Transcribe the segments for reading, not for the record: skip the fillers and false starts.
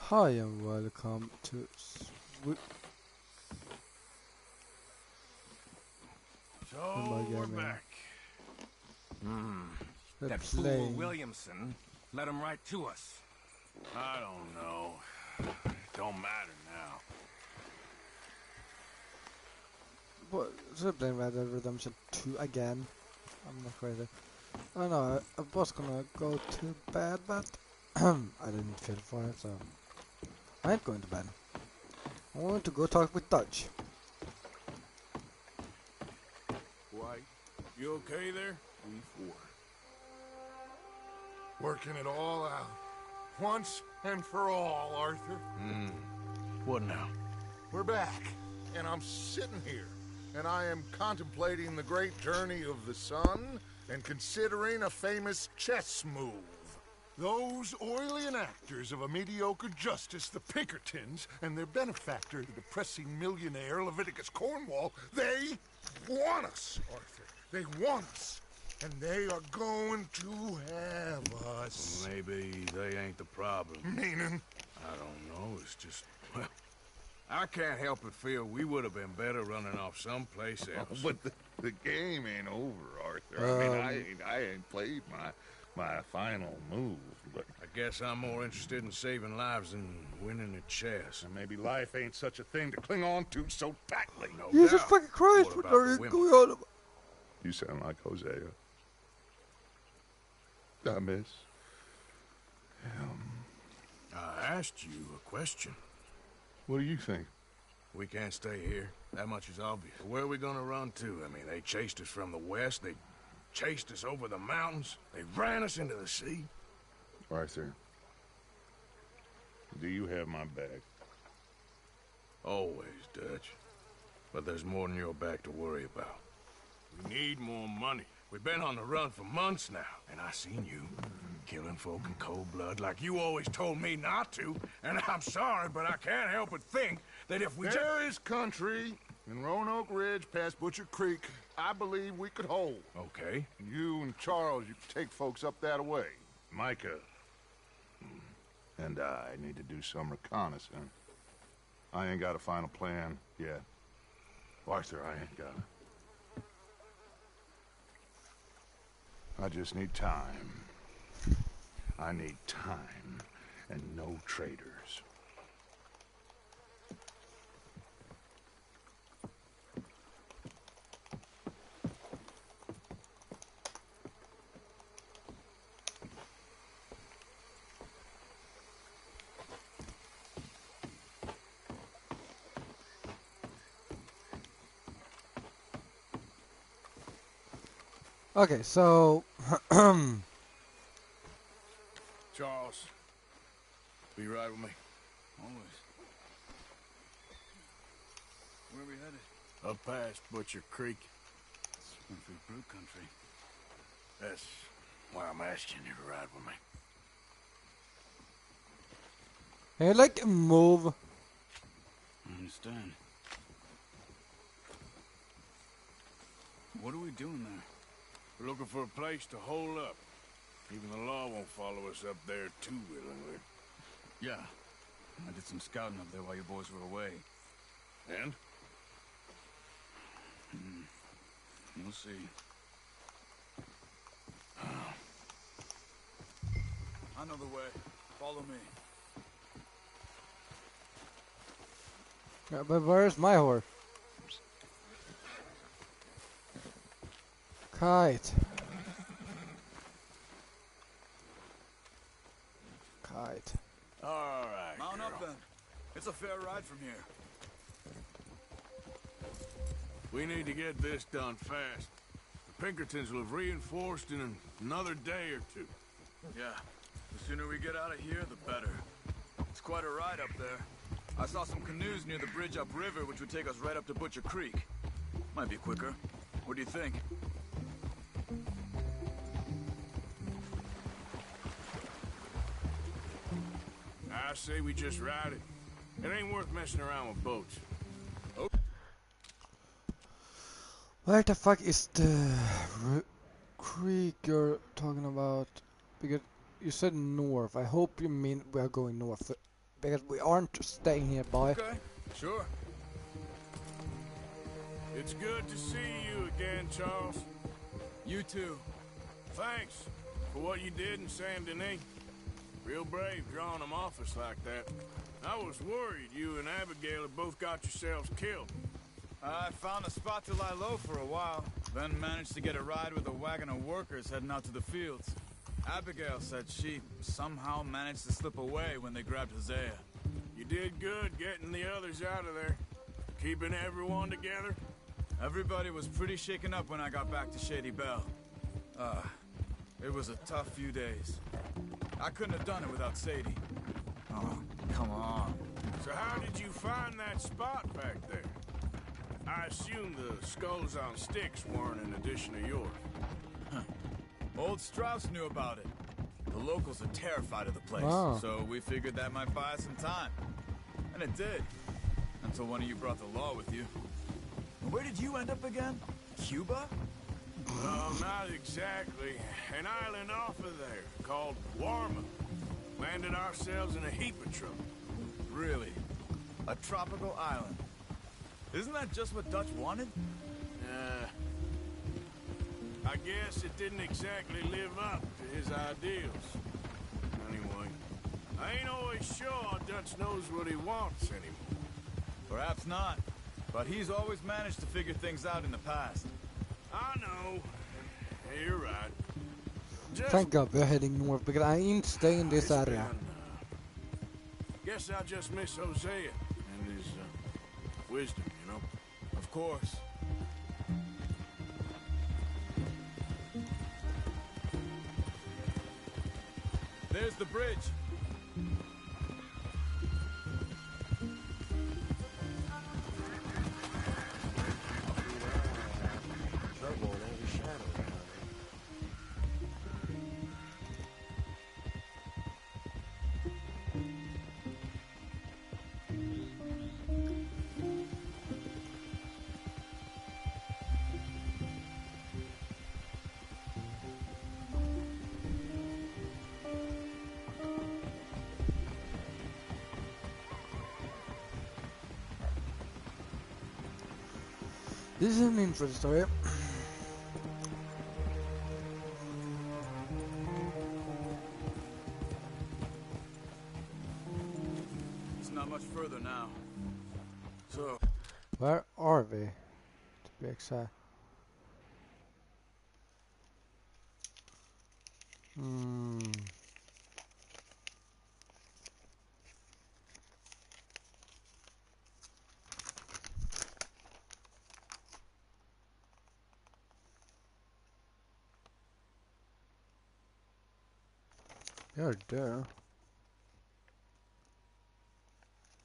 Hi and welcome to So we're back. That fool Williamson let him right to us. I don't know. Don't matter now. What should I play Red Dead Redemption 2 again? I'm not crazy. I know I was gonna go to bed, but I didn't feel for it, so I ain't going to bed. I want to go talk with Dutch. White, you okay there? We4. Working it all out. Once and for all, Arthur. What now? We're back, and I'm sitting here, and I am contemplating the great journey of the sun, and considering a famous chess move. Those oily actors of a mediocre justice, the Pinkertons, and their benefactor, the depressing millionaire Leviticus Cornwall, they want us, Arthur. They want us. And they are going to have us. Maybe they ain't the problem. Meaning? I don't know. It's just, well, I can't help but feel we would have been better running off someplace else. But the game ain't over, Arthur. I mean, I ain't played my final move, but I guess I'm more interested in saving lives than winning at chess. and maybe life ain't such a thing to cling on to so tightly. No Jesus doubt. fucking Christ, What what about are the you women? going on about? You sound like Hosea. I miss. I asked you a question. What do you think? We can't stay here. That much is obvious. Where are we gonna run to? I mean, they chased us from the west. They chased us over the mountains. They ran us into the sea. Arthur, do you have my back? Always, Dutch. But there's more than your back to worry about. We need more money. We've been on the run for months now, and I seen you killing folk in cold blood like you always told me not to. And I'm sorry, but I can't help but think that if we There is country in Roanoke Ridge past Butcher Creek I believe we could hold. Okay. You and Charles, you can take folks up that way. Micah and I need to do some reconnaissance. I ain't got a final plan yet. Arthur, I ain't got it. I just need time. I need time and no traitors. Okay, so Charles, be right with me. Always. Where are we headed? Up past Butcher Creek. Country, brute country. That's why I'm asking you to ride with me. hey, like move. I understand. What are we doing there? We're looking for a place to hole up. Even the law won't follow us up there too willingly. Yeah. I did some scouting up there while you boys were away. And? You'll see. I know the way. Follow me. Yeah, but where's my horse? Kite. Kite. All right, Mount girl. up then. It's a fair ride from here. We need to get this done fast. The Pinkertons will have reinforced in another day or two. Yeah. The sooner we get out of here, the better. It's quite a ride up there. I saw some canoes near the bridge upriver, which would take us right up to Butcher Creek. Might be quicker. What do you think? I say we just ride it. It ain't worth messing around with boats. Where the fuck is the creek you're talking about? Because you said north. I hope you mean we are going north. because we aren't staying here, boy. Okay, sure. It's good to see you again, Charles. You too. Thanks for what you did in Saint Denis. Real brave drawing them off us like that. I was worried you and Abigail had both got yourselves killed. I found a spot to lie low for a while, then managed to get a ride with a wagon of workers heading out to the fields. Abigail said she somehow managed to slip away when they grabbed Hosea. You did good getting the others out of there. Keeping everyone together. Everybody was pretty shaken up when I got back to Shady Belle. It was a tough few days. I couldn't have done it without Sadie. Oh, come on. So how did you find that spot back there? I assume the skulls on sticks weren't an addition of yours. Old Strauss knew about it. The locals are terrified of the place, so we figured that might buy us some time. And it did. Until one of you brought the law with you. Where did you end up again? Cuba? No, not exactly. An island off of there, called Warma. Landed ourselves in a heap of trouble. Really? A tropical island? Isn't that just what Dutch wanted? I guess it didn't exactly live up to his ideals. Anyway, I ain't always sure Dutch knows what he wants anymore. Perhaps not. But he's always managed to figure things out in the past. I know. Yeah, you're right. Just Thank God we're heading north because I ain't staying in this area. Guess I just miss Hosea and his wisdom, you know? Of course. There's the bridge. This is an interesting story. It's not much further now. So, Where are we, to be exact? You're there.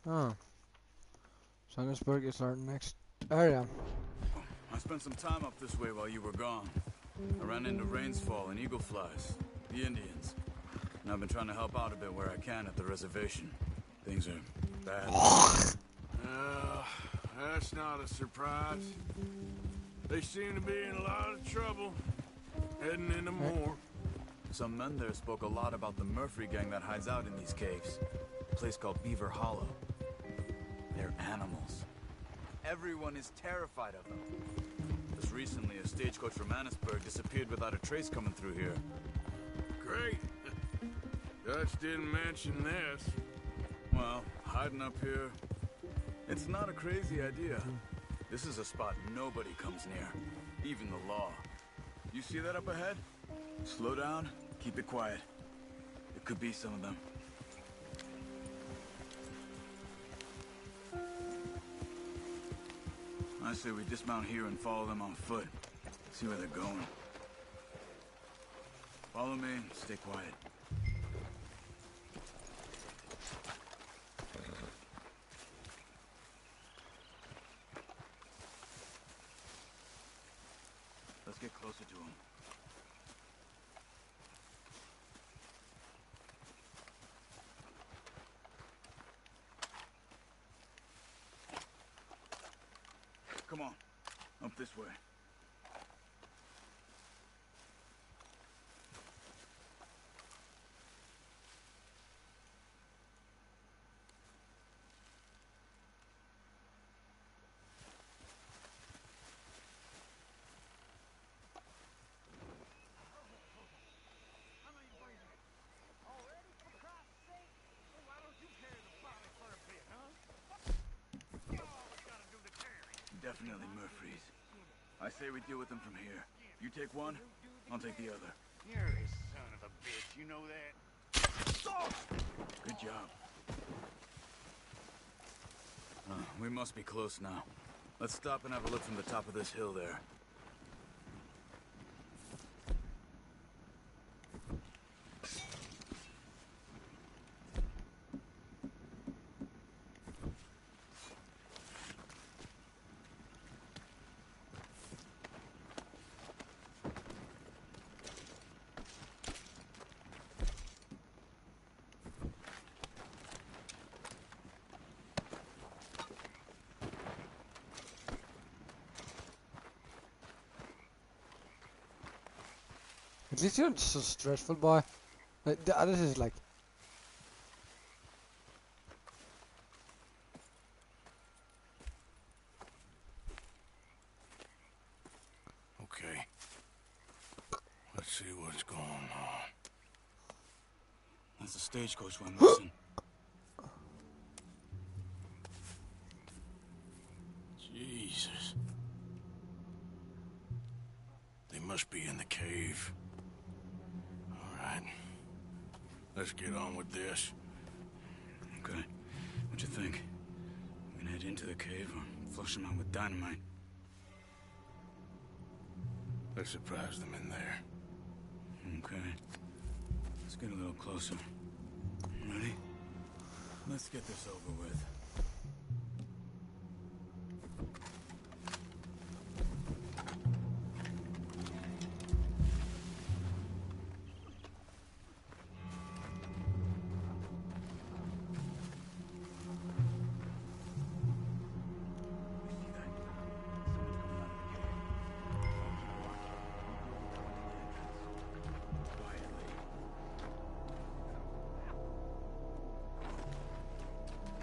Oh. Sandesburg is our next area. I spent some time up this way while you were gone. I ran into Rainsfall and Eagle Flies, the Indians. And I've been trying to help out a bit where I can at the reservation. Things are bad. That's not a surprise. They seem to be in a lot of trouble. Heading into more. Some men there spoke a lot about the Murphy gang that hides out in these caves. A place called Beaver Hollow. They're animals. Everyone is terrified of them. Just recently, a stagecoach from Annisburg disappeared without a trace coming through here. Great. Dutch didn't mention this. Well, hiding up here, it's not a crazy idea. This is a spot nobody comes near, even the law. You see that up ahead? Slow down, keep it quiet. It could be some of them. I say we dismount here and follow them on foot. See where they're going. Follow me and stay quiet. Let's get closer to them. Come on, up this way. definitely Murphy's. I say we deal with them from here. You take one, I'll take the other. You're a son of a bitch, you know that? Good job. We must be close now. Let's stop and have a look from the top of this hill there. At least you're not so stressful, boy. Like, the others is like... Okay. Let's see what's going on. That's the stagecoach we're missing. Jesus. They must be in the cave. Alright. Let's get on with this. Okay. What you think? We can head into the cave or flush them out with dynamite? Let's surprise them in there. Okay. Let's get a little closer. Ready? Let's get this over with.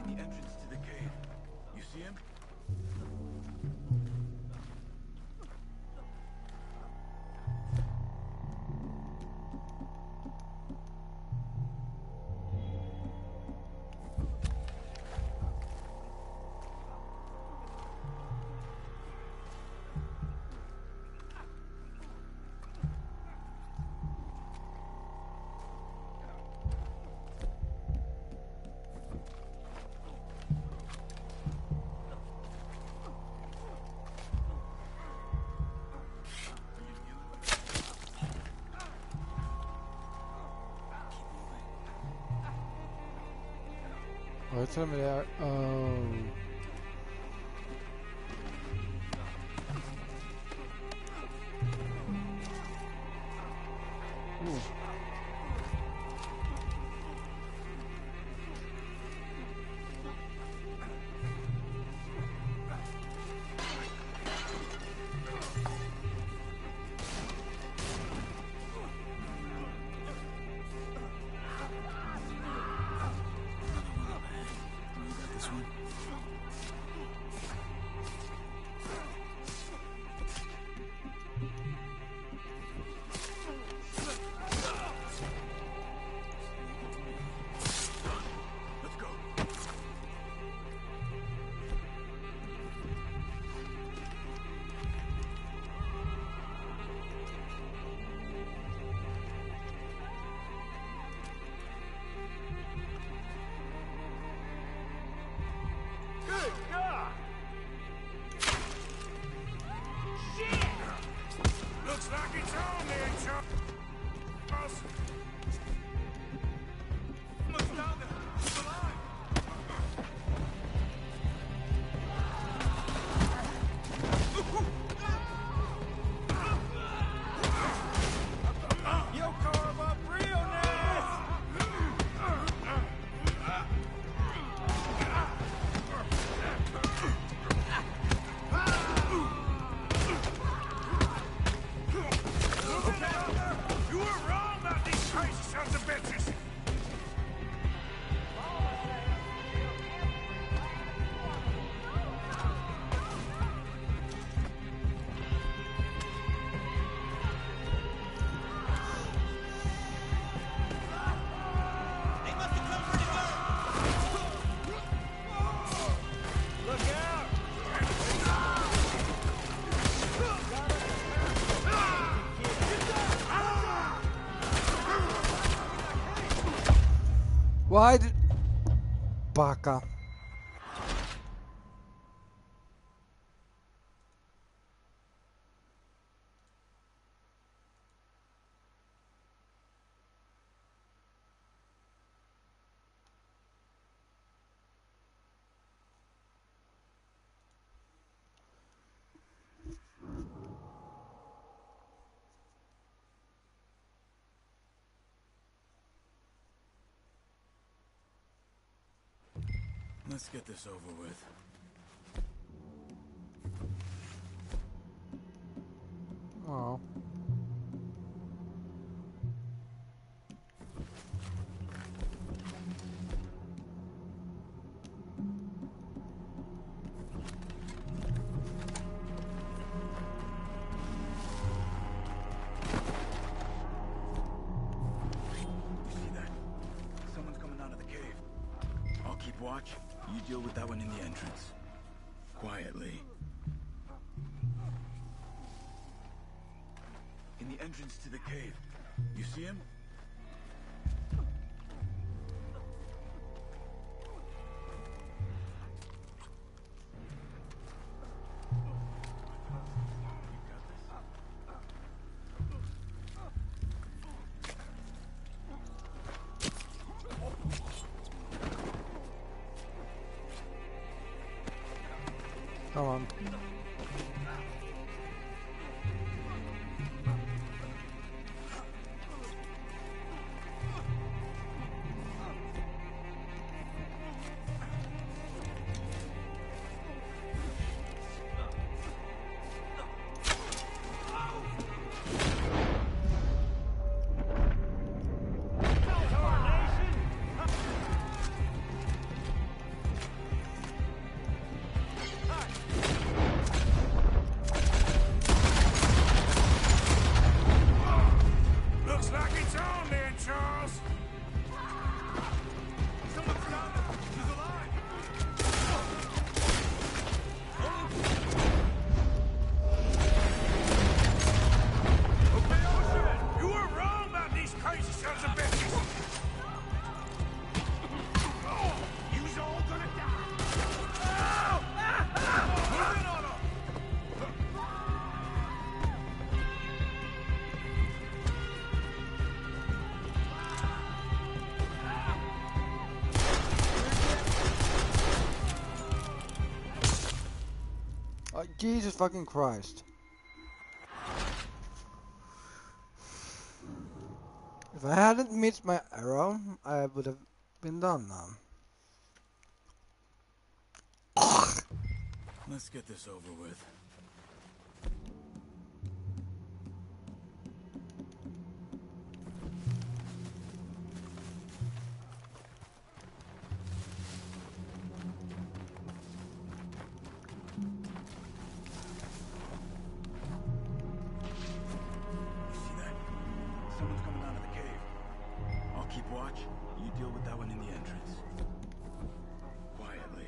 The entrance to the cave. You see him? Oh, tell me there. Oh. Ooh. You got this one? Why did... Baka. Let's get this over with. Oh. You see that? Someone's coming out of the cave. I'll keep watch. You deal with that one in the entrance. Quietly. In the entrance to the cave. You see him? Come on. Looks like it's on then, Charles. Someone's got him! He's alive! Okay, Ocean, you were wrong about these crazy sons of bitches. You's all gonna die. Move in on 'em. Jesus fucking Christ. If I hadn't missed my arrow, I would have been done now. Let's get this over with. You see that? Someone's coming out of the cave. I'll keep watch. You deal with that one in the entrance. Quietly.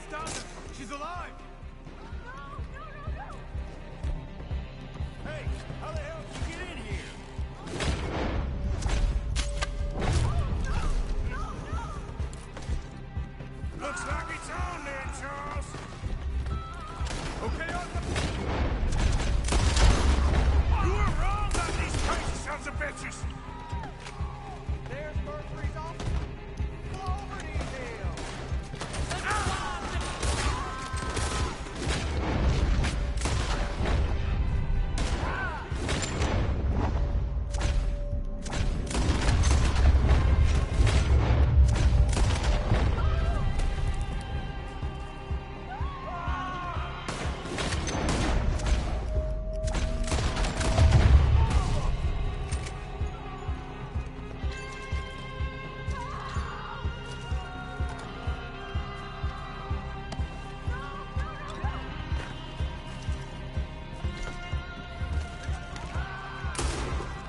Everybody's down there. She's alive. Hey, how the hell did you get in here? Looks like it's on there, Charles. Okay, You were wrong about these crazy sons of bitches. there's Mercury's office. Over detail.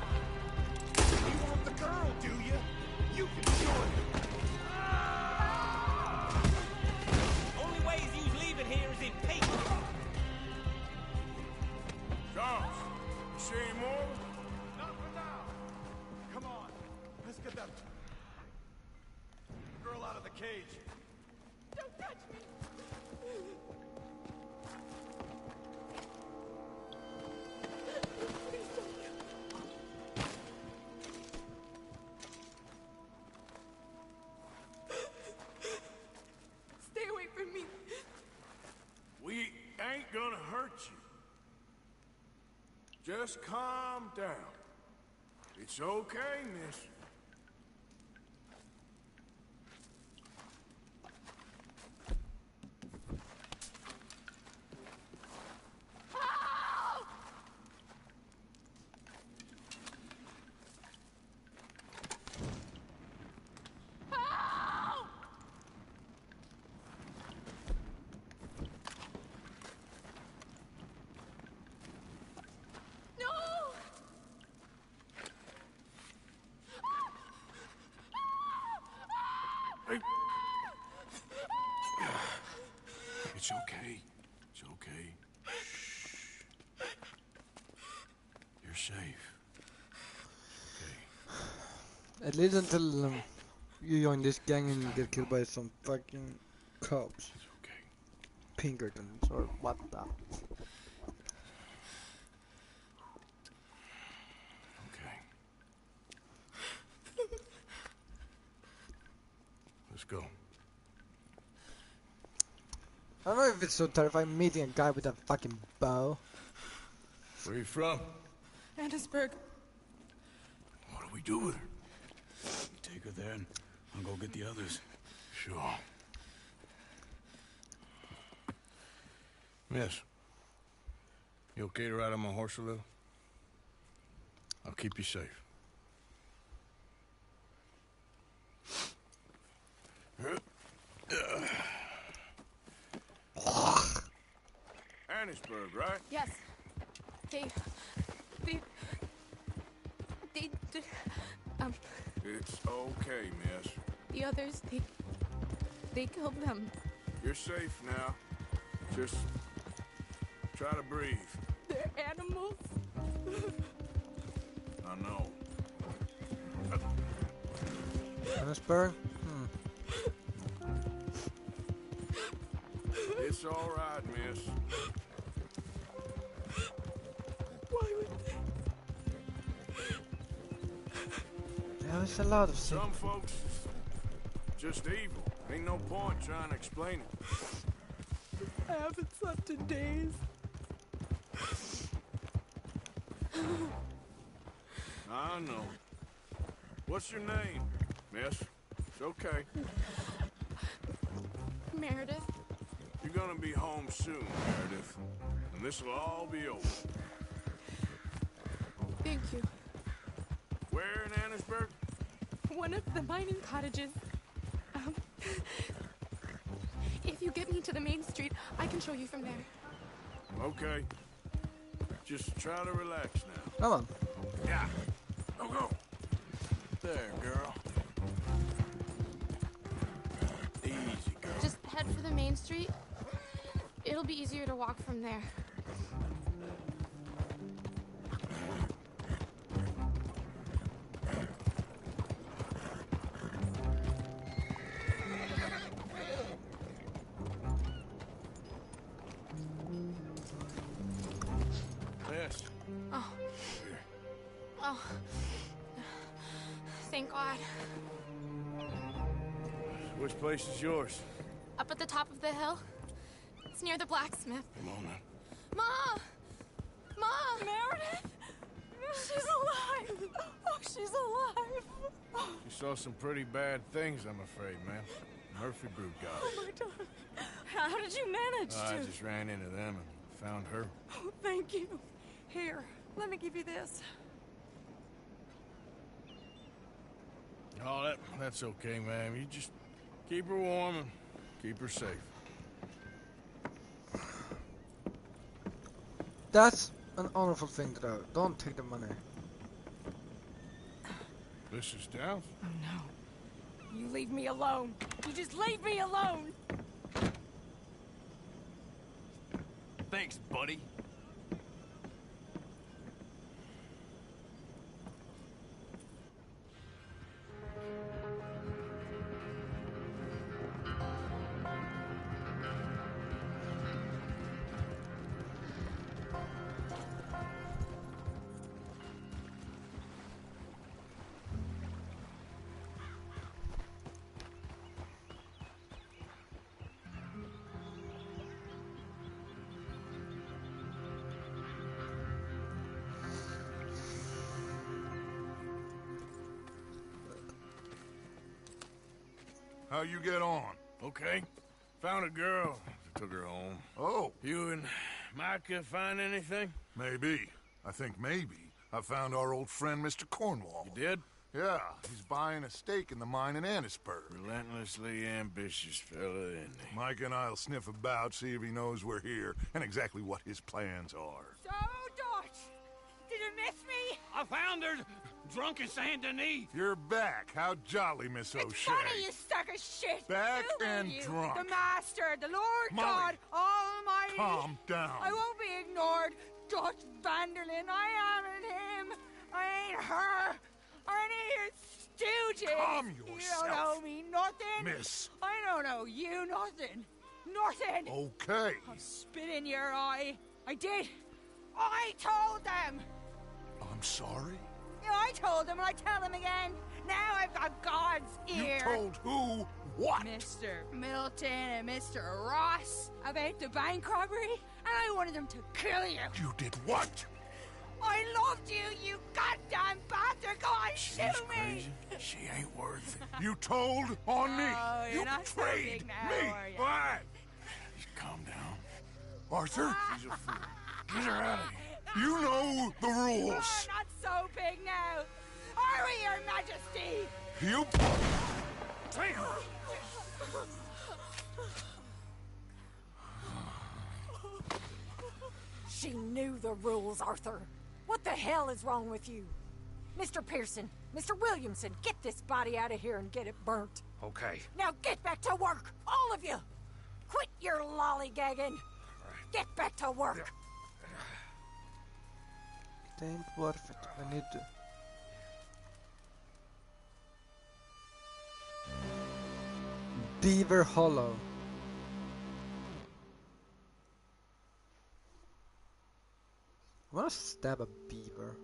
You want the girl, do you? You can join her. Only way he's leaving here is in peace. Charles, you see any more? Not for now. Come on. Let's get that girl out of the cage. Don't touch me! Please don't. Stay away from me. We ain't gonna hurt you. Just calm down. It's okay, miss. No! Hey. It's okay. It's okay. Shh. You're safe. Okay. At least until you join this gang and you get killed by some fucking cops. It's okay. Pinkertons or what the. Okay. Let's go. I don't know if it's so terrifying meeting a guy with a fucking bow. Where you from? Annisburg. What do we do with her? You take her there and I'll go get the others. Sure. Miss, you okay to ride on my horse a little? I'll keep you safe. Annisburg, right? Yes. They, It's okay, miss. the others, they killed them. You're safe now. Just try to breathe. They're animals. I know. Annisburg? It's all right, miss. Why would There's a lot of Some folks just evil. Ain't no point trying to explain it. I haven't slept in days. I know. What's your name, miss? It's okay. Meredith, You're gonna be home soon, Meredith. And this'll all be over. thank you. Where in Annisburg? One of the mining cottages. If you get me to the main street, I can show you from there. Okay. Just try to relax now. Come on. Yeah. Go. There, girl. Easy, girl. Just head for the main main street, it'll be easier to walk from there. Yes. Oh. Oh. Thank God. Which place is yours? Up at the top of the hill. It's near the blacksmith. Come on now. Ma! Ma! Meredith! She's alive! Oh, she's alive! You saw some pretty bad things, I'm afraid, man. Murphy Brood got Oh, it. my darling. How did you manage I to... just ran into them and found her. Oh, thank you. Here, let me give you this. Oh, that's okay, ma'am. You just keep her warm and keep her safe. That's an honorable thing to do. Don't take the money. Mrs. Downs? Oh, no. You leave me alone. You just leave me alone. Thanks, buddy. How you get on? Okay. Found a girl. Took her home. Oh, You and Micah find anything? maybe. I think maybe. I found our old friend, Mr. Cornwall. You did? Yeah, he's buying a stake in the mine in Annisburg. Relentlessly ambitious fella, isn't he? Mike and I'll sniff about, see if he knows we're here, and exactly what his plans are. So, Dutch, did you miss me? I found her drunk in Saint Denis. You're back. How jolly, Miss It's O'Shea. funny, you sack of shit. Back Who are and you? drunk. The Master, the Lord Molly. God Almighty. Calm down. I won't be ignored. Dutch Vanderlyn, I am him. I ain't her. Or any of your stooges. Calm You yourself. don't owe me nothing. Miss. I don't owe you nothing. Nothing. Okay. I'll spit in your eye. I did. I told them. I'm sorry? Yeah, I told them and I tell them again. Now I've got God's ear. You told who what? Mr. Milton and Mr. Ross about the bank robbery, and I wanted them to kill you. You did what? I loved you, you goddamn bastard! Go on, She's shoot me! crazy. She ain't worth it. You told on me. Oh, you're You not so betrayed big now, me. are you? Why? Just calm down. Arthur, She's a fool. Get her out of here. you know the You're rules. not so big now. Are we, Your Majesty? You... She knew the rules, Arthur. What the hell is wrong with you? Mr. Pearson, Mr. Williamson, get this body out of here and get it burnt. Okay. Now get back to work, all of you! Quit your lollygagging! Get back to work! It ain't worth it. I need to. Beaver Hollow. I wanna stab a beaver.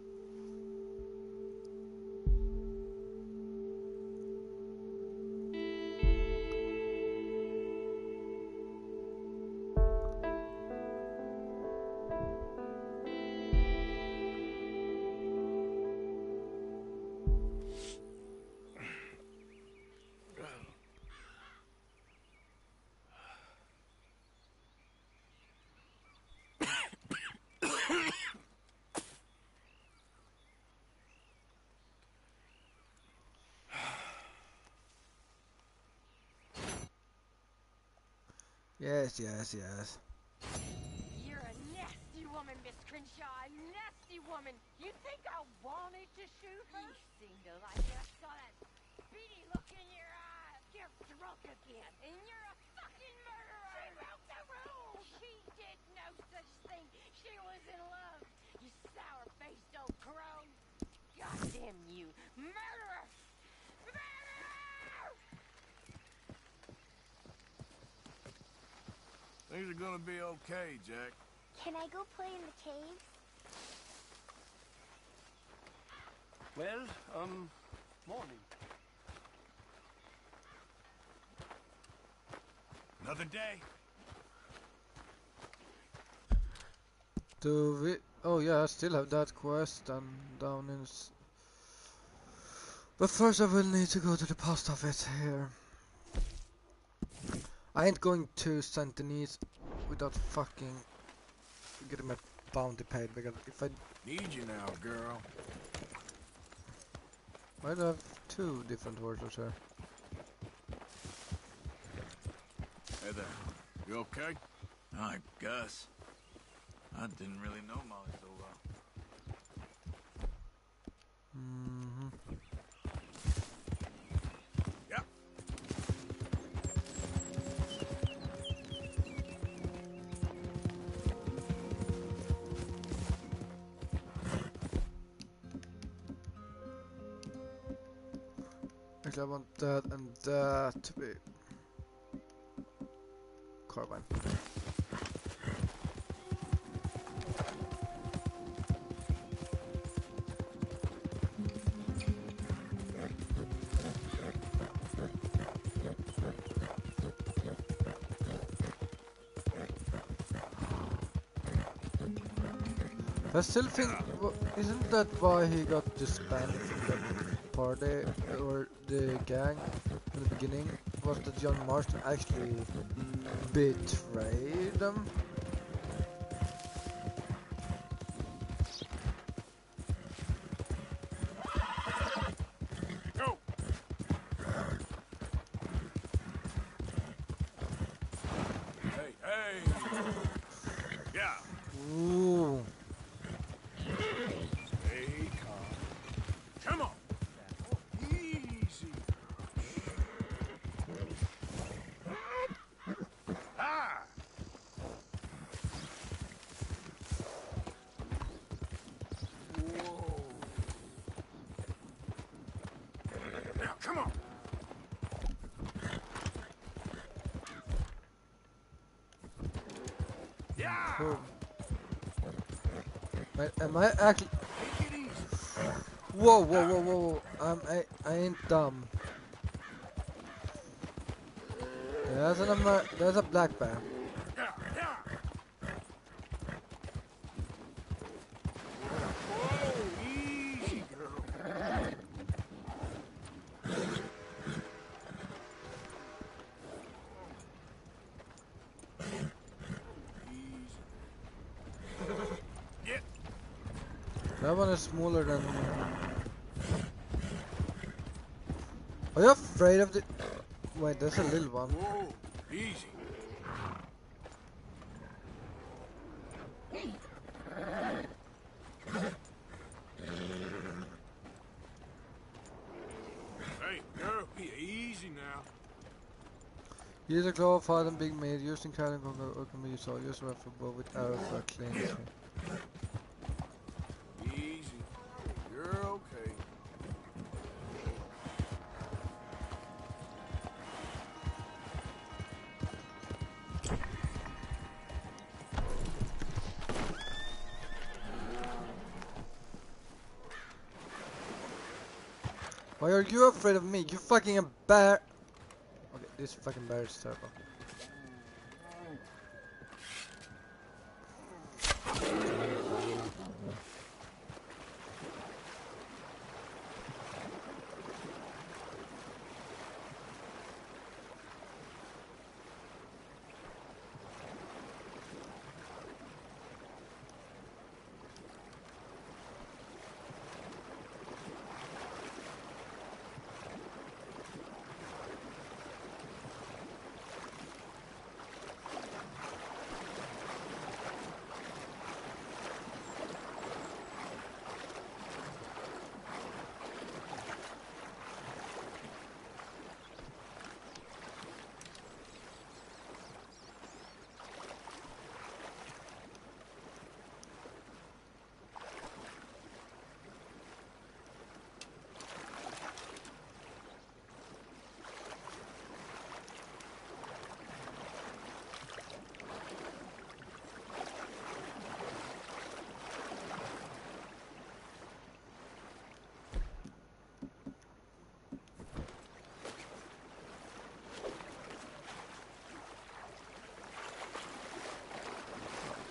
Yes, yes, yes. You're a nasty woman, Miss Crenshaw, a nasty woman. You think I wanted to shoot her? You seem to like it. I saw that beady look in your eyes. You're drunk again, and you're a fucking murderer. me she was in love, you sour-faced old crow. Goddamn you, murderer! Murderer! Things are gonna be okay, Jack. Can I go play in the caves? Well, morning. Another day. Do we? Oh yeah, I still have that quest down in. But first, I will need to go to the post office here. I ain't going to Saint Denis without fucking getting my bounty paid, because if I Need you now, girl. might have two different horses here. Hey there. You okay? I guess. I didn't really know Molly so well. Yep. Actually, I want that and that to be carbine. I still think, isn't that why he got disbanded from the party or the gang in the beginning? Was that John Marston actually betrayed them? Go. Hey, hey. Yeah. Ooh. Stay calm. Come on. Easy. Ah. Whoa. Now, come on. Yeah. Cool. Am I actually? Take it easy. Whoa, whoa, whoa, whoa! I ain't dumb. There's a black bear. Yeah, yeah. Whoa, easy, girl. Easy. That one is smaller than. Are you afraid of the? Wait, there's a little one. Whoa, easy. Hey, girl, be easy now. Use a claw, fire and big meat, using carrying or can be used all. Use a rifle bow with arrow for a clean kill. Easy. You're okay. Why are you afraid of me? You fucking a bear! Okay, this fucking bear is terrible.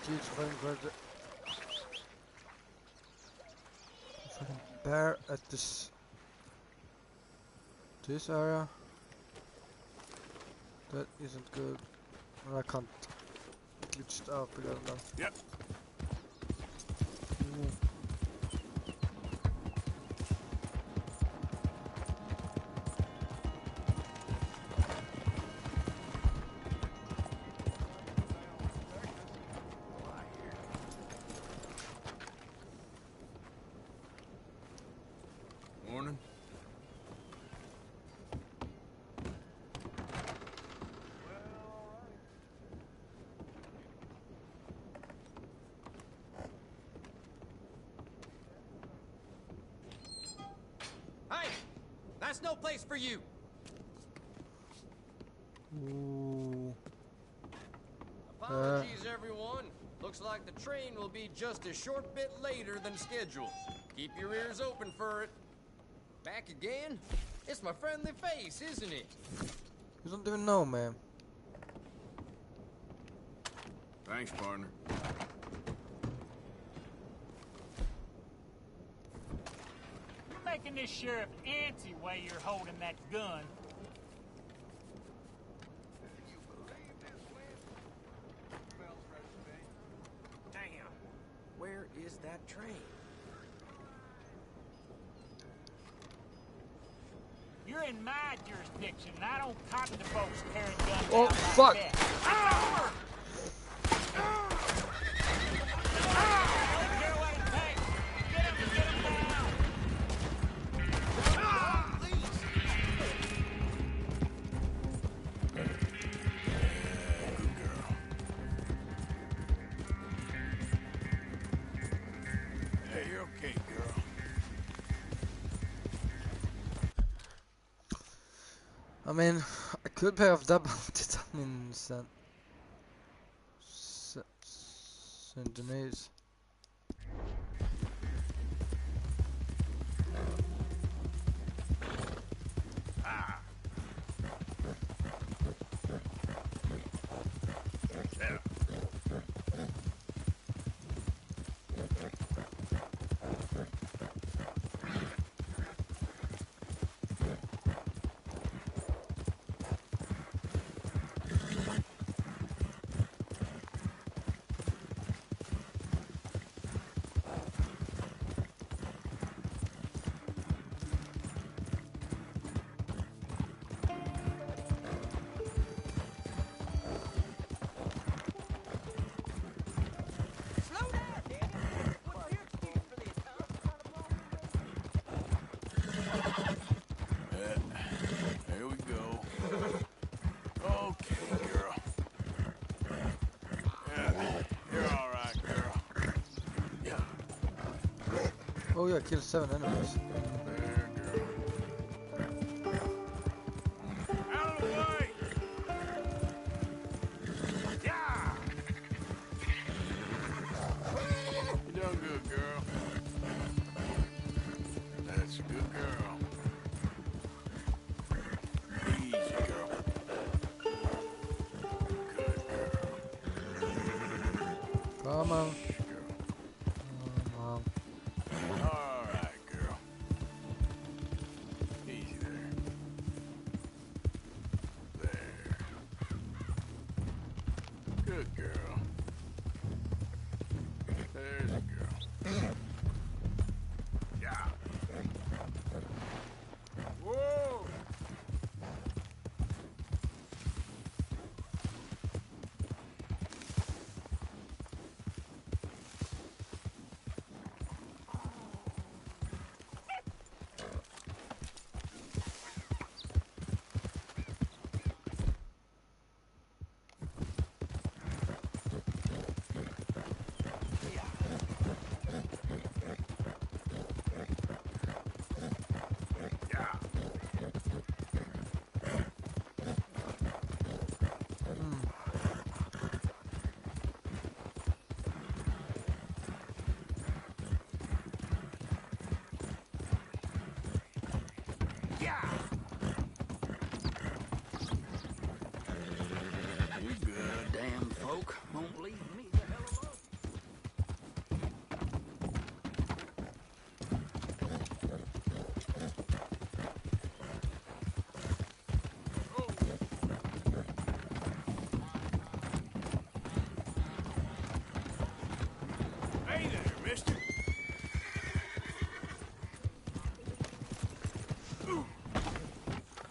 streets fighting for the fucking bear at this area. That isn't good. And I can't glitch it up again now. Yep. Morning. Hey! That's no place for you! Ooh. Apologies, everyone. Looks like the train will be just a short bit later than scheduled. Keep your ears open for it. Back again? It's my friendly face, isn't it? You don't even know, man. Thanks, partner. You're making this sheriff antsy while you're holding that gun. Damn. Where is that train? You're in my jurisdiction, and I don't cotton to folks carrying guns Oh, out fuck. like that. It's over! Get away, Tank! Get him down! Good girl. Hey, you're okay, girl. I mean, I could pay off that bounty. I mean, Saint Denis. Ah. Yeah. Slow down, Danny. What's your excuse for this, There we go. Okay, girl. Yeah, you're all right, girl. Yeah. Oh yeah, kill 7 enemies. There, girl. Out of the way! Yeah! You done good, girl. That's a good girl. Easy, girl. Good girl. Come on. Girl. Come on. All right, girl. Easy there. There. Good girl. There's a girl. Yeah. Whoa!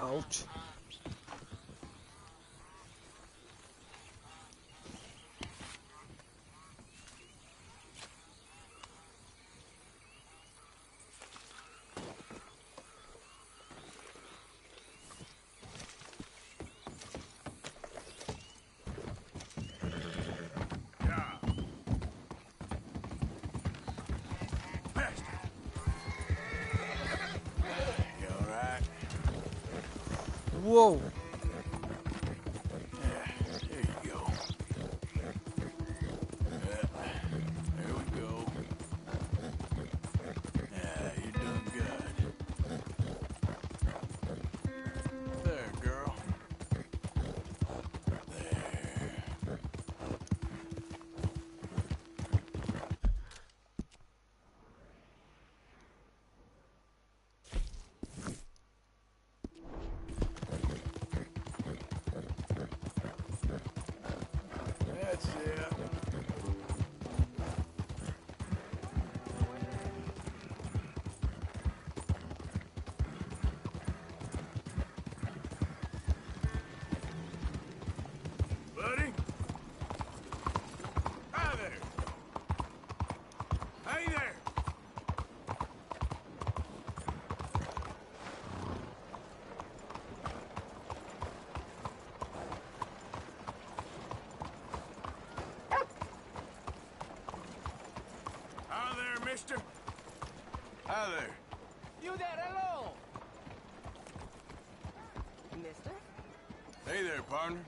Ouch. Whoa! There you go. There we go. Yeah, you're doing good. There, girl. There. That's it. Buddy? Hi there. Hey there. Hi there, mister. Hi there. You there, hello! Mister? Hey there, partner.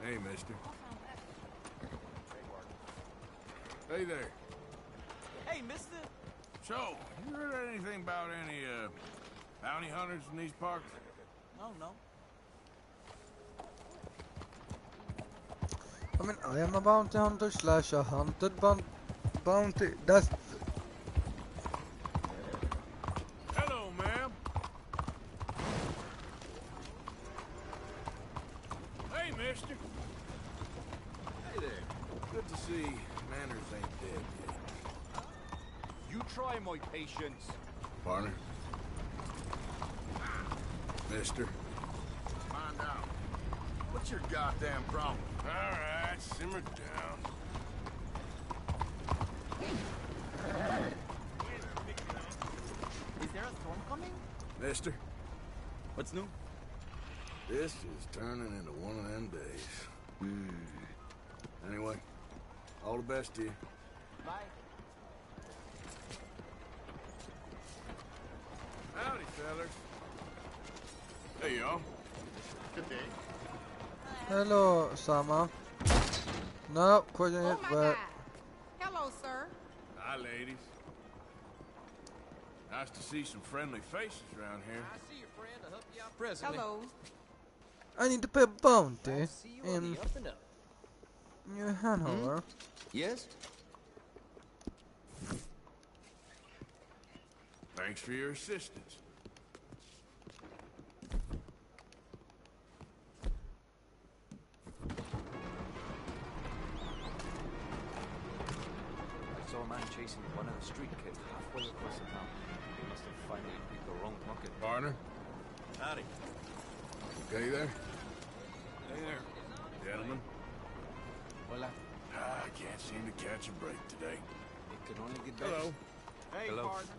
Hey, mister. Hey there. Hey, mister! So, you heard anything about any, bounty hunters in these parts? Oh, no. I mean, I am a bounty hunter slash a hunted bounty. That's... Hello, ma'am. Hey, mister. Hey there. Good to see manners ain't dead yet. You try my patience. Partner. Mister. Find out. What's your goddamn problem? All right, simmer down. Is there a storm coming? Mister, What's new? this is turning into one of them days. Anyway, all the best to you. Bye. Howdy, fellas. Hey, y'all. Good day. Hello, Sama. No, question Oh it, my but... God. Hello, sir. Hi, ladies. Nice to see some friendly faces around here. I see your friend. I'll help you out presently. Hello. I need to pay a bounty I'll see you on in the up and up. New Hanover. Yes? Thanks for your assistance. I saw a man chasing one of the street kids halfway across the town. He must have finally picked the wrong pocket. Partner, Howdy. okay there? Hey there. Gentlemen. Hola. I can't seem to catch a break today. It can only get better. Hello. Hey, Hello. partner.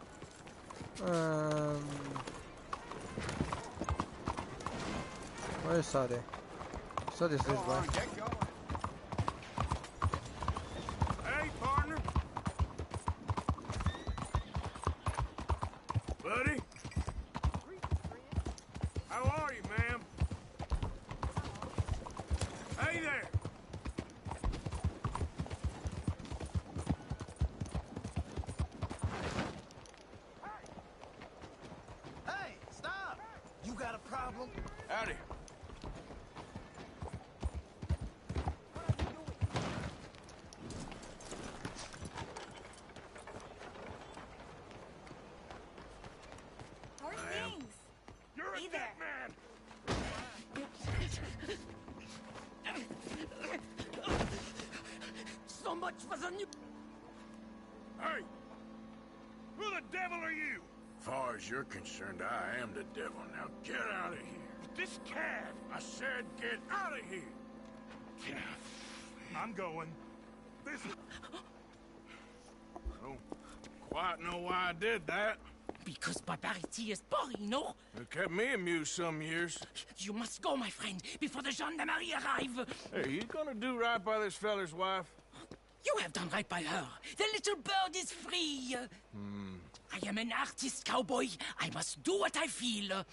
Where is Sadie? Sadie's this way. Get going. Hey, partner. Buddy. How are you, ma'am? Hey there. Hey, stop! You got a problem? Howdy. much for the new... Hey! Who the devil are you? Far as you're concerned, I am the devil. Now get out of here. This cad! I said get out of here! I'm going. This... I don't quite know why I did that. Because barbarity is boring, no? It kept me amused some years. You must go, my friend, before the gendarmerie arrive. Hey, you gonna do right by this feller's wife? You have done right by her. The little bird is free. I am an artist, cowboy. I must do what I feel.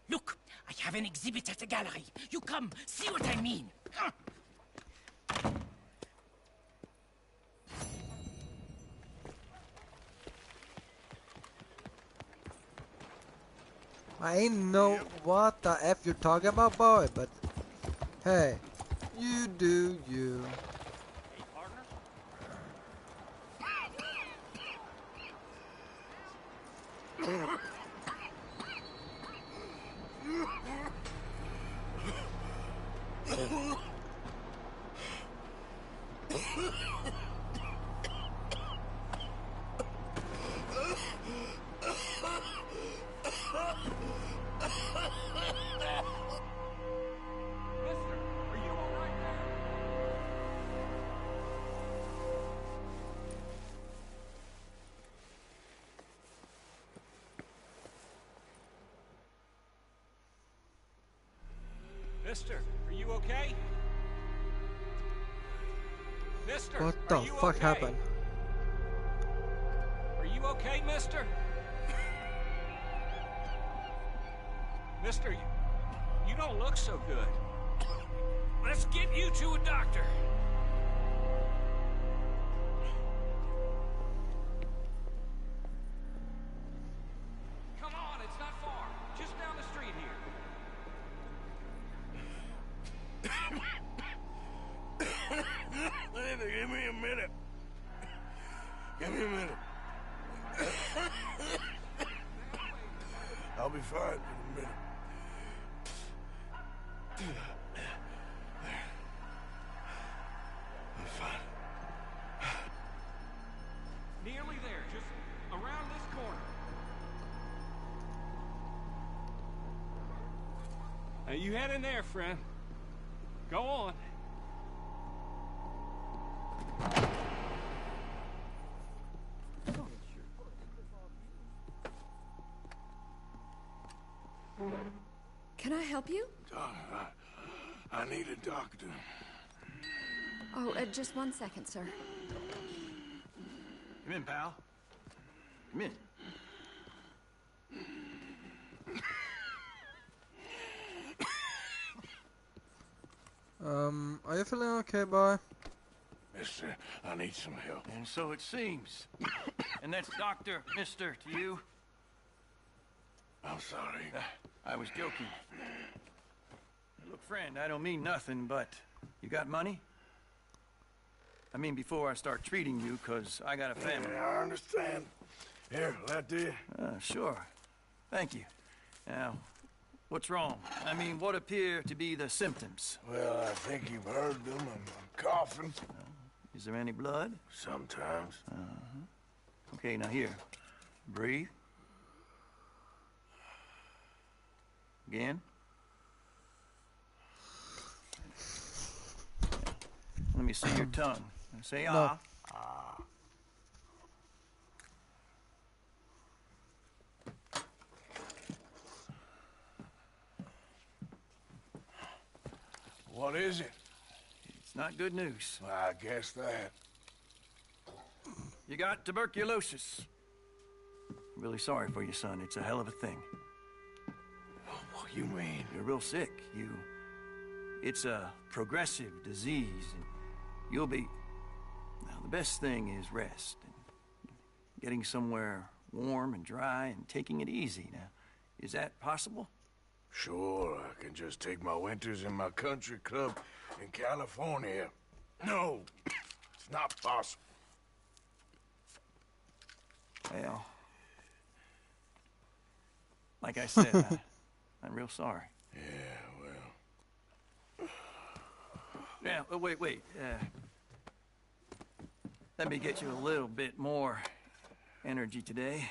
Look, I have an exhibit at the gallery. You come, see what I mean. I ain't know what the F you're talking about, boy, but hey, you do you. Mister, are you okay? Mister, What the are you fuck okay? happened? Are you okay, mister? Mister, you don't look so good. Let's get you to a doctor. Come on, it's not far. Just down the street here. Give me a minute. Give me a minute. I'll be fine in a minute. I'm fine. Nearly there, just around this corner. Now you head in there, friend. Go on. Can I help you? I need a doctor. Oh, just 1 second, sir. Come in, pal. Come in. Are you feeling okay, boy? Mister, I need some help. And so it seems. And that's Dr. Mister to you? I'm sorry. I was joking. Look, friend, I don't mean nothing, but you got money? I mean, before I start treating you, 'cause I got a family. Yeah, I understand. Here, that do you? Sure. Thank you. Now, what's wrong? I mean, what appear to be the symptoms? Well, I think you've heard them. I'm coughing. Is there any blood? Sometimes. Okay, now here. Breathe. Again. Let me see your tongue. Say ah. Ah. What is it? It's not good news. Well, I guess that. You got tuberculosis. I'm really sorry for you, son. It's a hell of a thing. What you mean? You're real sick. It's a progressive disease, and you'll be... Now, the best thing is rest, and getting somewhere warm and dry, and taking it easy. Now, is that possible? Sure, I can just take my winters in my country club in California. No, it's not possible. Well, like I said, I'm real sorry. Yeah, well... Yeah, wait. Let me get you a little bit more energy today.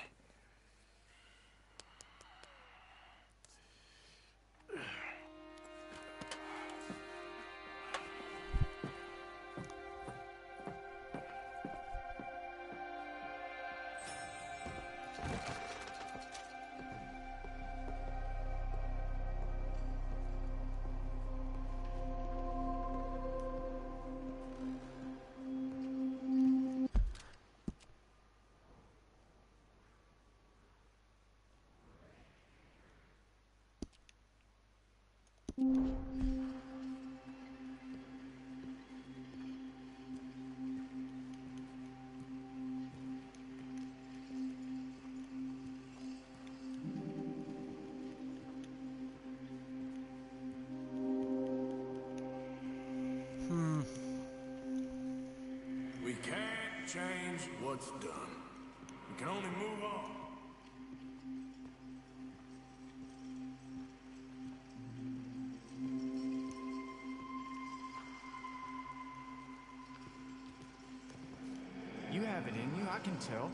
We can't change what's done. We can only move on. You have it in you, I can tell.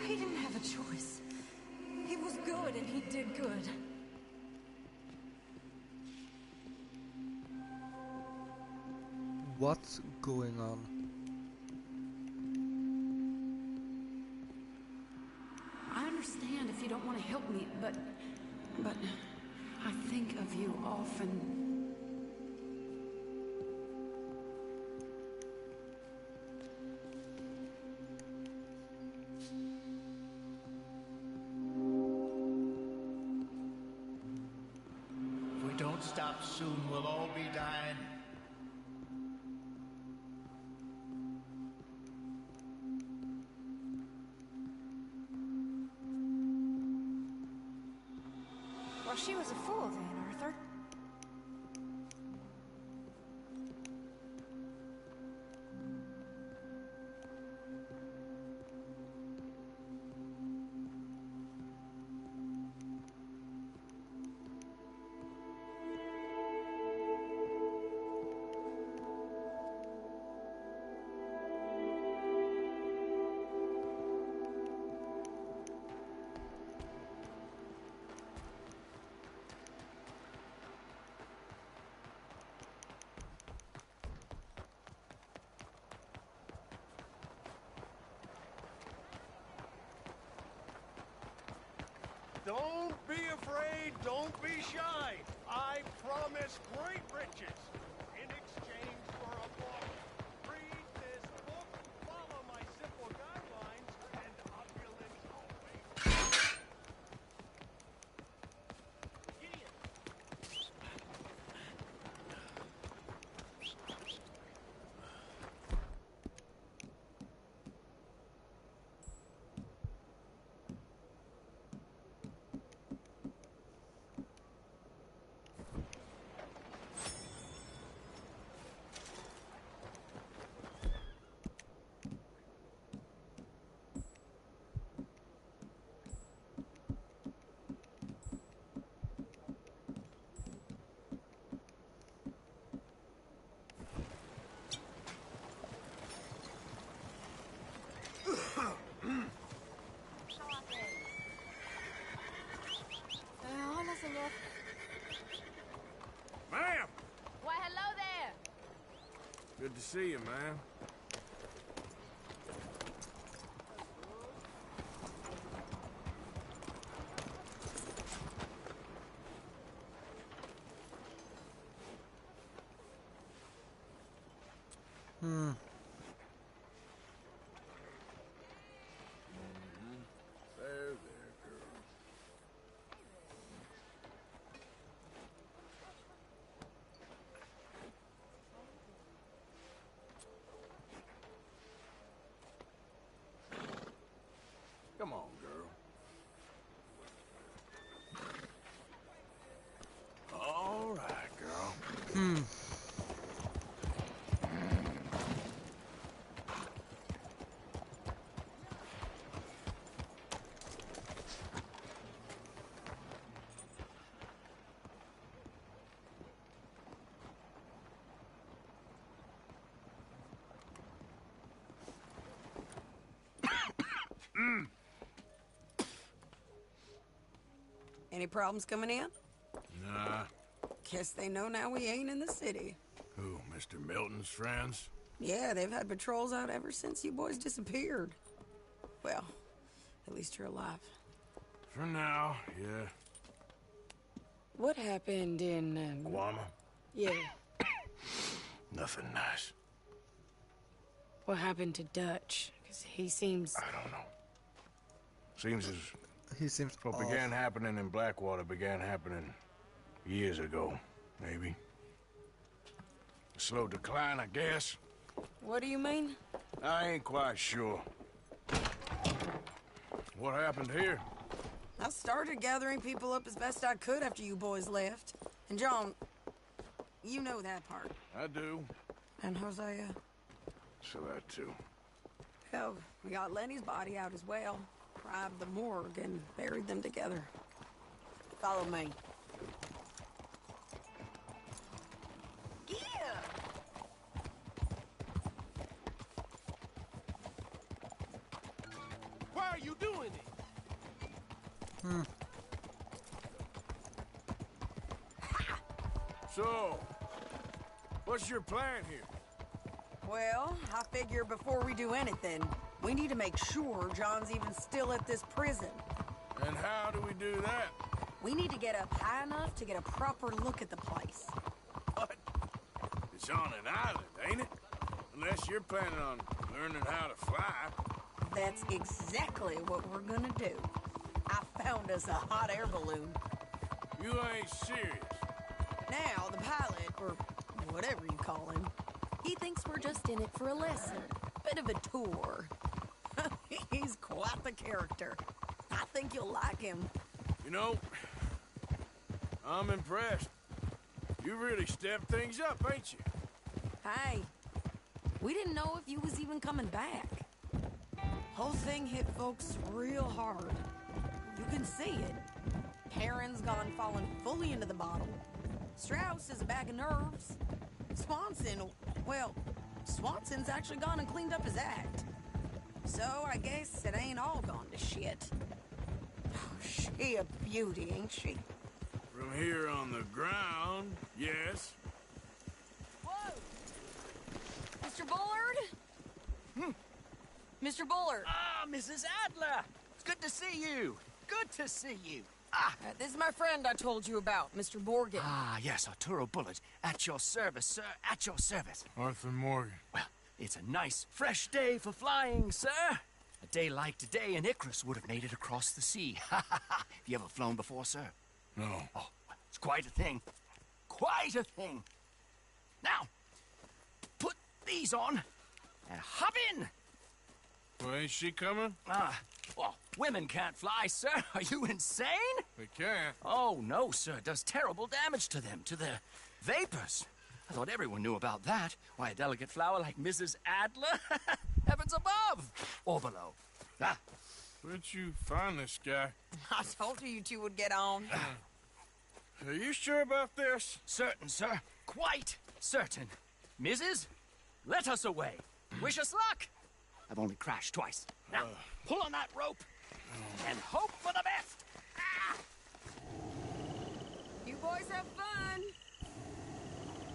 He didn't have a choice. He was good and he did good. What's going on? I understand if you don't want to help me, but I think of you often. If we don't stop soon, we'll all be dying. Well, she was a fool then, Arthur. Don't be afraid, don't be shy. I promise great riches in exchange for a book. Read this book, follow my simple guidelines, and opulence always. Gideon. Hola, señor. Ma'am! Why, hello there. Good to see you, man. There, girl. Come on, girl. All right, girl. Any problems coming in? Nah. Guess they know now we ain't in the city. Who, Mr. Milton's friends? Yeah, they've had patrols out ever since you boys disappeared. Well, at least you're alive. For now, yeah. What happened in... Guama? Yeah. Nothing nice. What happened to Dutch? Because he seems... I don't know. Seems as... He seems what began happening in Blackwater began happening years ago, maybe. A slow decline, I guess. What do you mean? I ain't quite sure. What happened here? I started gathering people up as best I could after you boys left. And John, you know that part. I do. And Hosea? So that too. Hell, we got Lenny's body out as well. Robbed the morgue and buried them together. Follow me. Yeah! Why are you doing it? So, what's your plan here? Well, I figure before we do anything, we need to make sure John's even still at this prison. And how do we do that? We need to get up high enough to get a proper look at the place. What? It's on an island, ain't it? Unless you're planning on learning how to fly. That's exactly what we're gonna do. I found us a hot air balloon. You ain't serious. Now, the pilot, or whatever you call him, he thinks we're just in it for a lesson. Bit of a tour. He's quite the character. I think you'll like him. You know, I'm impressed. You really stepped things up, ain't you? Hey, we didn't know if you was even coming back. Whole thing hit folks real hard. You can see it. Perrin's gone falling fully into the bottle. Strauss is a bag of nerves. Swanson's actually gone and cleaned up his act. So I guess it ain't all gone to shit. Oh, she a beauty, ain't she? From here on the ground, yes. Whoa! Mr. Bullard? Mr. Bullard! Ah, Mrs. Adler! It's good to see you. Good to see you. This is my friend I told you about, Mr. Morgan. Ah, yes, Arturo Bullard. At your service, sir. At your service. Arthur Morgan. Well, it's a nice, fresh day for flying, sir. A day like today, an Icarus would have made it across the sea. Have you ever flown before, sir? No. Oh, it's quite a thing. Quite a thing. Now, put these on and hop in. Well, ain't she coming? Well, women can't fly, sir. Are you insane? They can't. Oh, no, sir. It does terrible damage to them, to their vapors. I thought everyone knew about that. Why, a delicate flower like Mrs. Adler? Heavens above! Or below. Where'd you find this guy? I told you two would get on. Are you sure about this? Certain, sir. Quite certain. Mrs., let us away. Wish us luck. I've only crashed twice. Now, pull on that rope and hope for the best. You boys have fun.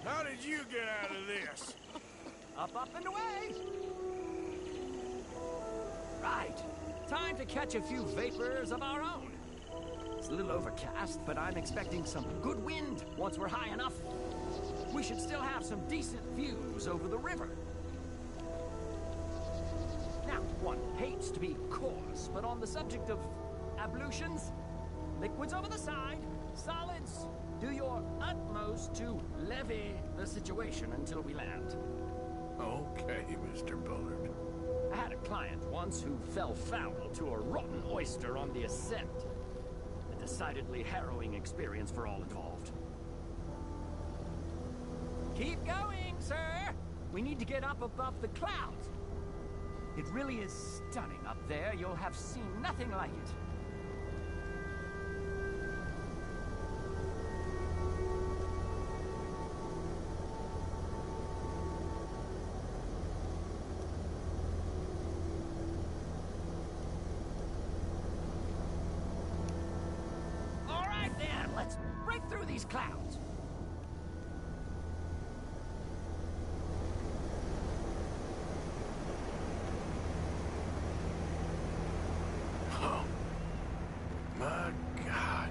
How did you get out of this? Up, and away. Right. Time to catch a few vapors of our own. It's a little overcast, but I'm expecting some good wind once we're high enough. We should still have some decent views over the river. Now, one hates to be coarse, but on the subject of ablutions, liquids over the side, solids, do your utmost to levy the situation until we land. Okay, Mr. Bullard. I had a client once who fell foul to a rotten oyster on the ascent. A decidedly harrowing experience for all involved. Keep going, sir! We need to get up above the clouds. It really is stunning up there. You'll have seen nothing like it. All right! break through these clouds. Oh, my God.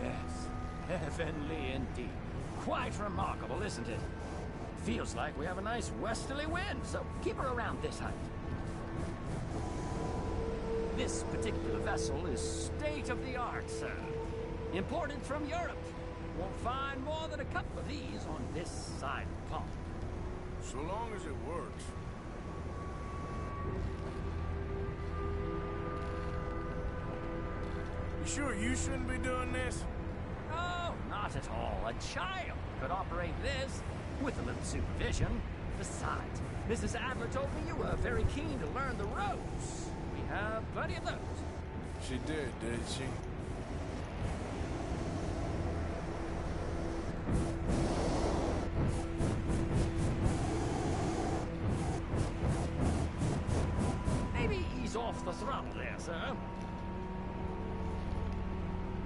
Yes, heavenly indeed. Quite remarkable, isn't it? Feels like we have a nice westerly wind, so keep her around this height. This particular vessel is state-of-the-art, sir. Imported from Europe. Won't find more than a couple of these on this side of the pond. So long as it works. You sure you shouldn't be doing this? Oh, not at all. A child could operate this with a little supervision. Besides, Mrs. Adler told me you were very keen to learn the ropes. We have plenty of those. She did she? Maybe ease off the throttle there, sir.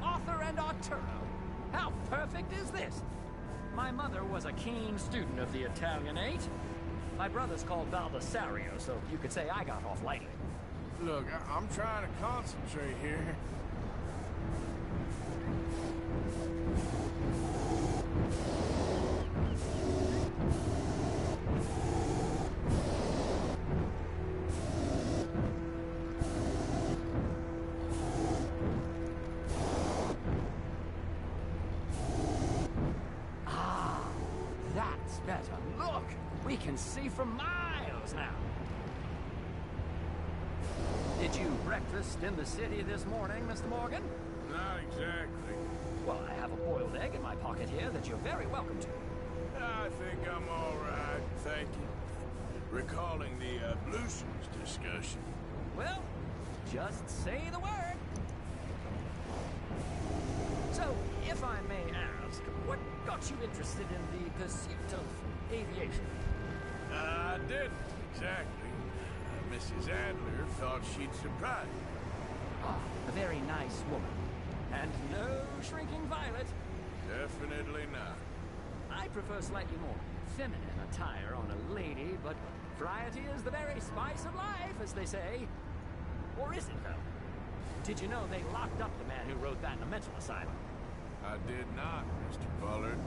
Arthur and Arturo. How perfect is this? My mother was a keen student of the Italianate. My brother's called Baldessario, so you could say I got off lightly. Look, I'm trying to concentrate here. That's better. Look! We can see for miles now. Did you breakfast in the city this morning, Mr. Morgan? Not exactly. Well, I have a boiled egg in my pocket here that you're very welcome to. I think I'm all right, thank you. Recalling the ablutions discussion. Well, just say the word. So, if I may ask, what got you interested in the pursuit of aviation? I didn't, exactly. Mrs. Adler thought she'd surprise me. Ah, a very nice woman. And no shrinking violet. Definitely not. I prefer slightly more feminine attire on a lady, but variety is the very spice of life, as they say. Or is it, though? Did you know they locked up the man who wrote that in a mental asylum? I did not, Mr. Bullard.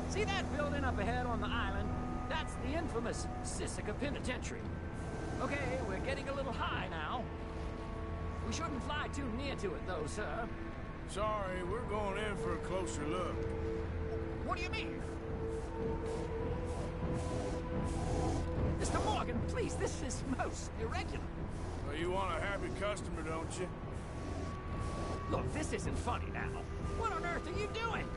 See that building up ahead on the island? That's the infamous Sisika Penitentiary. Okay, we're getting a little high now. We shouldn't fly too near to it, though, sir. Sorry, we're going in for a closer look. What do you mean? Mr. Morgan, please, this is most irregular. Well, you want a happy customer, don't you? Look, this isn't funny now. What on earth are you doing?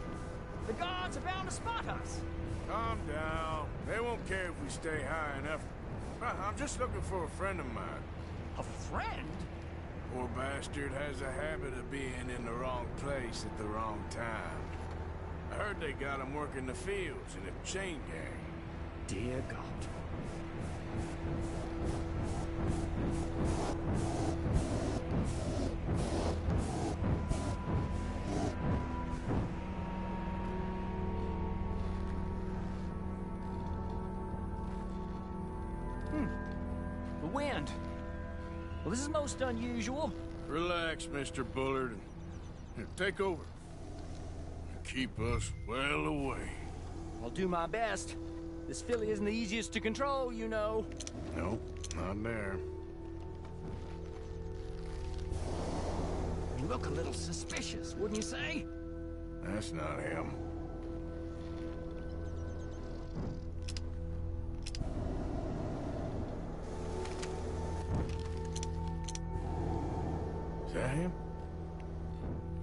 The guards are bound to spot us. Calm down. They won't care if we stay high enough. I'm just looking for a friend of mine. A friend? Poor bastard has a habit of being in the wrong place at the wrong time. I heard they got him working the fields in a chain gang. Dear God. The wind. Well, this is most unusual. Relax, Mr. Bullard. Here, take over. Keep us well away. I'll do my best. This filly isn't the easiest to control, you know. Nope, not there. You look a little suspicious, wouldn't you say? That's not him. Is that him?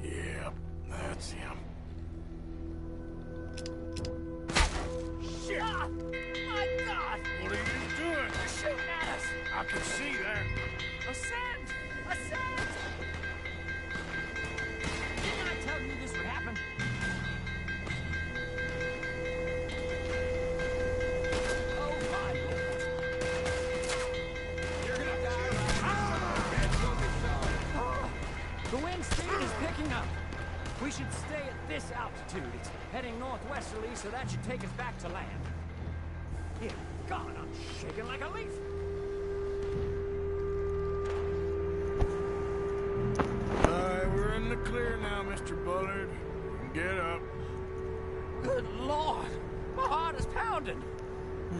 Yep, that's him. Shit! Ah, my God! What are you doing? They're shooting at us! I can see that. Ascend! Ascend! Didn't I tell you this would happen? Oh, my Lord. You're gonna die right now. The wind speed is picking this altitude. It's heading northwesterly, so that should take us back to land. Yeah, God, I'm shaking like a leaf. Alright, we're in the clear now, Mr. Bullard. Get up. Good Lord, my heart is pounding.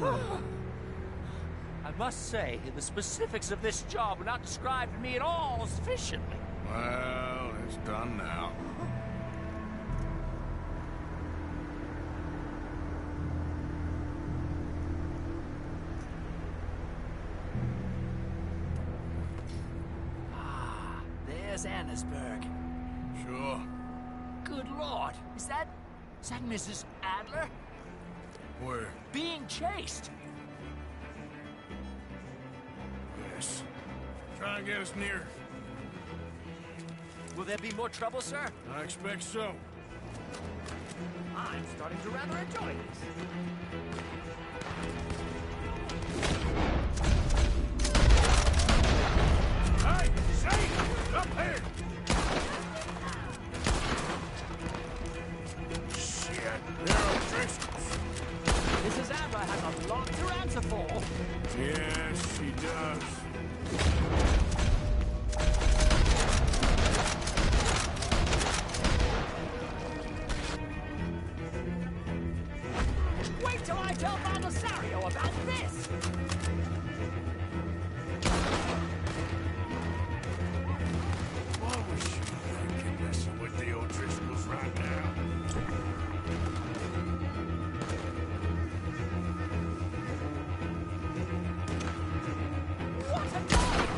I must say, the specifics of this job were not described to me at all sufficiently. Well, it's done now. Ah, there's Annesburg. Sure. Good Lord, is that Mrs. Adler? Where? Being chased. Yes. Try and get us near. Will there be more trouble, sir? I expect so. I'm starting to rather enjoy this. Hey! Shane! Up here! Shit! There are Driscolls. Mrs. Adler has a lot to answer for. Yes, she does. Wait till I tell Baldessario about this! Why was she thinking messing with the O'Driscolls right now? What a dog!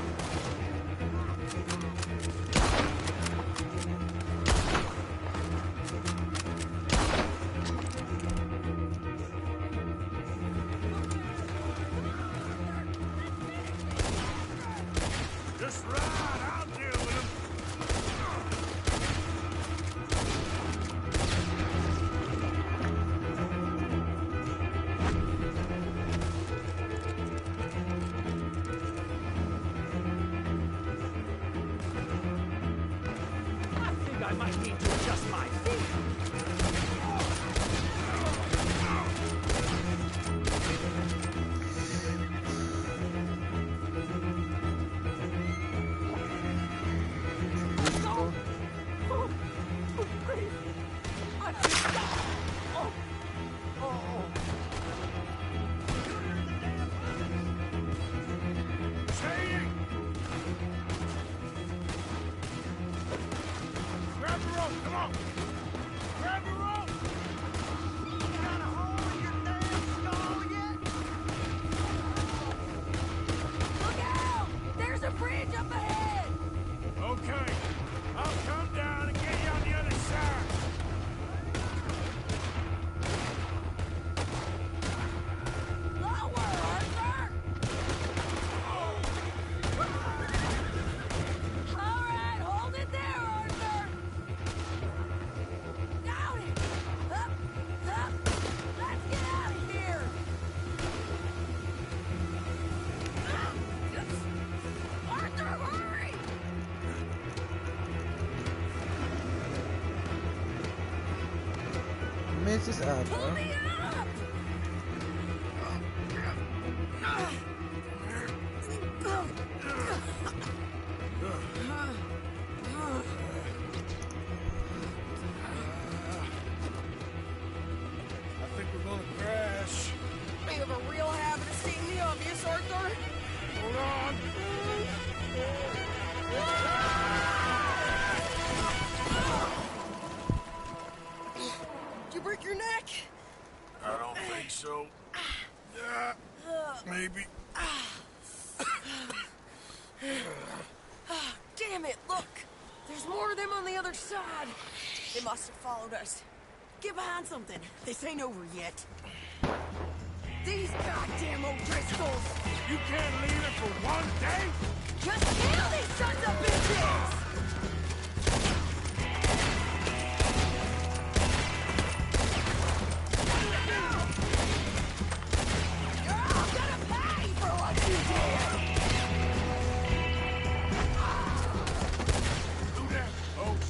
Just ride, I'll deal with him. I think I might need to adjust my feet. Oh, oh, please. I just... Oh, oh. Shane! Grab the rope, come on! Grab the rope! Got a hole in your damn skull yet? Look out! There's a bridge up ahead! Okay, I'll come down and get you on the other side. Lower, Arthur! All right, hold it there, Arthur! Down it! Up, up! Let's get out of here! Arthur, hurry! Mrs. Pull Adler. me up! I think we're gonna crash. You have a real habit of seeing the obvious, Arthur. Hold on. Did you break your neck? I don't think so. Maybe. Damn it, look! There's more of them on the other side. They must have followed us. Get behind something. This ain't over yet. These goddamn O'Driscolls! You can't leave it for one day? Just kill these sons of bitches! You're all gonna pay for what you did! Do that, folks.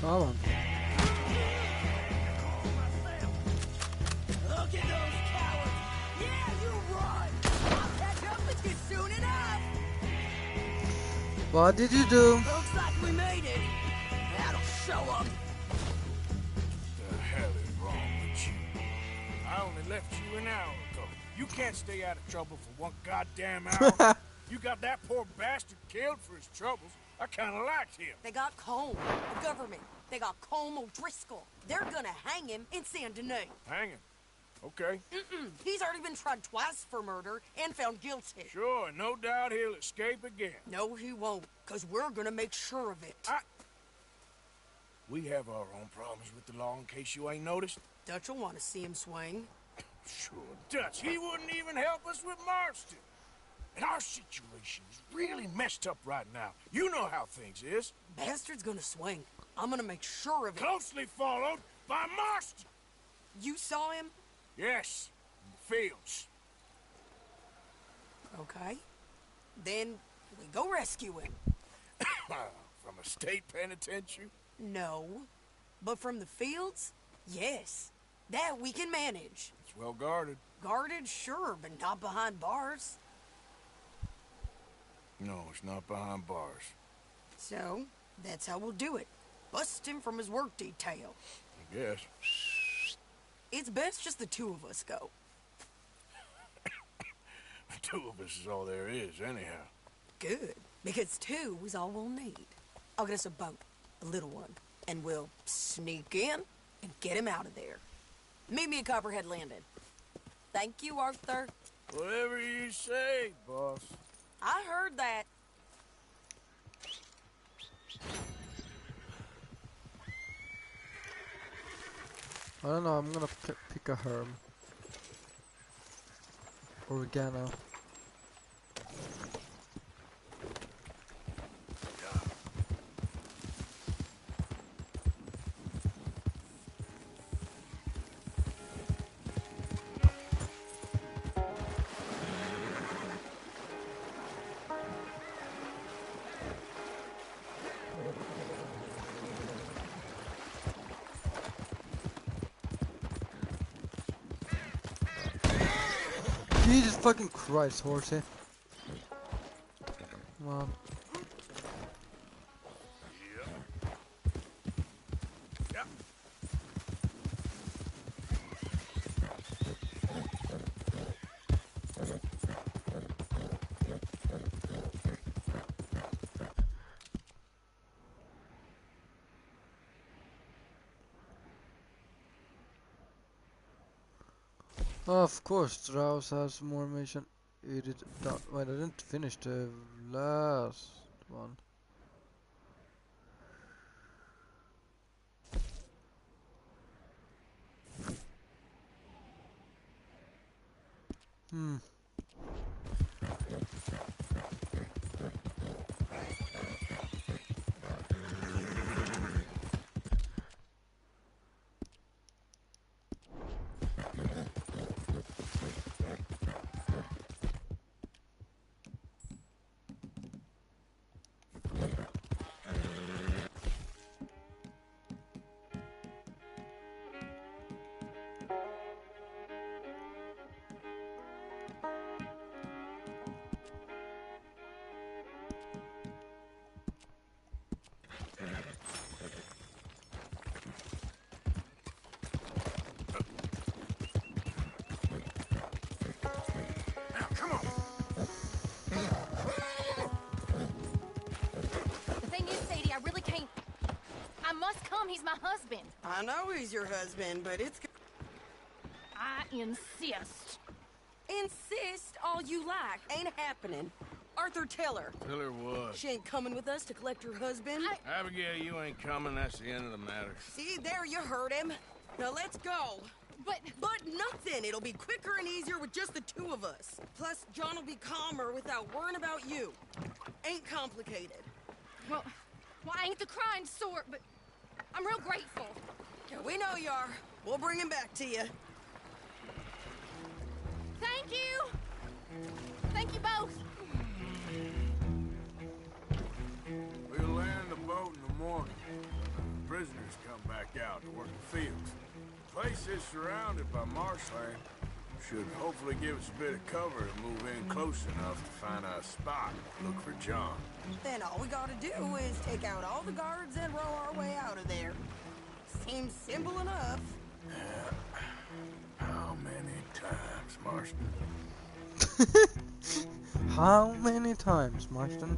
Come on. Look at those cowards! Yeah, you run! I'll catch up with you soon enough! What did you do? Looks like we made it. That'll show up. The hell is wrong with you? I only left you an hour ago. You can't stay out of trouble for one goddamn hour. You got that poor bastard killed for his troubles. I kind of liked him. They got Colm, the government. They got Colm O'Driscoll. They're gonna hang him in Saint Denis. Hang him. Okay. He's already been tried twice for murder and found guilty. Sure, no doubt he'll escape again. No, he won't, because we're gonna make sure of it. We have our own problems with the law, in case you ain't noticed. Dutch will want to see him swing. Sure, Dutch. He wouldn't even help us with Marston. And our situation is really messed up right now. You know how things is. Bastard's gonna swing. I'm gonna make sure of it. Closely followed by Marston. You saw him? Yes, in the fields. Okay. Then we go rescue him. From a state penitentiary? No. But from the fields? Yes. That we can manage. It's well guarded. Guarded, sure, but not behind bars. No, it's not behind bars. So, that's how we'll do it. Bust him from his work detail. I guess. It's best just the two of us go. The two of us is all there is, anyhow. Good, because two is all we'll need. I'll get us a boat, a little one, and we'll sneak in and get him out of there. Meet me at Copperhead Landing. Thank you, Arthur. Whatever you say, boss. I heard that. I don't know, I'm gonna pick a herb. Oregano. Jesus fucking Christ, horsey. Come on. Of course, Strauss has more mission. Wait, I didn't finish the last one. He's my husband. I know he's your husband, but it's... I insist. Insist all you like. Ain't happening. Arthur, tell her. Tell her what? She ain't coming with us to collect her husband. Abigail, you ain't coming. That's the end of the matter. See, there you heard him. Now let's go. But nothing. It'll be quicker and easier with just the two of us. Plus, John will be calmer without worrying about you. Ain't complicated. Well, I ain't the crying sort, but I'm real grateful. Yeah, we know you are. We'll bring him back to you. Thank you. Thank you both. We'll land the boat in the morning. prisoners come back out to work the fields. The place is surrounded by marshland. Should hopefully give us a bit of cover to move in close enough to find a spot. Look for John. Then all we gotta do is take out all the guards and row our way out of there. Seems simple enough. How many times, Marston? How many times, Marston?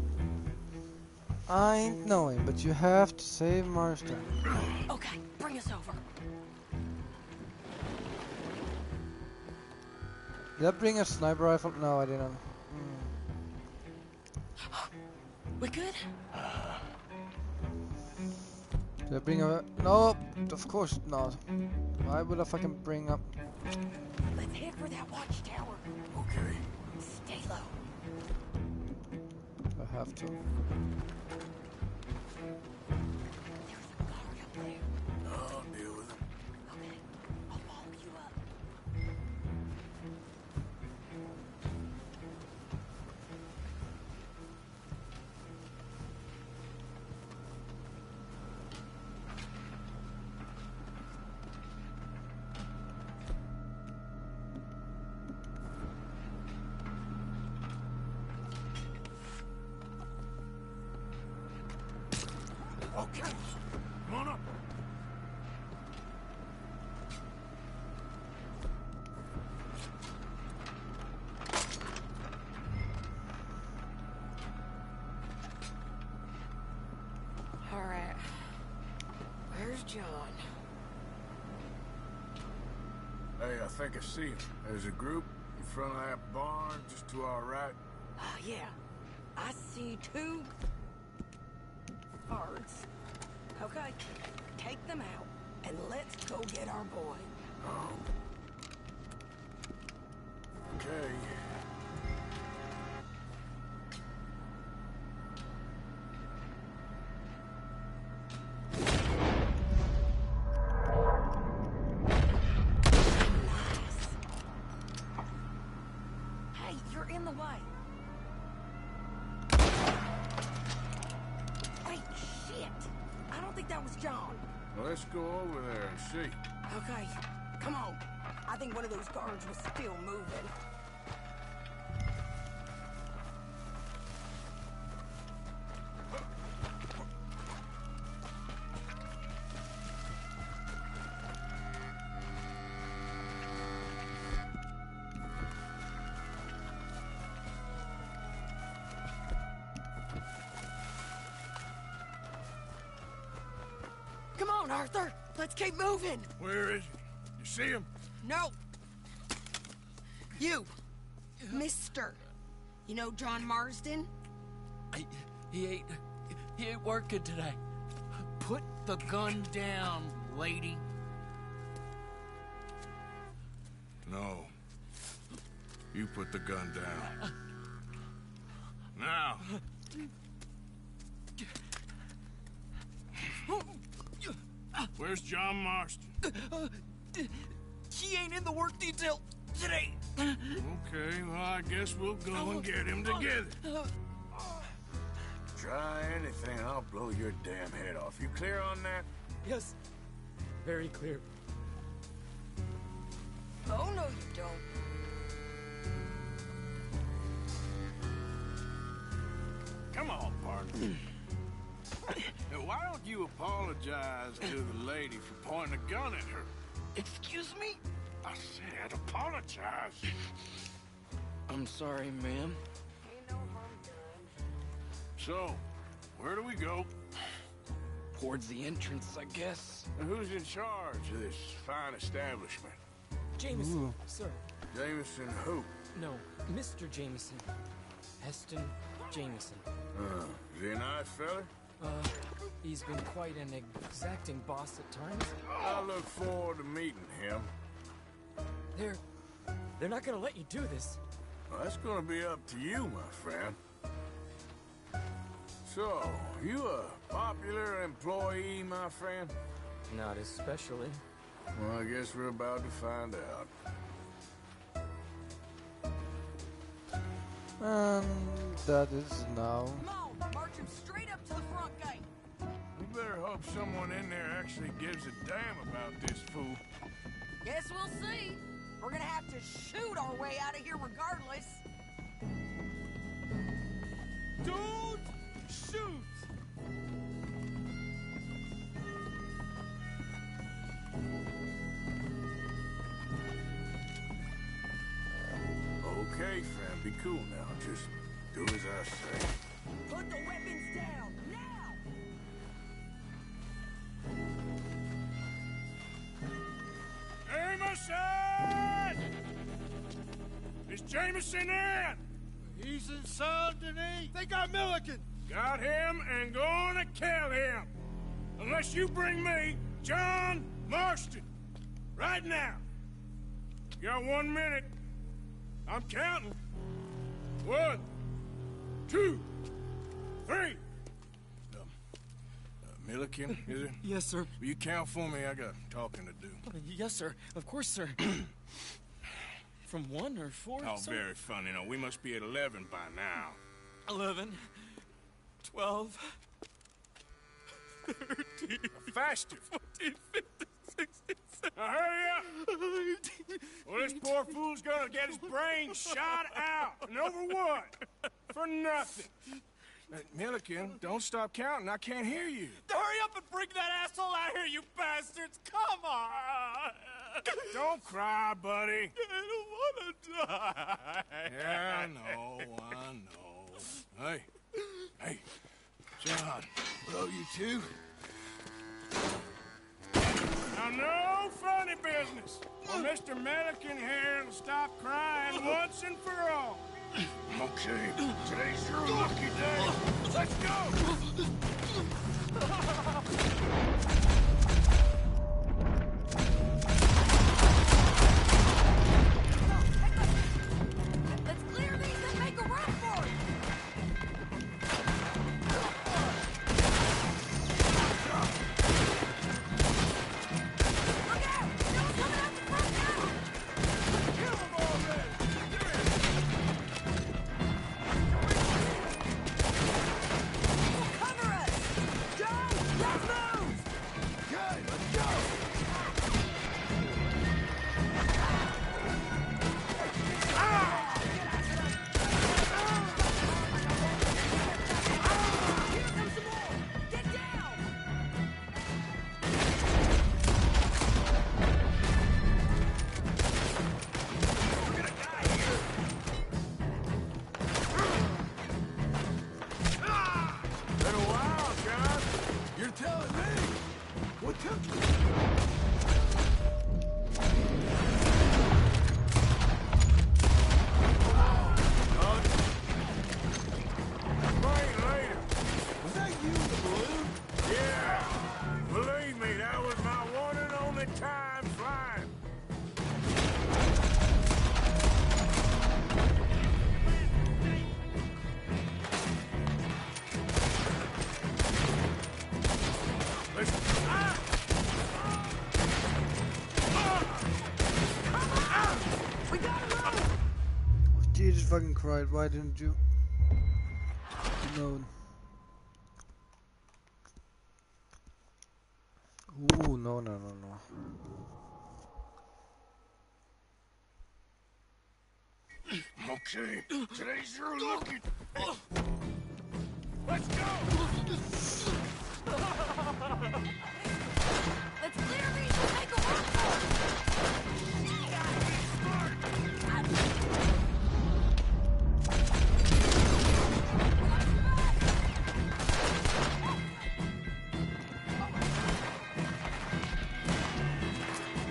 I ain't knowing, but you have to save Marston. Okay, bring us over. Did I bring a sniper rifle? No, I didn't. We good? Did I bring a... No, of course not. Why would I fucking bring up... Let's head for that watchtower. Okay. Stay low. I have to. There's a guard up there. I'll deal with him. Okay, I'll follow you up. Okay. Come on up. All right. Where's John? Hey, I think I see him. There's a group in front of that barn just to our right. Oh, yeah. I see two guards. Okay, take them out, and let's go get our boy. Oh. Okay. Hey, you're in the way. Hey, shit! I don't think that was John. Well, let's go over there and see. Okay, come on. I think one of those guards was still moving. Come on, Arthur. Let's keep moving. Where is he? You see him? No. You. Mister. You know John Marsden? He ain't working today. Put the gun down, lady. No. You put the gun down. Now. Where's John Marston? He ain't in the work detail today. Okay, well, I guess we'll go and get him together. Try anything, I'll blow your damn head off. You clear on that? Yes. Very clear. Oh, no, you don't. Come on, partner. Now, why don't you apologize to the lady for pointing a gun at her? Excuse me? I said apologize. I'm sorry, ma'am. So, where do we go? Towards the entrance, I guess. And who's in charge of this fine establishment? Jameson, Ooh. sir. Jameson who? No, Mr. Jameson. Heston Jameson. Is he a nice fella? He's been quite an exacting boss at times. I look forward to meeting him. They're not gonna let you do this. Well, that's gonna be up to you, my friend. So, you a popular employee, my friend? Not especially. Well, I guess we're about to find out. And that is now. Come on, march him straight up to the front gate. We better hope someone in there actually gives a damn about this fool. Guess we'll see. We're gonna have to shoot our way out of here regardless. Don't shoot! Okay, fam, be cool now. Just do as I say. Put the weapons down, now! Jameson! Is Jameson in? He's in Saint Denis. They got Milliken. Got him and gonna kill him. Unless you bring me John Marston. Right now. You got 1 minute. I'm counting. 1, 2, 3. Milliken, is it? Yes, sir. Will you count for me? I got talking to do. Yes, sir. Of course, sir. From 1 or 4? Oh, sir? very funny. No, we must be at 11 by now. 11, 12, 13, faster. 14, 15, 16, 17, Now hurry up! Well, this poor fool's gonna get his brains shot out. And over what? For nothing. Milliken, don't stop counting. I can't hear you. Hurry up and bring that asshole out here, you bastards! Come on! Don't cry, buddy. I don't want to die. Yeah, I know. Hey. Hey. John. Hello, you two. Now, no funny business. Or Mr. Milliken here will stop crying once and for all. Okay. Today's your lucky day. Let's go! Let's clear these and make a run for it! Look out! Someone's coming out the front now! Kill them already! Cover us! Joe, let's move! Okay, let's go! Here comes some more! Get down! We're gonna die here. Been a while, John. You're telling me. What took you? Right later. Was that you, the balloon? Yeah. Believe me, that was my one and only time flying. We gotta move! Jesus fucking Christ, why didn't you? No. Ooh, no. Okay, today's your lucky. Let's go! Let's clear these and make a run for it!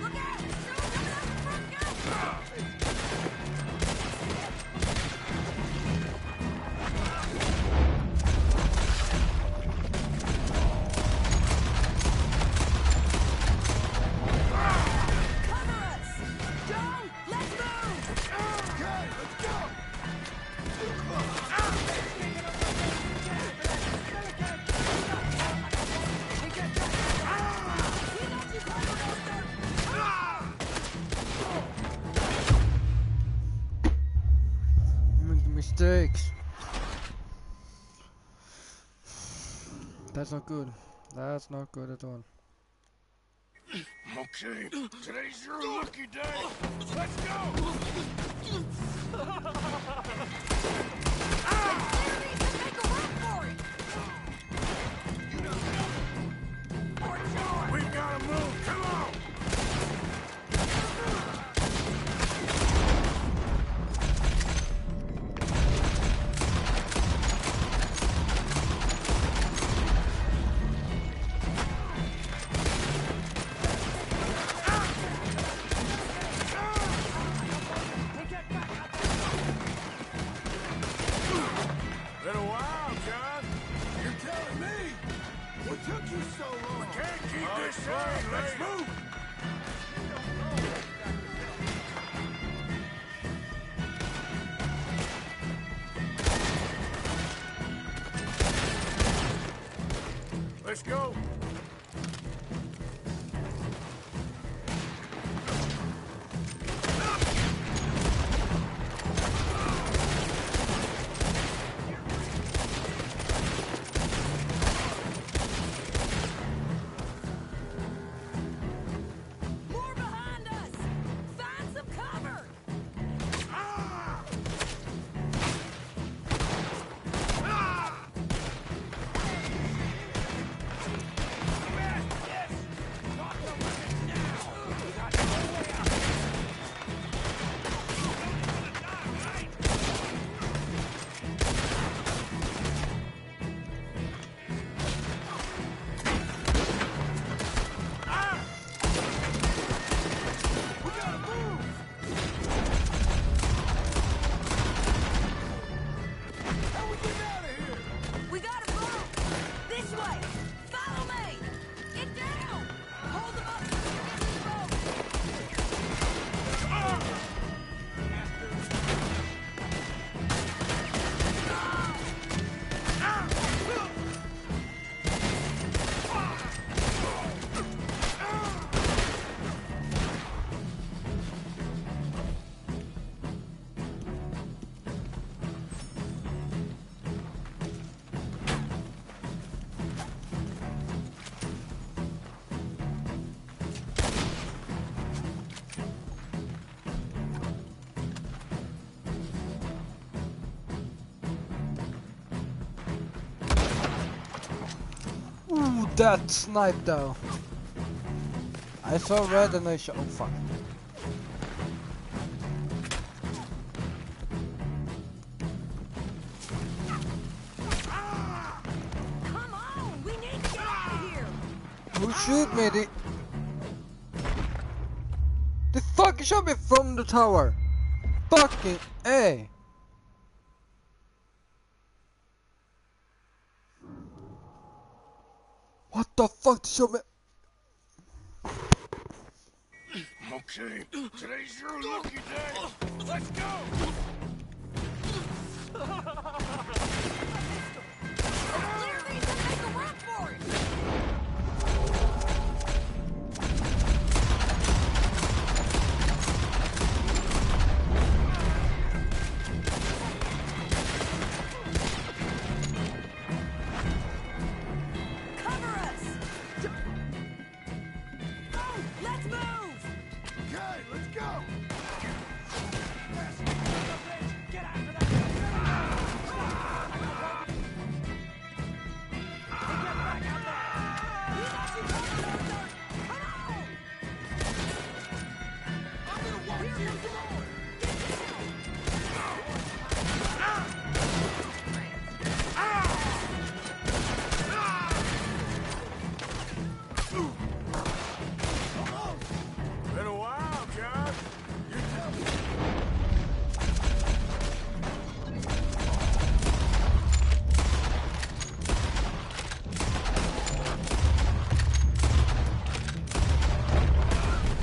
Look out! Someone's coming out the front now! Cover us! Joe, let's move! Okay, let's go! We left you covered, Arthur! You make mistakes. That's not good. That's not good at all. Okay, today's your lucky day. Let's go! We gotta move, come on! Been a while, John. You're telling me? What took you so long? We can't keep this train. Let's move. Let's go. More behind us! Find some cover! We gotta move! This way! Follow me! Get down! Hold them up so we can get this boat! Ooh, that snipe though. I saw red and I shot. Oh fuck. Come on! We need to get out of here! Who shoot me? The fucking shot me from the tower. Fucking A. What the fuck? Shot me. Okay, today's your lucky day. Let's go! Clear these and make a run for it! Cover us! Let's move! Okay, let's go! Get after that! Been a while, John. You tell me.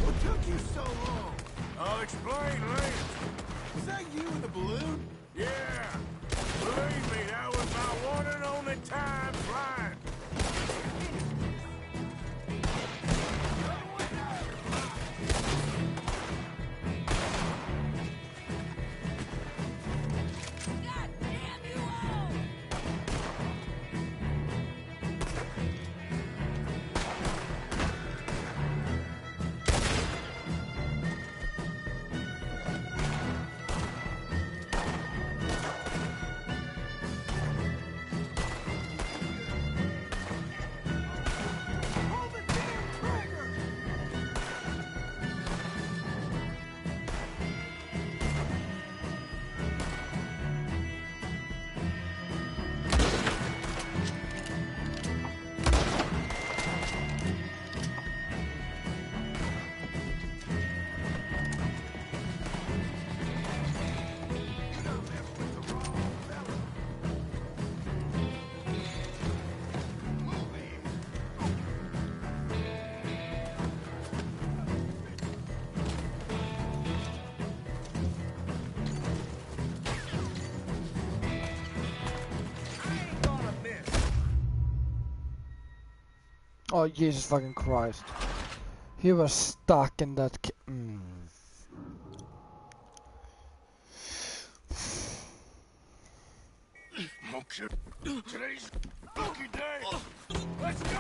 What took you so long? I'll explain. Oh, Jesus fucking Christ. He was stuck in that Okay. Today's lucky day. Let's go.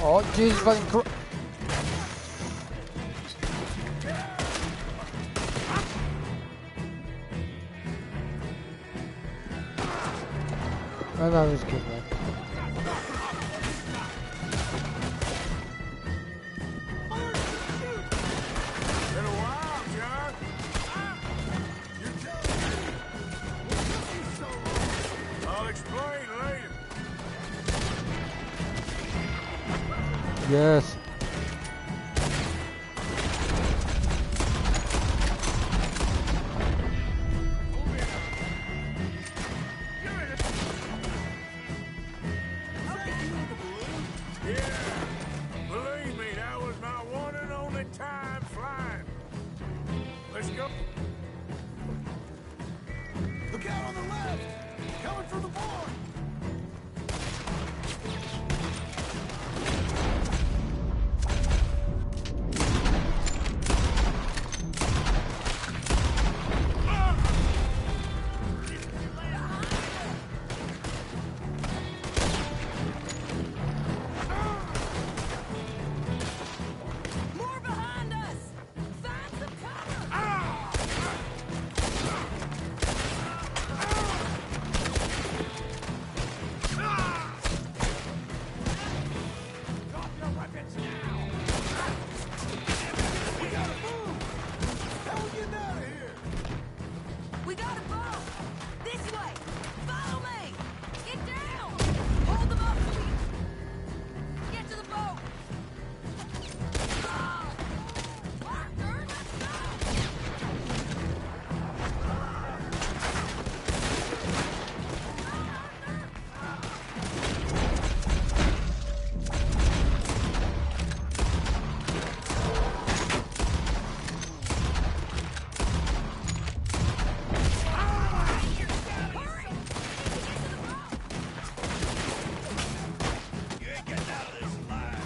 Oh, Jesus fucking Christ. Oh, no, this kid, man. Been a while, John. You tell me. What took you so long? I'll explain later. Yes. Look out on the left! Coming from the board! More behind us! Find some cover! Drop your weapons now! We gotta move! How we getting out of here? We got a boat! This way! Follow me! Get down! Hold them up, please! Get to the boat! Arthur, let's go! You ain't getting out of this alive!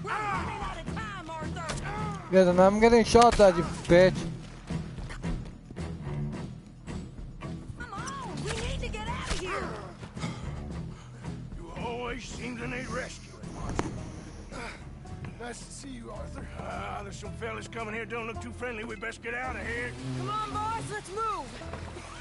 We're running out of time, Arthur! Yes, and I'm getting shot at, you bitch. Come on! We need to get out of here! You always seem to need rescuing. Nice to see you, Arthur. There's some fellas coming here. Don't look too friendly. We best get out of here. Come on, boys, let's move.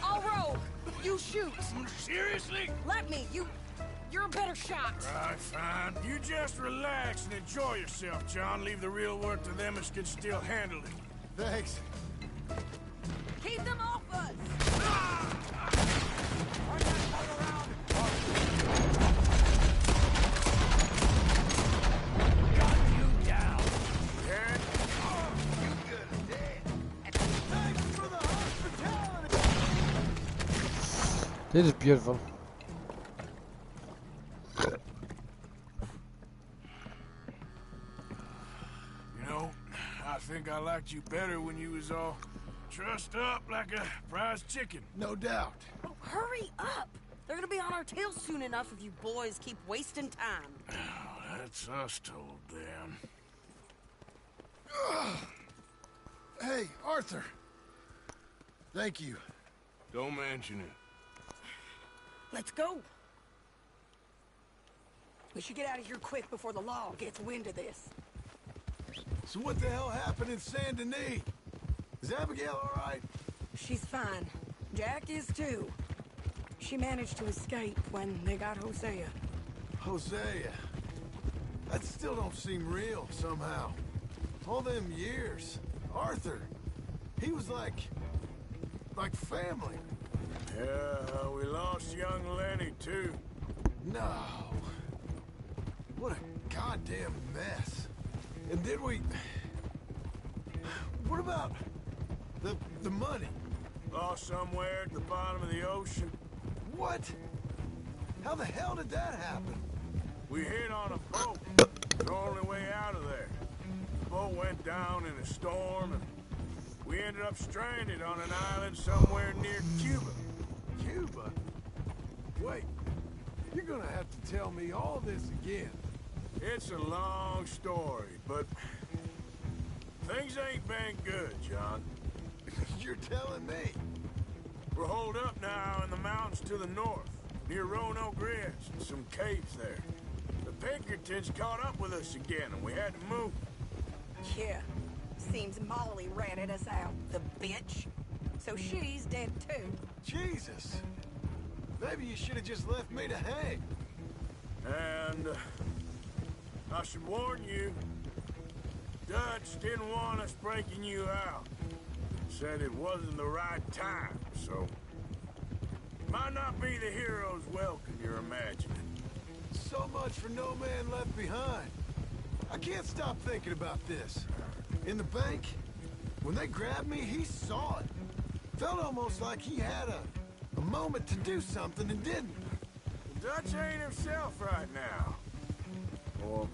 I'll row. You shoot. Seriously? Let me. You're a better shot. Right, fine. You just relax and enjoy yourself, John. Leave the real work to them as can still handle it. Thanks. Keep them off us. Got you down. Yeah? You good as dead. Thanks for the hospitality. This is beautiful. You know, I think I liked you better when you was all trussed up like a prize chicken. No doubt. Oh, hurry up. They're gonna be on our tails soon enough if you boys keep wasting time. Oh, that's us told them. Hey, Arthur. Thank you. Don't mention it. Let's go. We should get out of here quick before the law gets wind of this. So what the hell happened in Saint Denis? Is Abigail all right? She's fine. Jack is too. She managed to escape when they got Hosea. Hosea. That still don't seem real, somehow. All them years. Arthur. He was like family. Yeah, we lost young Lenny, too. No. What a goddamn mess. And did we... What about the money? Lost somewhere at the bottom of the ocean. What? How the hell did that happen? We hit on a boat. The only way out of there. The boat went down in a storm, and we ended up stranded on an island somewhere near Cuba. Cuba? Wait, you're gonna have to tell me all this again. It's a long story, but things ain't been good, John. You're telling me? We're holed up now in the mountains to the north, near Roanoke Ridge, and some caves there. The Pinkertons caught up with us again, and we had to move. Yeah. Seems Molly ratted us out, the bitch. So she's dead too. Jesus. Maybe you should have just left me to hang. And I should warn you, Dutch didn't want us breaking you out. Said it wasn't the right time, so might not be the hero's welcome you're imagining. So much for no man left behind. I can't stop thinking about this. In the bank, when they grabbed me, he saw it. Felt almost like he had a moment to do something and didn't. Dutch ain't himself right now. Or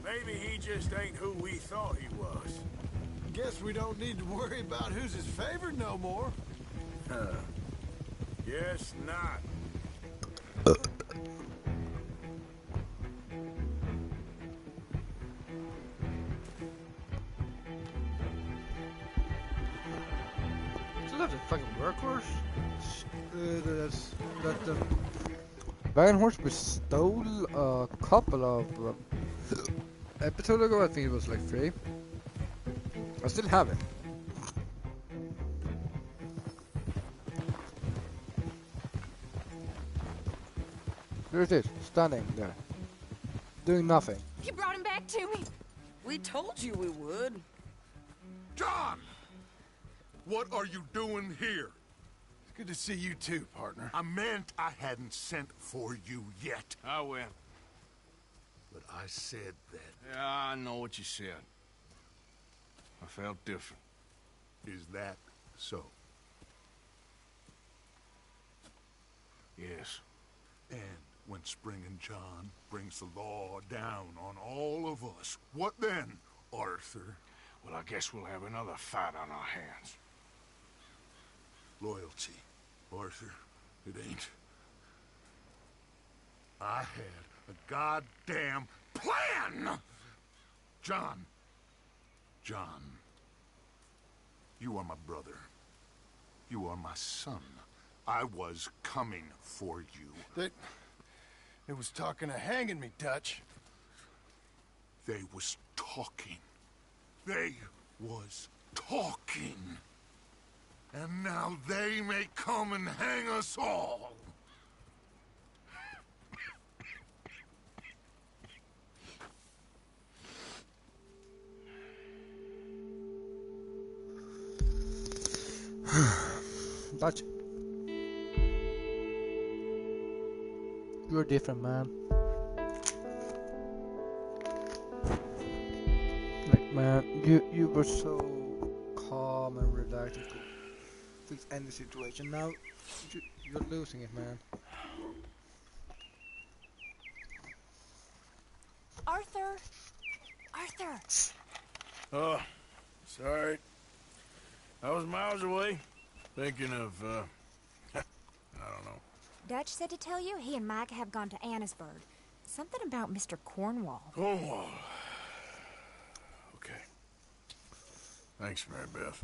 maybe he just ain't who we thought he was. Guess we don't need to worry about who's his favorite no more. Guess not. So that's a fucking workhorse? That the Wagon Horse we stole a couple of episodes ago. I think it was like 3. I still have it. There it is, standing there, doing nothing. You brought him back to me. We told you we would. John! What are you doing here? It's good to see you too, partner. I meant I hadn't sent for you yet. I went. But I said that. Yeah, I know what you said. I felt different. Is that so? Yes. And when Spring and John brings the law down on all of us, what then, Arthur? Well, I guess we'll have another fight on our hands. Loyalty, Arthur. It ain't. I had a goddamn plan! John. John. You are my brother. You are my son. I was coming for you. It was talking of hanging me, Dutch. They was talking. They was talking. And now they may come and hang us all. Dutch. You're different, man. Like, man, you were so calm and relaxed and could fix any situation. Now you're losing it, man. Arthur! Arthur! Oh, sorry. I was miles away, thinking of, I don't know. Dutch said to tell you he and Micah have gone to Annisburg. Something about Mr. Cornwall. Cornwall. Okay. Thanks, Mary Beth.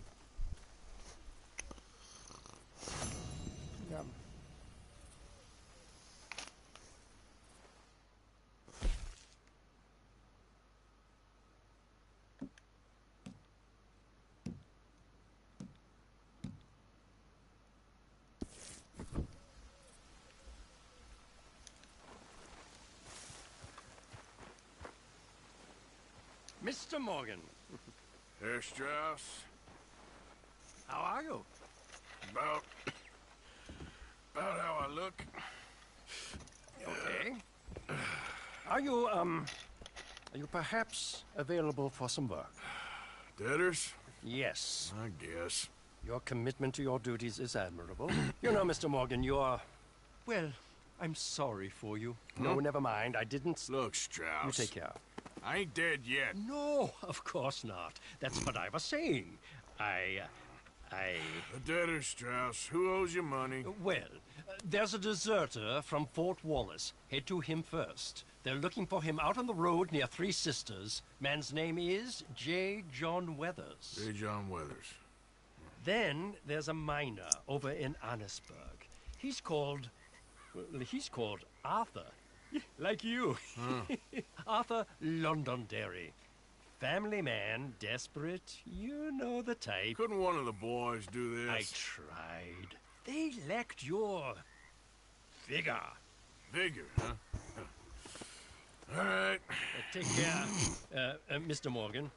Yeah. Mr. Morgan. Herr Strauss. How are you? About how I look. Okay. Are you perhaps available for some work? Debtors? Yes. I guess. Your commitment to your duties is admirable. You know, Mr. Morgan, you're... Well, I'm sorry for you. No, never mind. I didn't... Look, Strauss. You take care. I ain't dead yet. No, of course not. That's what I was saying. The debtor, Strauss. Who owes you money? Well, there's a deserter from Fort Wallace. Head to him first. They're looking for him out on the road near Three Sisters. Man's name is J. John Weathers. J. John Weathers. Then there's a miner over in Annisburg. He's called Arthur. Like you. Arthur Londonderry. Family man, desperate, you know the type. Couldn't one of the boys do this? I tried. They lacked your... vigor. Vigor, huh? All right. Take care, Mr. Morgan.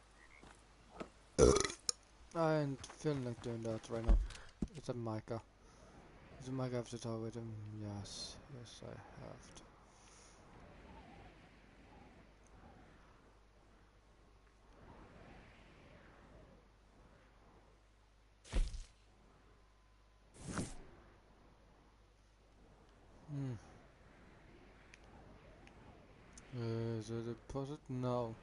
I ain't feeling like doing that right now. It's a Micah. Is it Micah I have to talk with him? Yes. Yes, I have to. Is it a deposit? No.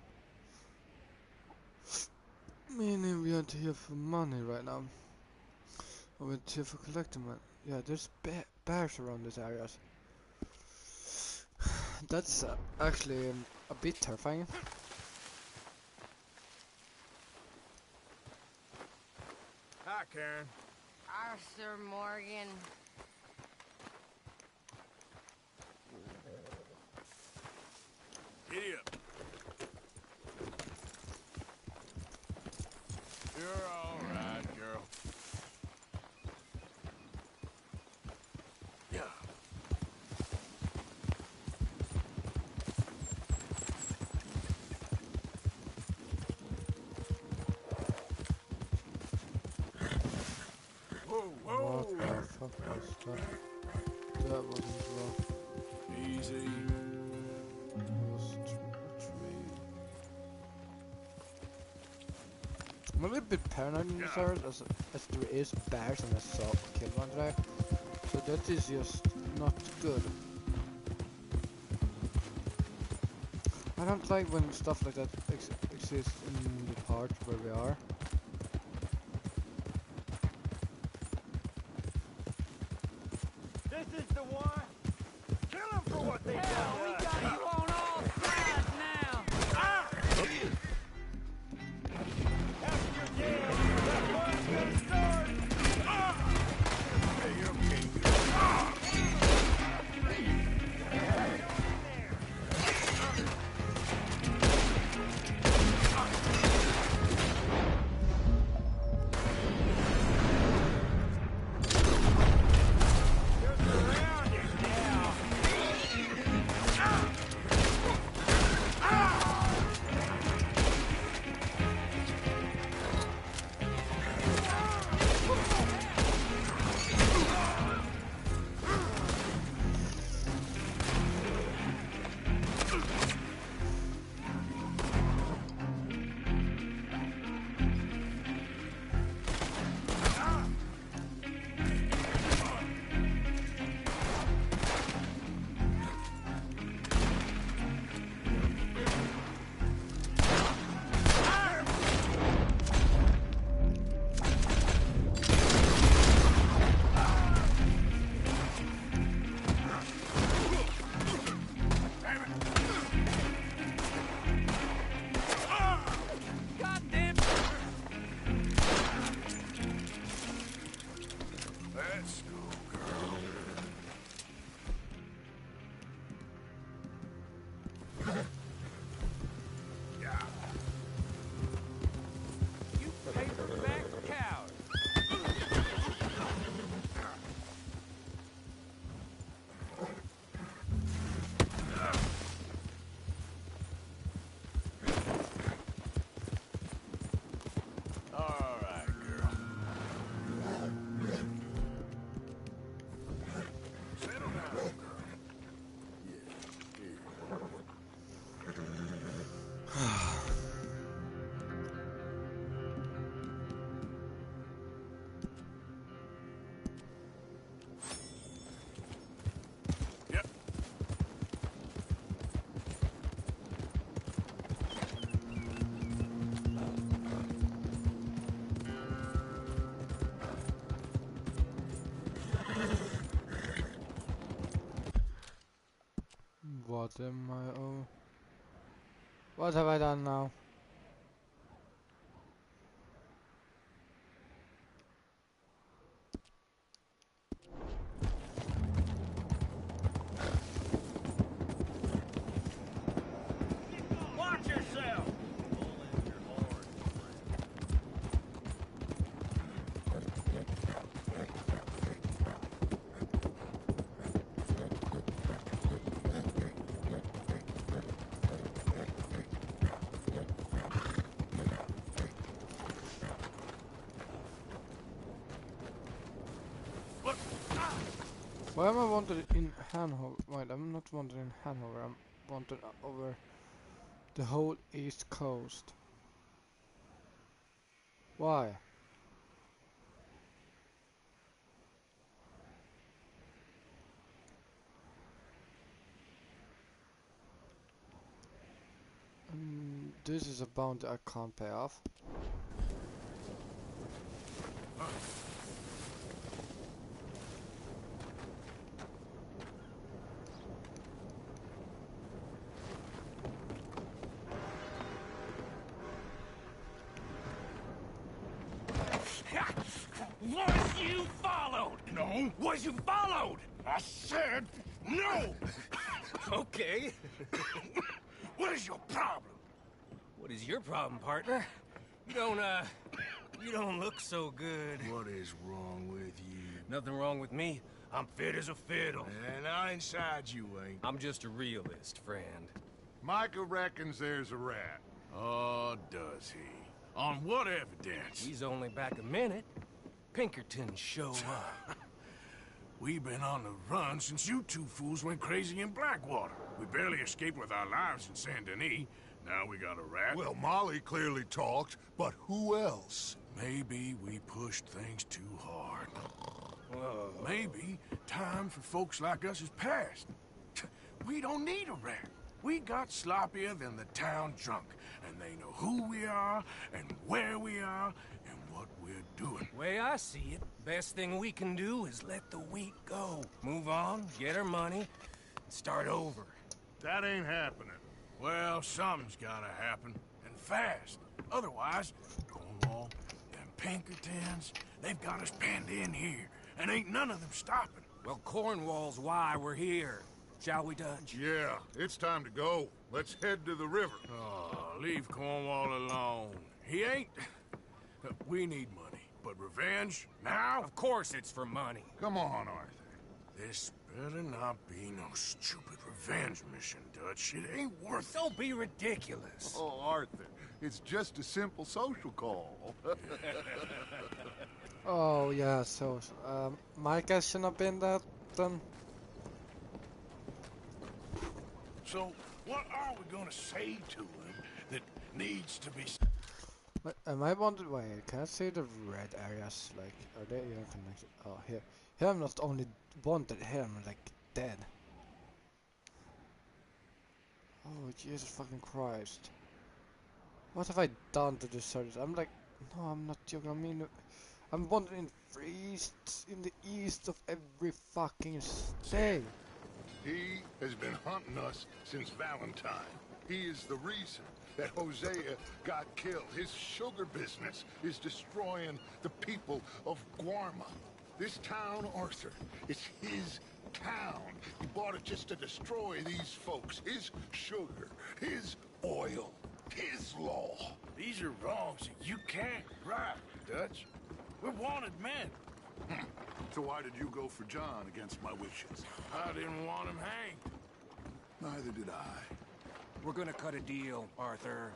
Meaning we aren't here for money right now. We're here for collecting money. Yeah, there's bears around this area. That's actually a bit terrifying. Hi, Karen. Arthur Morgan. Giddy up. You're all right, girl. Yeah. Whoa! What the fuck was that? That wasn't wrong. Easy. I'm a little bit paranoid in this area as there is bears and I saw killed one today. So that is just not good. I don't like when stuff like that exists in the part where we are. This is the one. Kill him for what they done. We got you on all sides now. Let's go, girl. Yeah. You paperback coward. All right, girl. Settle down, girl. Yep. What am I? Oh, what have I done now? Watch yourself. Why am I wanted in Hanover? Wait, I'm not wanted in Hanover. I'm wanted over the whole East Coast. Why? This is a bounty I can't pay off. Was you followed? No. Was you followed? I said no. Okay. What is your problem? What is your problem, partner? You don't look so good. What is wrong with you? Nothing wrong with me. I'm fit as a fiddle. And I inside you ain't. I'm just a realist, friend. Micah reckons there's a rat. Oh, does he? On what evidence? He's only back a minute. Pinkerton show up. We've been on the run since you two fools went crazy in Blackwater. We barely escaped with our lives in Saint Denis. Now we got a rat. Well, Molly clearly talked, but who else? Maybe we pushed things too hard. Whoa. Maybe time for folks like us is past. We don't need a rat. We got sloppier than the town drunk, and they know who we are, and where we are, and what we're doing. Way I see it, best thing we can do is let the wheat go. Move on, get our money, and start over. That ain't happening. Well, something's gotta happen, and fast. Otherwise, Cornwall, them Pinkertons, they've got us penned in here, and ain't none of them stopping. Well, Cornwall's why we're here. Shall we, Dutch? Yeah, it's time to go. Let's head to the river. Oh, leave Cornwall alone. He ain't... We need money, but revenge, now? Of course it's for money. Come on, Arthur. This better not be no stupid revenge mission, Dutch. It ain't worth it. Don't be ridiculous. Oh, Arthur, it's just a simple social call. Oh yeah, so Micah shouldn't have been that then. So, what are we gonna say to him that needs to be... Wait, am I wanted? Wait, can I see the red areas? Like, are they even connected? Oh, here. Here I'm not only wanted, here I'm like dead. Oh, Jesus fucking Christ. What have I done to deserve this? I'm like, no, I'm not joking. I mean, I'm wanted in in the east of every fucking state. He has been hunting us since Valentine. He is the reason that Hosea got killed. His sugar business is destroying the people of Guarma. This town, Arthur, it's his town. He bought it just to destroy these folks. His sugar, his oil, his law. These are wrongs that you can't right, Dutch. We're wanted men. So why did you go for John against my wishes? I didn't want him hanged. Neither did I. We're gonna cut a deal, Arthur.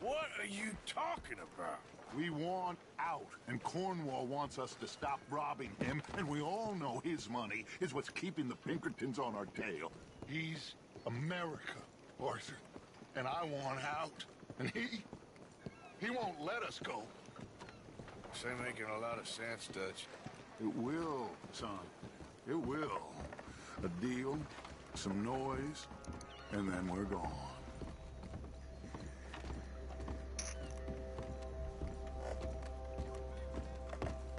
What are you talking about? We want out, and Cornwall wants us to stop robbing him, and we all know his money is what's keeping the Pinkertons on our tail. He's America, Arthur, and I want out, and he won't let us go. This ain't making a lot of sense, Dutch. It will, son. It will. A deal, some noise, and then we're gone.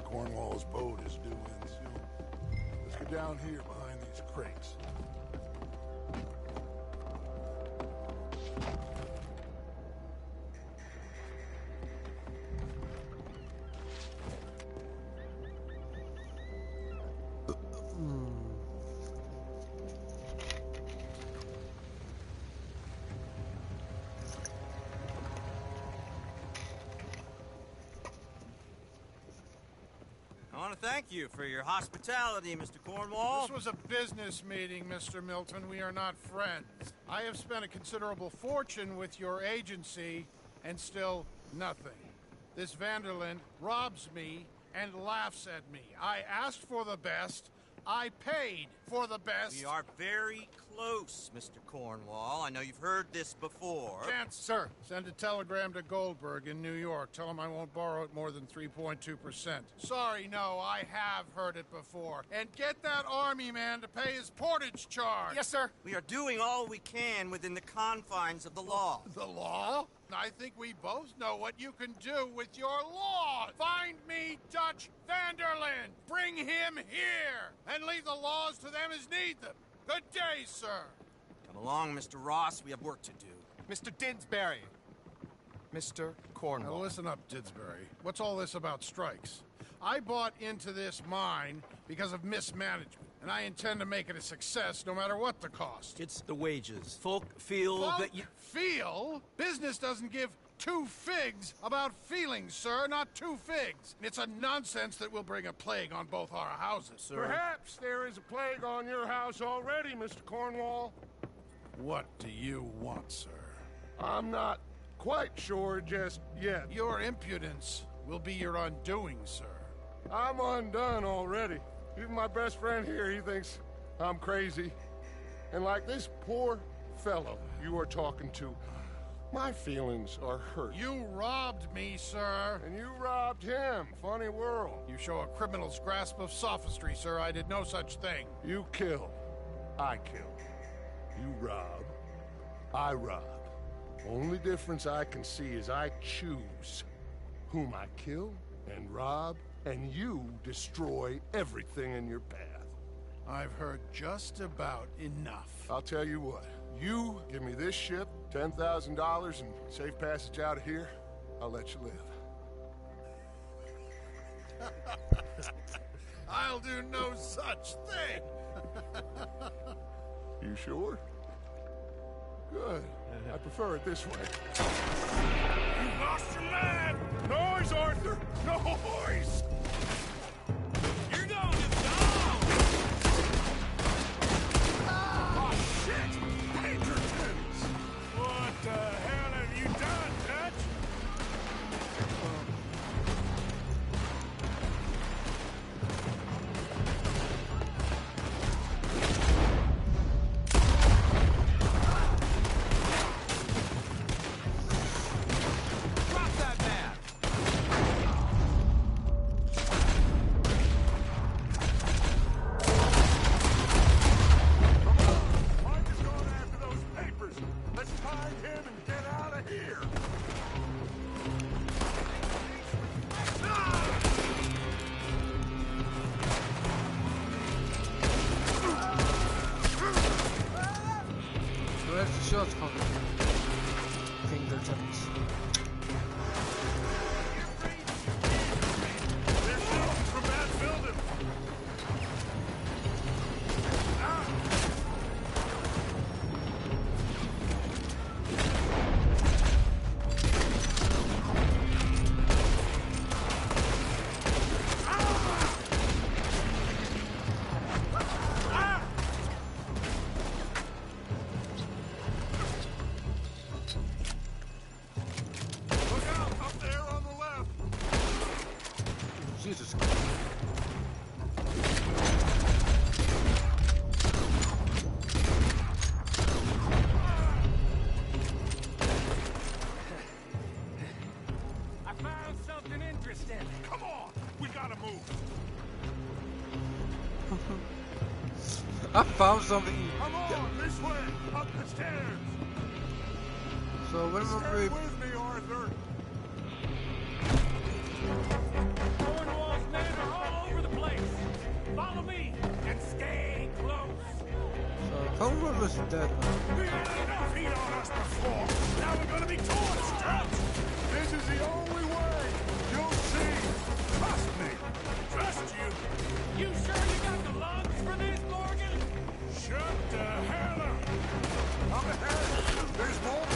Cornwall's boat is due in soon. Let's get down here behind these crates. I want to thank you for your hospitality, Mr. Cornwall. This was a business meeting, Mr. Milton. We are not friends. I have spent a considerable fortune with your agency, and still nothing. This Vanderlyn robs me and laughs at me. I asked for the best. I paid for the best. We are very close, Mr. Cornwall. I know you've heard this before. Chance, sir, send a telegram to Goldberg in New York. Tell him I won't borrow it more than 3.2%. Sorry, no, I have heard it before. And get that army man to pay his portage charge. Yes, sir. We are doing all we can within the confines of the law. The law? I think we both know what you can do with your law. Find me Dutch Vanderlyn. Bring him here. And leave the laws to them as need them. Good day, sir. Come along, Mr. Ross. We have work to do. Mr. Didsbury. Mr. Cornwall. Now listen up, Didsbury. What's all this about strikes? I bought into this mine because of mismanagement, and I intend to make it a success no matter what the cost. It's the wages. Folk feel that you... Feel? Business doesn't give two figs about feelings, sir, not two figs. It's a nonsense that will bring a plague on both our houses, sir. Perhaps there is a plague on your house already, Mr. Cornwall. What do you want, sir? I'm not quite sure just yet. Your impudence will be your undoing, sir. I'm undone already. Even my best friend here, he thinks I'm crazy. And like this poor fellow you are talking to, my feelings are hurt. You robbed me, sir. And you robbed him. Funny world. You show a criminal's grasp of sophistry, sir. I did no such thing. You kill. I kill. You rob. I rob. Only difference I can see is I choose whom I kill and rob, and you destroy everything in your path. I've heard just about enough. I'll tell you what. You give me this ship, $10,000, and safe passage out of here, I'll let you live. I'll do no such thing. You sure? Good. I prefer it this way. You lost your man! Noise, Arthur! Noise! You're going to die! Oh, shit! Pinkertons! What the hell have you done, Dutch? Drop that man! Mike is going after those papers. Let's find him and get out of here. So where's the shots coming? Pinkertons. They're shooting from that building. I found something interesting. Come on, we gotta move. I found something. Come on, this way, up the stairs. So when Stay with me, Arthur. Cornwall's men are all over the place. Follow me and stay close. So Cornwall is dead now. We had enough heat on us before. Now we're gonna be torched. This is the only way. You'll see. Trust me. Trust you? You sure you got the lungs for this, Morgan? Shut the hell up! Up ahead. There's more.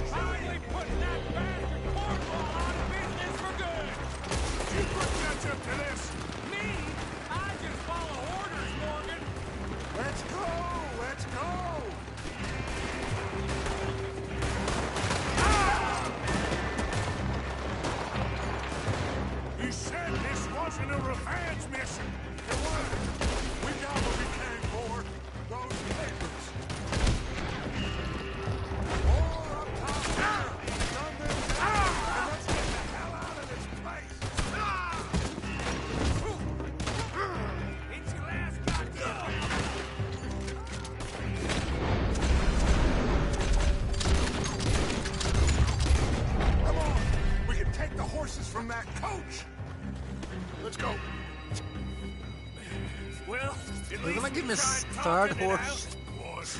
Finally putting that bastard Cornwall out of business for good. You put ketchup to this. Me? I just follow orders, Morgan. Let's go. Let's go. You said this wasn't a revenge mission. It was. We got what we came for. Those papers. More up top here. Run them down. And let's get the hell out of this place. It's your last goddamn. Come on. We can take the horses from that coach. Let's go. Well, at They're gonna give me a third horse.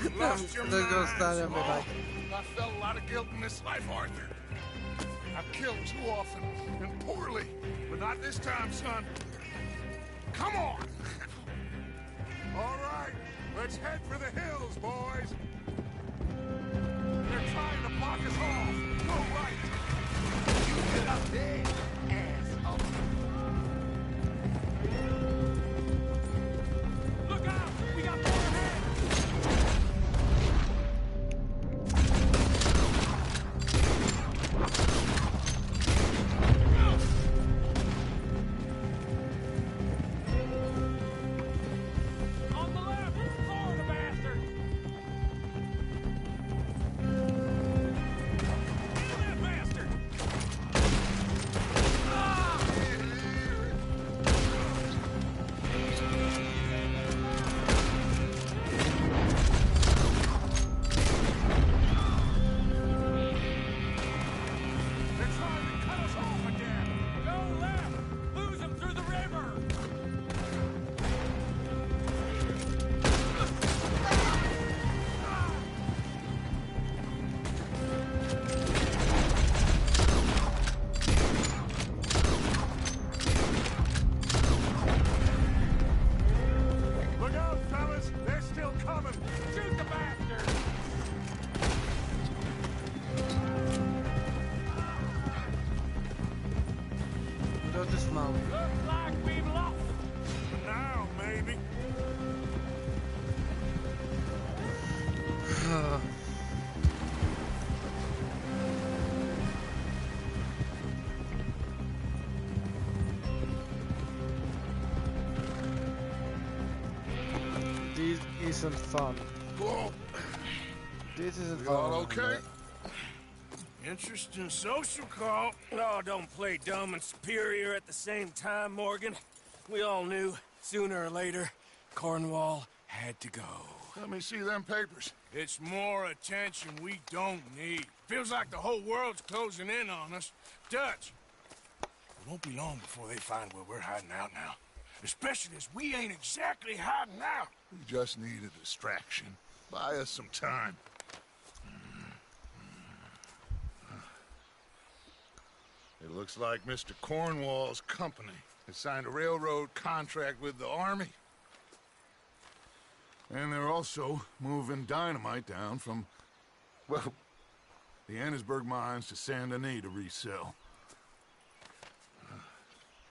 They're gonna stand on me like. I felt a lot of guilt in this life, Arthur. I've killed too often and poorly, but not this time, son. Come on! All right, let's head for the hills, boys. They're trying to block us off. Go right. You get up there, asshole. Look out! We got more ahead! On the left! For the bastard! Kill that bastard! They're trying to cut us off again. Go left! Lose them through the river! Look out, fellas. They're still coming. Shoot the bastard! Don't dismount. Looks like we've lost them. Now, maybe. This isn't fun. Whoa. This isn't We fun. all okay? Interesting social call. Oh, don't play dumb and superior at the same time, Morgan. We all knew, sooner or later, Cornwall had to go. Let me see them papers. It's more attention we don't need. Feels like the whole world's closing in on us. Dutch, it won't be long before they find where we're hiding out now. Especially as we ain't exactly hiding out. We just need a distraction. Buy us some time. It looks like Mr. Cornwall's company has signed a railroad contract with the Army. And they're also moving dynamite down from, well, the Annesburg mines to Saint Denis to resell.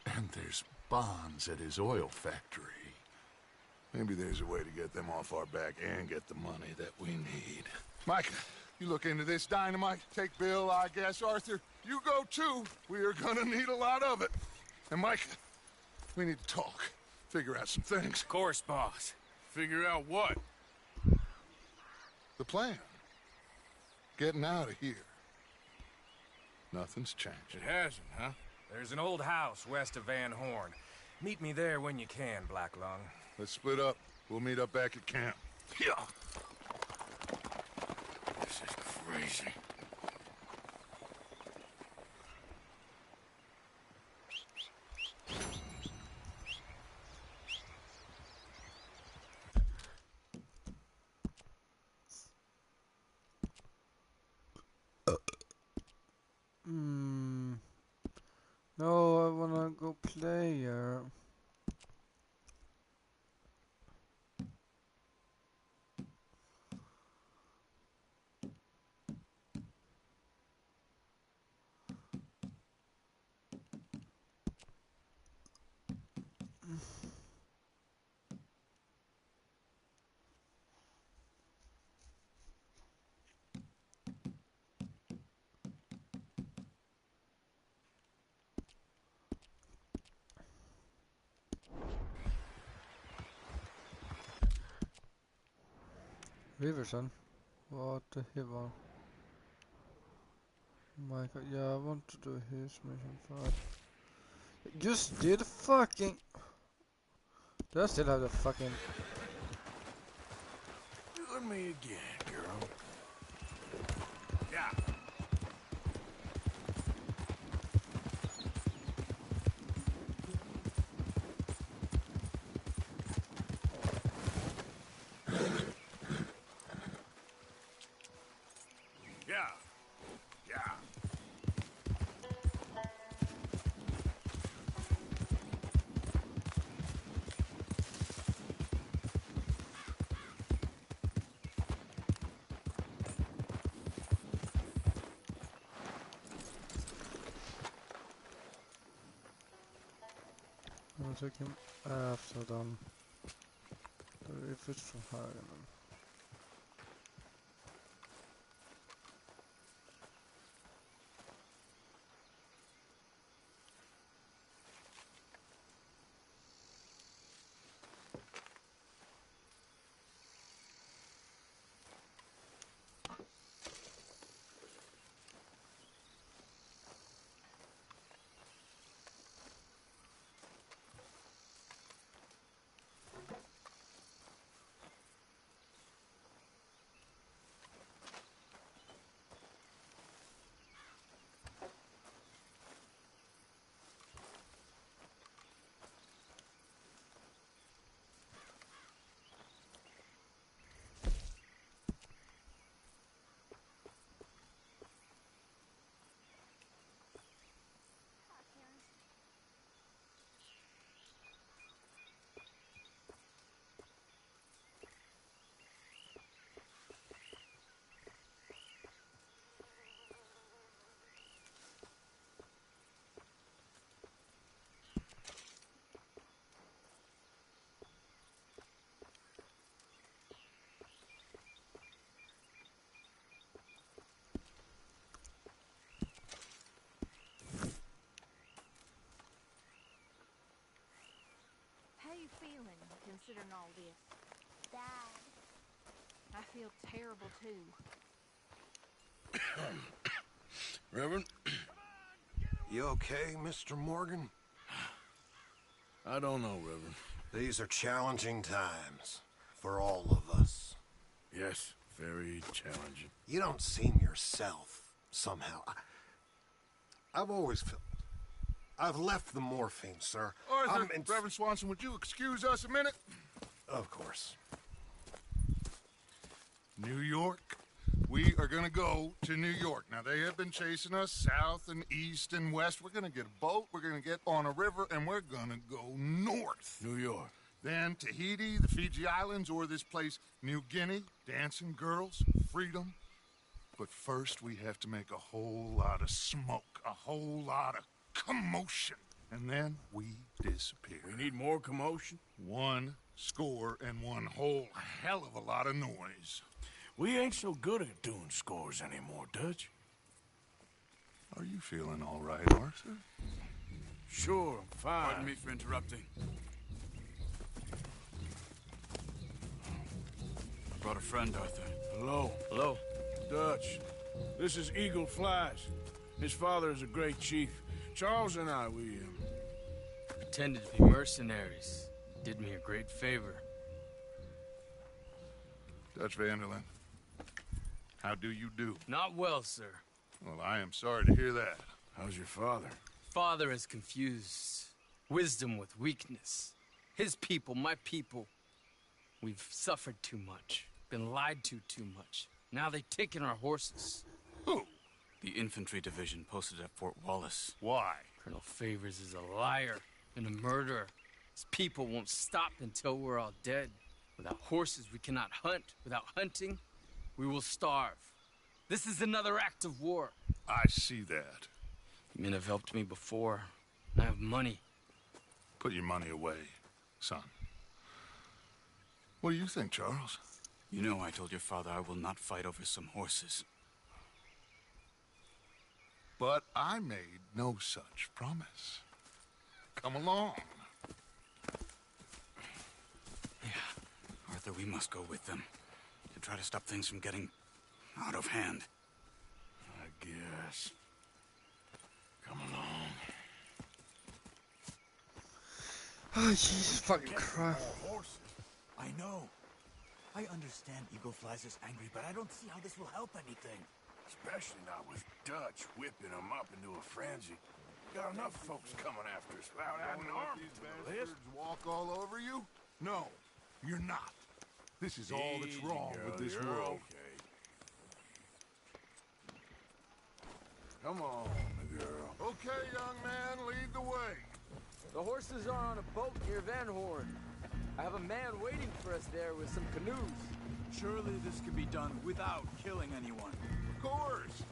And there's bonds at his oil factory. Maybe there's a way to get them off our back and get the money that we need. Mike, you look into this dynamite. Take Bill, I guess. Arthur, you go too. We are gonna need a lot of it. And Mike, we need to talk. Figure out some things. Of course, boss. Figure out what? The plan. Getting out of here. Nothing's changed. It hasn't, huh? There's an old house west of Van Horn. Meet me there when you can, Black Lung. Let's split up. We'll meet up back at camp. Yeah. This is crazy. No, I wanna go player. Riverson? What the hell? My god, yeah, I want to do his mission first. Just did the fucking... Do I still have the fucking... Do it me again, girl. Yeah. I'll take him after them. If it's from higher then. How you feeling, considering all this? Bad. I feel terrible, too. Reverend? You okay, Mr. Morgan? I don't know, Reverend. These are challenging times for all of us. Yes, very challenging. You don't seem yourself, somehow. I've always felt... I've left the morphine, sir. Arthur, Reverend Swanson, would you excuse us a minute? Of course. New York. We are gonna go to New York. Now, they have been chasing us south and east and west. We're gonna get a boat, we're gonna get on a river, and we're gonna go north. New York. Then Tahiti, the Fiji Islands, or this place, New Guinea, dancing girls, freedom. But first, we have to make a whole lot of smoke, a whole lot of commotion. And then we disappear. We need more commotion? One score and one whole hell of a lot of noise. We ain't so good at doing scores anymore, Dutch. Are you feeling all right, Arthur? Sure, I'm fine. Pardon me for interrupting. I brought a friend, Arthur. Hello. Hello. Dutch. This is Eagle Flies. His father is a great chief. Charles and I, we pretended to be mercenaries. Did me a great favor. Dutch Vanderlyn, how do you do? Not well, sir. Well, I am sorry to hear that. How's your father? Father has confused wisdom with weakness. His people, my people. We've suffered too much. Been lied to too much. Now they've taken our horses. Who? The infantry division posted at Fort Wallace. Why? Colonel Favors is a liar and a murderer. His people won't stop until we're all dead. Without horses, we cannot hunt. Without hunting, we will starve. This is another act of war. I see that. Men have helped me before. I have money. Put your money away, son. What do you think, Charles? You know I told your father I will not fight over some horses. But I made no such promise. Come along. Yeah, Arthur, we must go with them to try to stop things from getting out of hand. I guess. Come along. Oh, Jesus fucking Christ. I know. I understand Eagle Flies is angry, but I don't see how this will help anything. Especially not with Dutch whipping them up into a frenzy. Got enough folks coming after us without adding arms to the list. Walk all over you? No, you're not. This is all that's wrong with this You're world. Okay. Come on, girl. Okay, young man, lead the way. The horses are on a boat near Van Horn. I have a man waiting for us there with some canoes. Surely this can be done without killing anyone. Of course.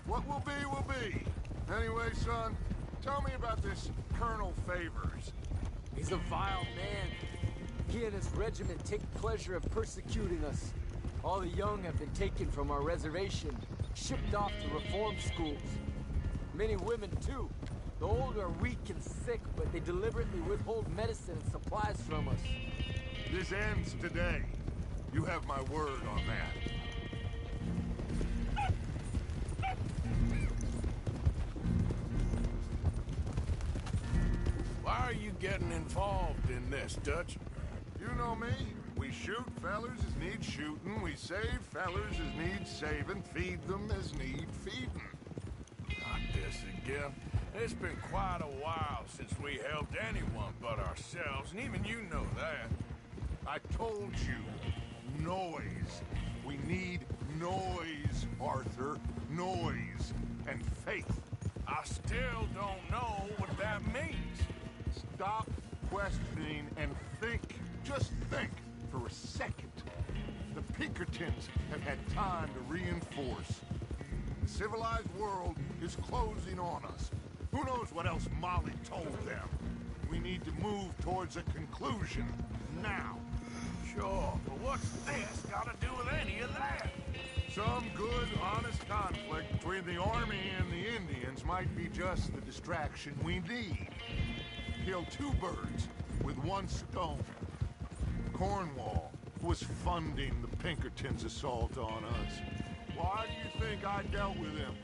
What will be. Anyway, son, tell me about this Colonel Favors. He's a vile man. He and his regiment take pleasure in persecuting us. All the young have been taken from our reservation, shipped off to reform schools. Many women, too. The old are weak and sick, but they deliberately withhold medicine and supplies from us. This ends today. You have my word on that. Why are you getting involved in this, Dutch? You know me. We shoot fellers as need shooting. We save fellers as need saving. Feed them as need feeding. Not this again. It's been quite a while since we helped anyone but ourselves, and even you know that. I told you. Noise. We need noise, Arthur. Noise. And faith. I still don't know what that means. Stop questioning and think. Just think for a second. The Pinkertons have had time to reinforce. The civilized world is closing on us. Who knows what else Molly told them? We need to move towards a conclusion now. Sure, but what's this got to do with any of that? Some good, honest conflict between the army and the Indians might be just the distraction we need. Kill two birds with one stone. Cornwall was funding the Pinkertons' assault on us. Why do you think I dealt with him?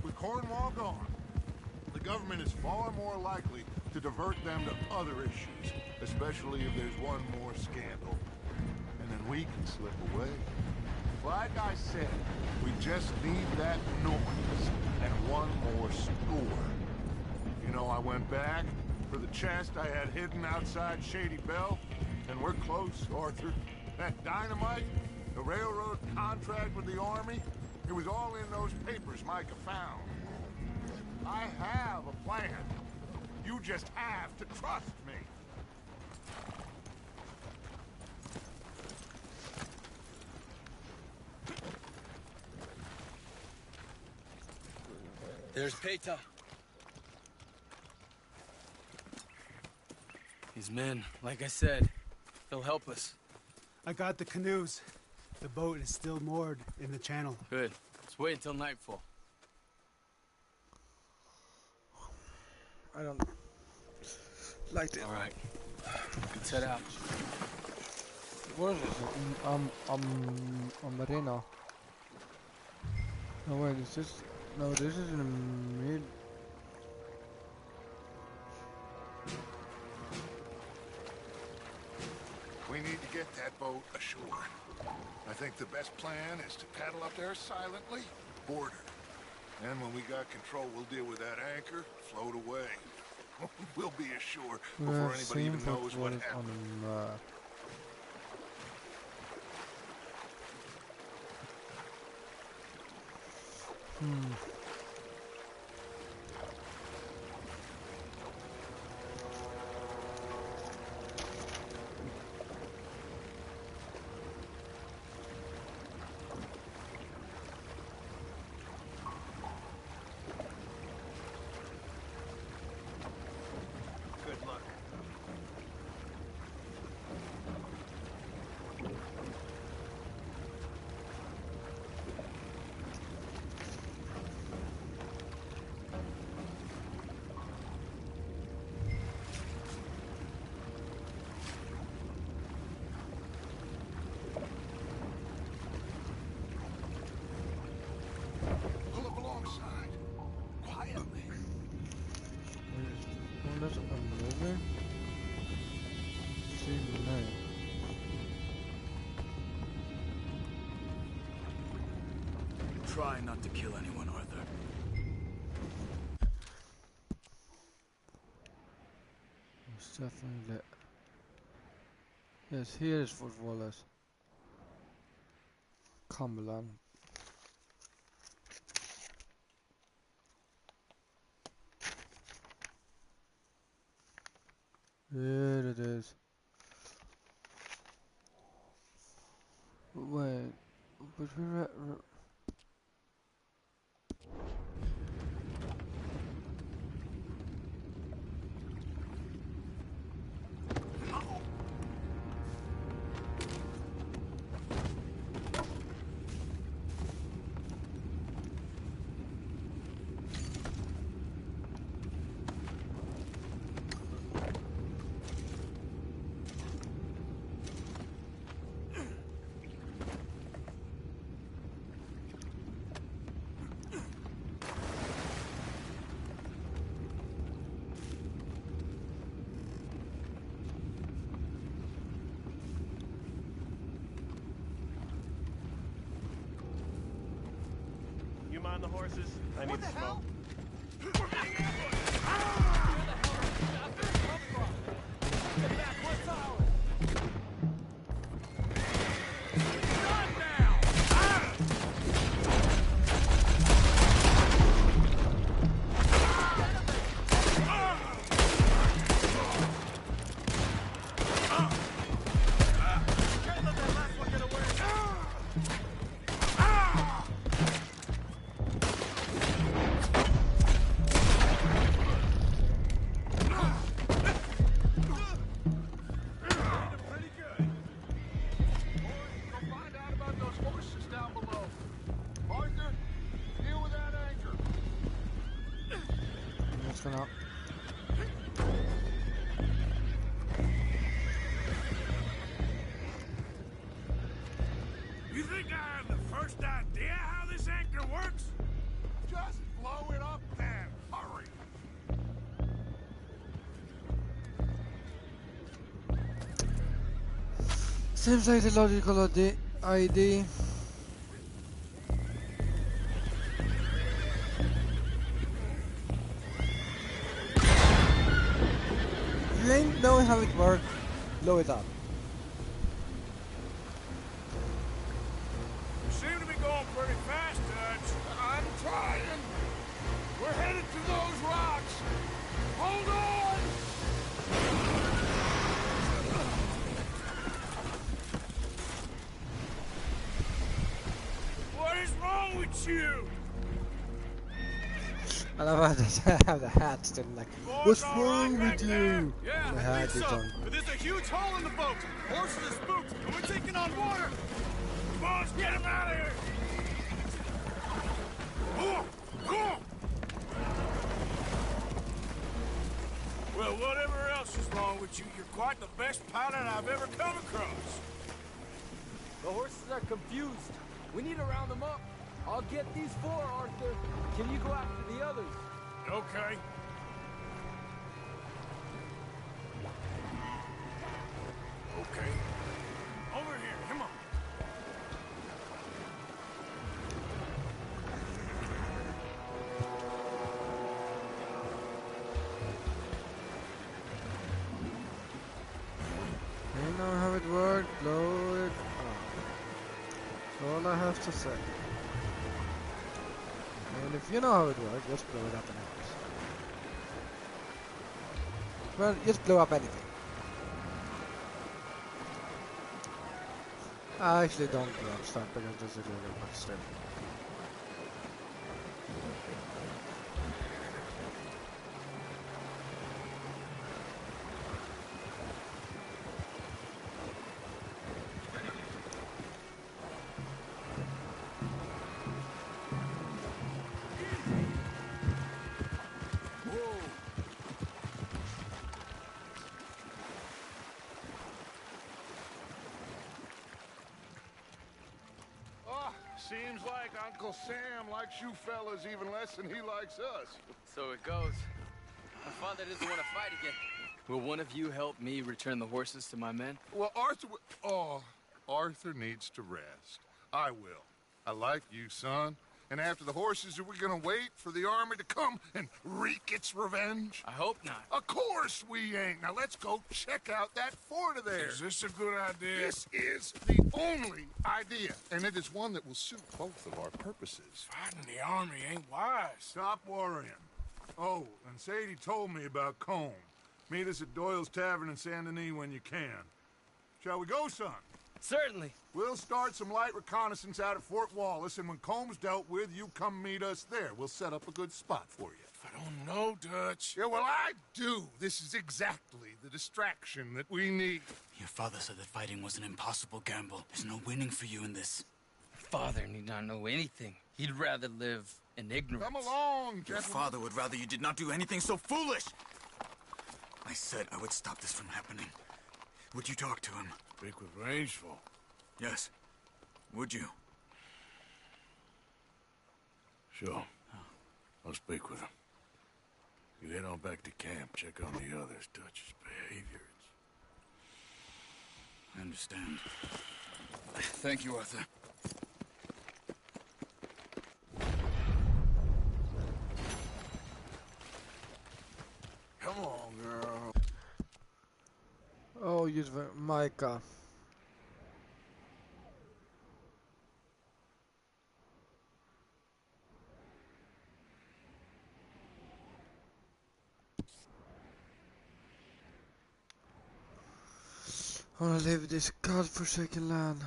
With Cornwall gone, the government is far more likely to divert them to other issues, especially if there's one more scandal. And then we can slip away. Like I said, we just need that noise and one more score. You know, I went back for the chest I had hidden outside Shady Belle, and we're close, Arthur. That dynamite, the railroad contract with the army, it was all in those papers Micah found. I have a plan. You just have to trust me. There's Peta. His men, like I said, They'll help us. I got the canoes. The boat is still moored in the channel. Good. Let's wait until nightfall. I don't like it. All right. Let's head out. What is this? Marina. No wait, is this? No, this is in the mid. We need to get that boat ashore. I think the best plan is to paddle up there silently, board her. And when we got control, we'll deal with that anchor, float away. We'll be ashore before anybody even knows what happened. Good luck. Pull up alongside, quietly. What is a movie? See the name. Try not to kill anyone, Arthur. It's definitely lit. Yes, here is Fort Wallace. Cumberland. There it is. Wait, but we're You mind the horses? I need to smoke. Up. You think I have the first idea how this anchor works? Just blow it up then. Hurry. Seems like the logical idea. You ain't knowing how it works, blow it up. You seem to be going pretty fast, Dutch. I'm trying. We're headed to those rocks. Hold on. What is wrong with you? I love how the hat still like, what's wrong with you? Yeah, The I hat think is so. on. But this a huge hole in the boat. Horses are spooked, and we're taking on water. Boss, get him out of here! Well, whatever else is wrong with you, you're quite the best pilot I've ever come across. The horses are confused. We need to round them up. I'll get these four, Arthur. Can you go after the others? Okay. Okay. Over here, come on. You know how it works, blow it up. That's all I have to say. And if you know how it works, just blow it up anyways. Well, just blow up anything. I actually don't blow up stuff because this is really much still. Seems like Uncle Sam likes you fellas even less than he likes us. So it goes. My father doesn't want to fight again. Will one of you help me return the horses to my men? Well, Arthur needs to rest. I will. I like you, son. And after the horses, are we gonna wait for the army to come and wreak its revenge? I hope not. Of course we ain't. Now let's go check out that fort of theirs. Is this a good idea? This is the only idea, and it is one that will suit both of our purposes. Fighting the army ain't wise. Stop worrying. Oh, and Sadie told me about Combe. Meet us at Doyle's Tavern in Saint Denis when you can. Shall we go, son? Certainly. We'll start some light reconnaissance out at Fort Wallace, and when Combs dealt with, you come meet us there. We'll set up a good spot for you. I don't know, Dutch. Yeah, well, I do. This is exactly the distraction that we need. Your father said that fighting was an impossible gamble. There's no winning for you in this. Father need not know anything. He'd rather live in ignorance. Come along, Your gentlemen. father would rather you did not do anything so foolish. I said I would stop this from happening. Would you talk to him? Speak with Rangeful. Yes. Would you? Sure. I'll speak with him. You head on back to camp, check on the others, Dutch's behavior. I understand. Thank you, Arthur. Come on, girl. Oh, use Micah. I wanna live this godforsaken land.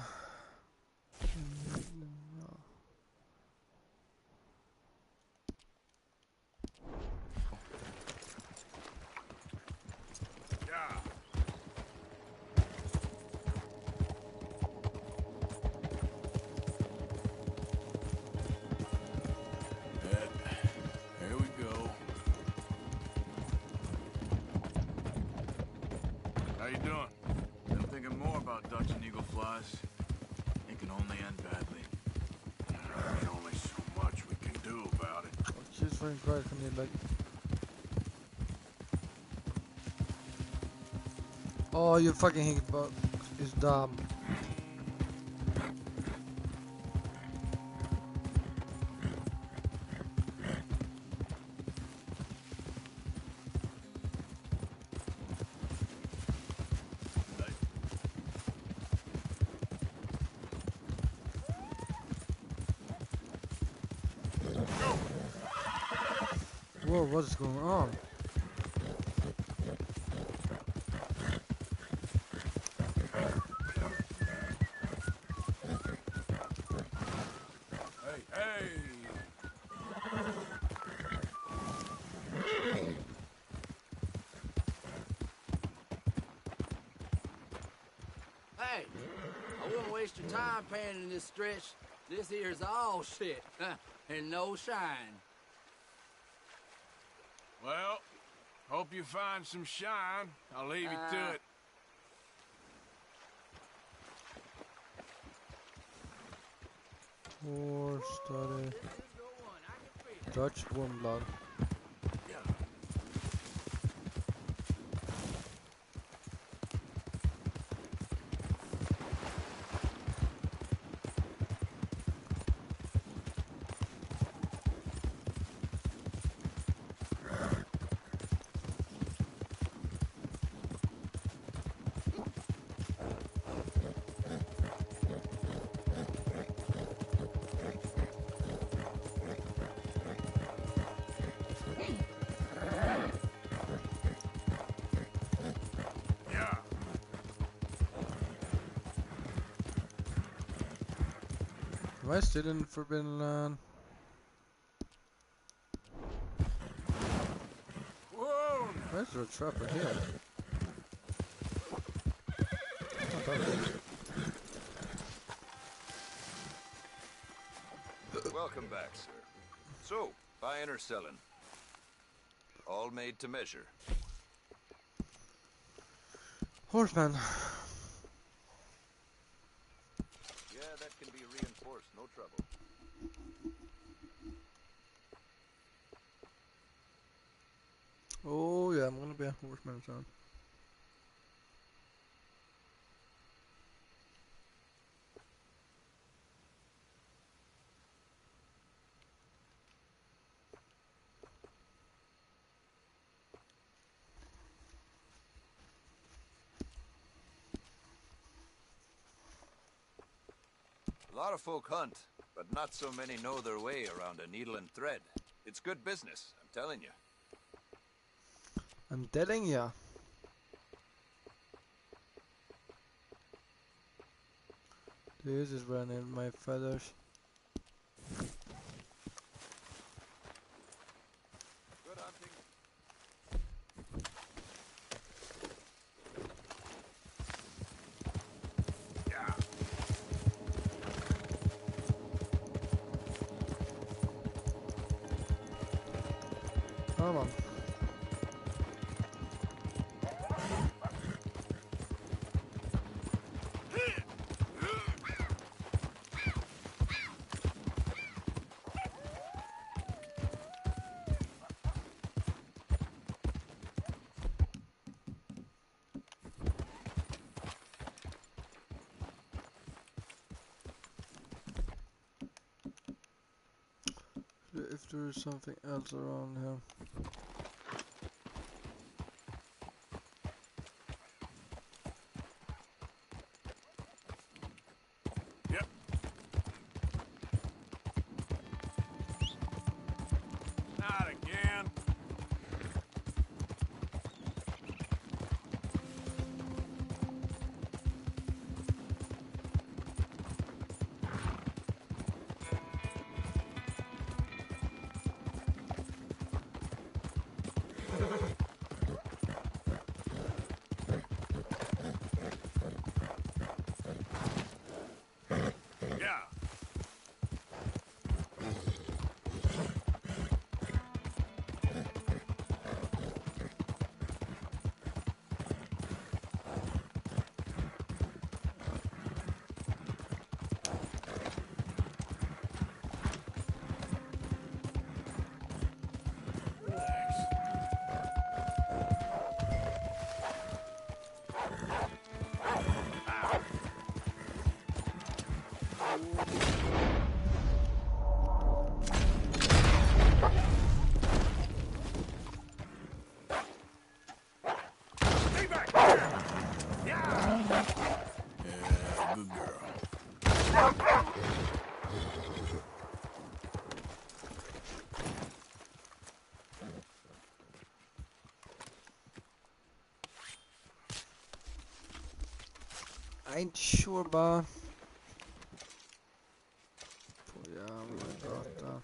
Here we go. How you doing? Been thinking more about Dutch and Eagle Flies. It can only end badly. There's only so much we can do about it. Just for inquiry, can you like? Oh, you fucking hitbox is dumb. Whoa, what is going on? pan in this stretch. This here's all shit, and no shine. Well, hope you find some shine. I'll leave you to it. War study. Dutch warm blood. Am I still in Forbidden Land? Whoa! Where's the trapper here? Oh, that was Welcome back, sir. So, buying or selling? All made to measure. Horseman. Yeah, that can be reinforced, no trouble. Oh yeah, I'm gonna be a horseman soon. A lot of folk hunt, but not so many know their way around a needle and thread. It's good business, I'm telling you. I'm telling ya. This is running my feathers. Good hunting. Yeah. Come on. If there is something else around here. Yep. Not again. Yeah. Stay back here. Yeah. Yeah, good girl. I ain't sure, but oh, yeah, I got that.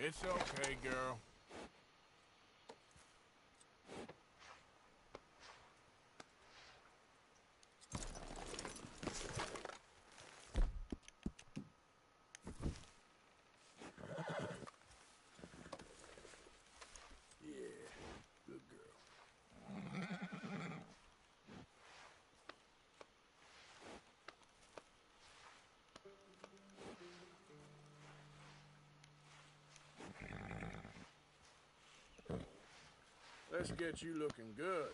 It's okay, girl. Let's get you looking good.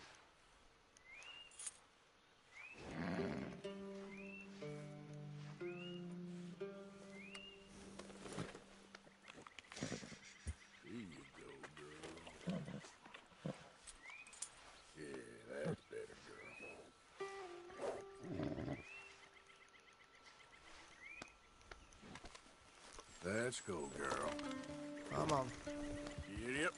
Here you go, girl. Yeah, that's better, girl. Let's go, girl. Come on. Yep.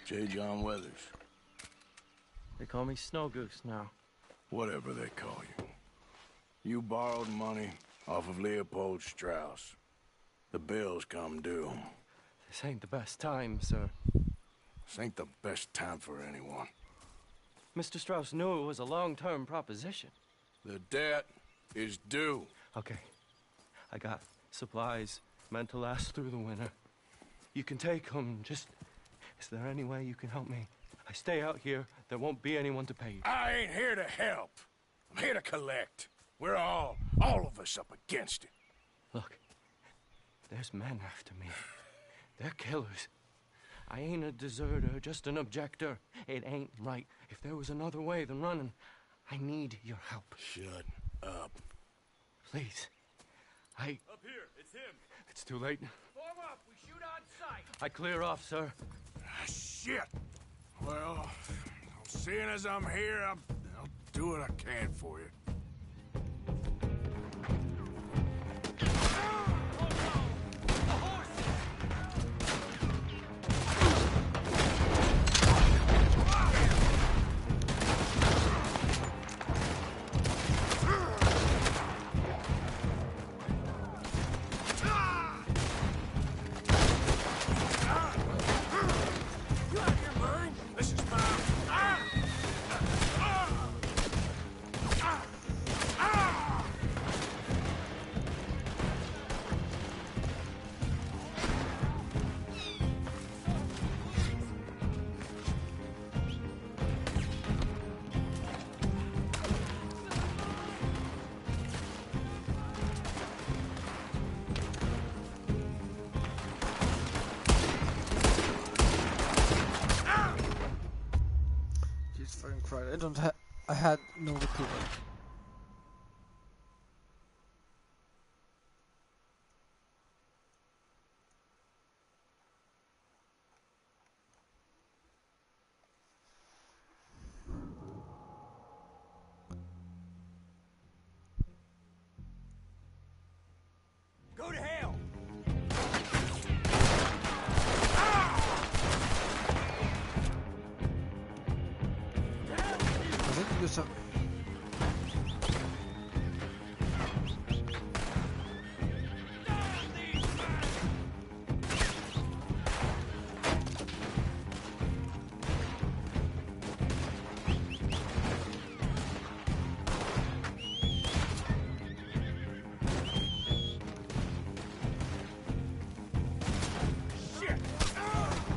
J. John Weathers. They call me Snow Goose now. Whatever they call you. You borrowed money off of Leopold Strauss. The bills come due. This ain't the best time, sir. This ain't the best time for anyone. Mr. Strauss knew it was a long-term proposition. The debt is due. Okay. I got supplies meant to last through the winter. You can take them, just... Is there any way you can help me? I stay out here, there won't be anyone to pay you. I ain't here to help. I'm here to collect. We're all of us up against it. Look, there's men after me. They're killers. I ain't a deserter, just an objector. It ain't right. If there was another way than running, I need your help. Shut up. Please. Up here, it's him. It's too late. Form up, we shoot on sight. I clear off, sir. Shit. Well, seeing as I'm here, I'll do what I can for you. I had no recruiter. Go to hell! So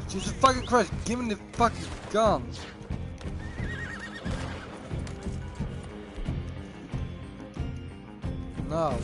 Jesus fucking Christ, give me the fucking gun! No.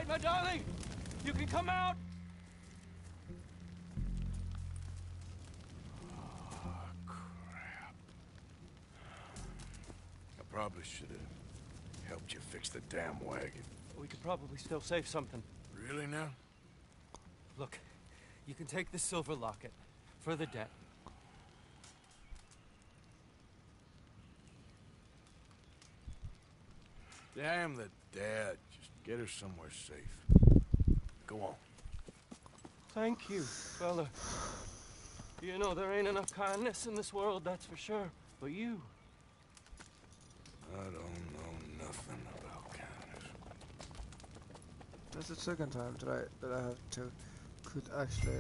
right, my darling? You can come out. I probably should have helped you fix the damn wagon. We could probably still save something. Really now? Look, you can take the silver locket for the debt. Damn the dad. Just get her somewhere safe. Go on. Thank you, fella. You know, there ain't enough kindness in this world, that's for sure. But you... I don't know nothing about kindness. That's the second time that I have to could actually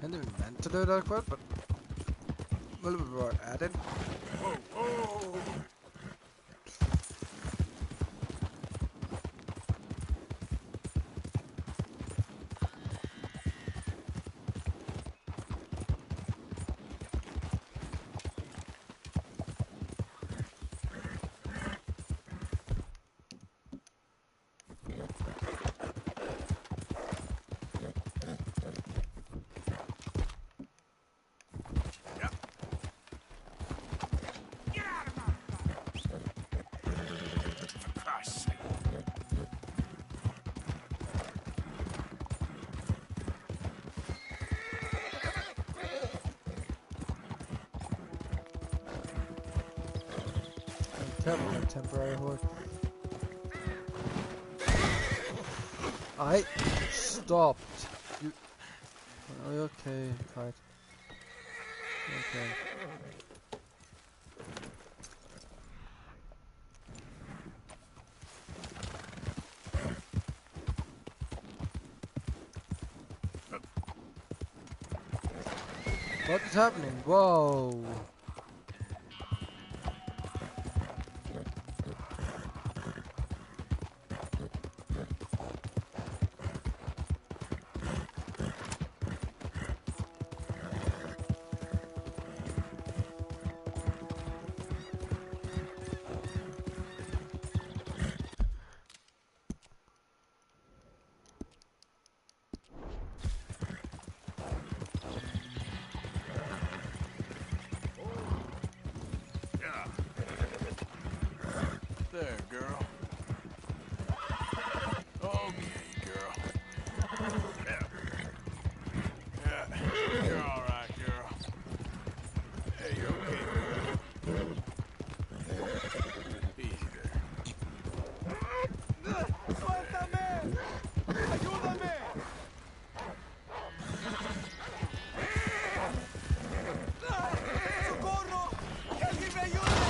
I didn't meant to do that quite, but well, we were at it. Whoa, whoa. Temporary horse. I stopped. You. Are you okay, kite? Okay. What's happening? Whoa. There, girl. Okay, girl. Yeah, you're all right, girl. Hey, you're okay, girl. Easy there. ¡Suéltame! ¡Ayúdame! ¡Socorro! ¡Que alguien me ayude!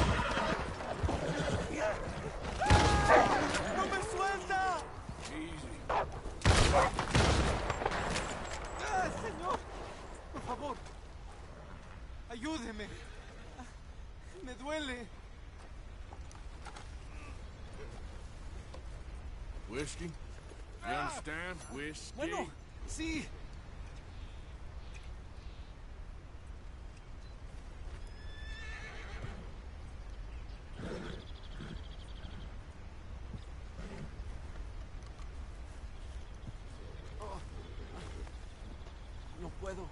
¡No me suelta! Easy. Señor, por favor, ayúdeme. Me duele. Whiskey? You understand? Whiskey? Bueno, sí. No puedo.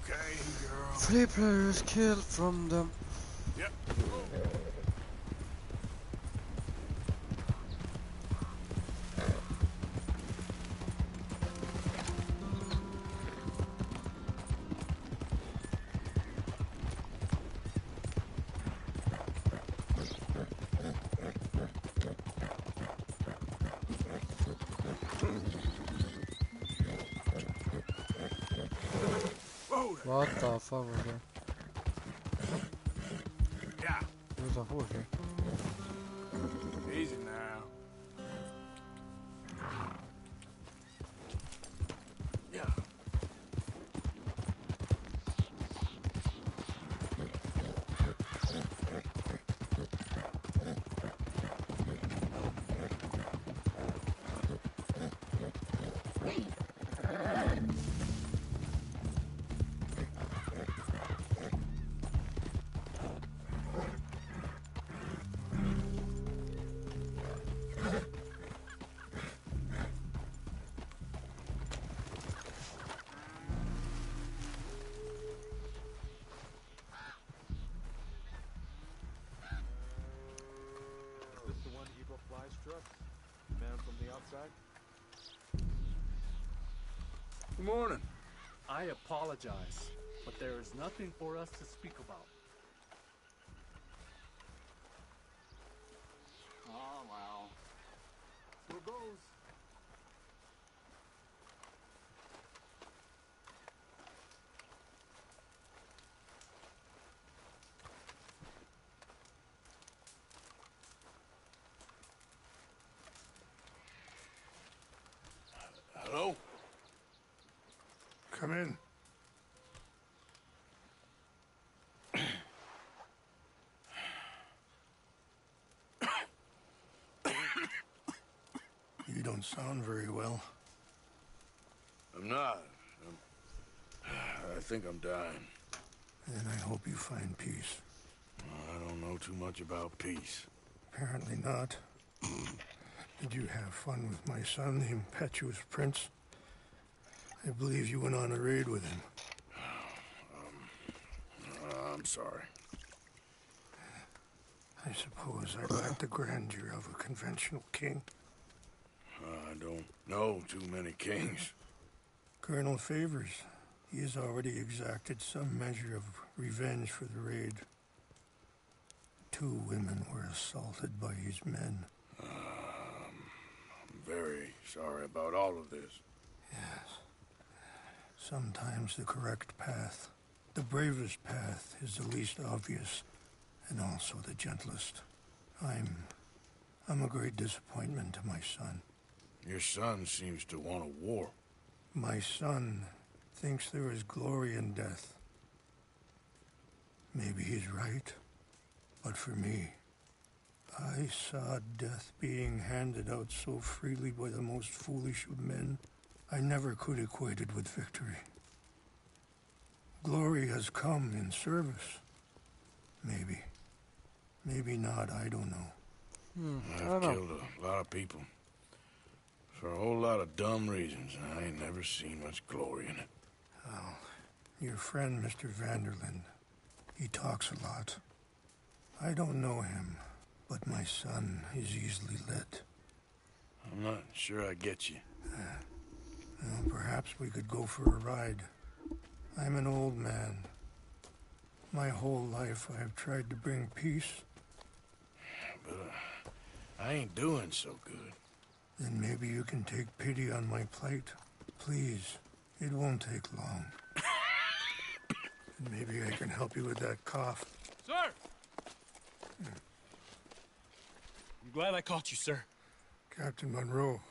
Okay, girl. 3 players killed from them. Yep. What the fuck was that? Yeah. There's a horse here. Easy now. Yeah. Good morning. I apologize, but there is nothing for us to speak about. Oh, well. Here goes. Hello? Come in. You don't sound very well. I'm not. I think I'm dying. And I hope you find peace. I don't know too much about peace. Apparently not. Did you have fun with my son, the impetuous prince? I believe you went on a raid with him. I'm sorry. I suppose I lack the grandeur of a conventional king. I don't know too many kings. Colonel Favors, he has already exacted some measure of revenge for the raid. 2 women were assaulted by his men. I'm very sorry about all of this. Yes. Sometimes the correct path, the bravest path, is the least obvious, and also the gentlest. I'm a great disappointment to my son. Your son seems to want a war. My son thinks there is glory in death. Maybe he's right, but for me, I saw death being handed out so freely by the most foolish of men. I never could equate it with victory. Glory has come in service. Maybe. Maybe not, I don't know. I've killed a lot of people. For a whole lot of dumb reasons, and I ain't never seen much glory in it. Well, your friend, Mr. Vanderlyn, he talks a lot. I don't know him, but my son is easily led. I'm not sure I get you. Well, perhaps we could go for a ride. I'm an old man. My whole life I have tried to bring peace. But I ain't doing so good. Then maybe you can take pity on my plight. Please, it won't take long. And maybe I can help you with that cough. Sir! I'm glad I caught you, sir. Captain Monroe,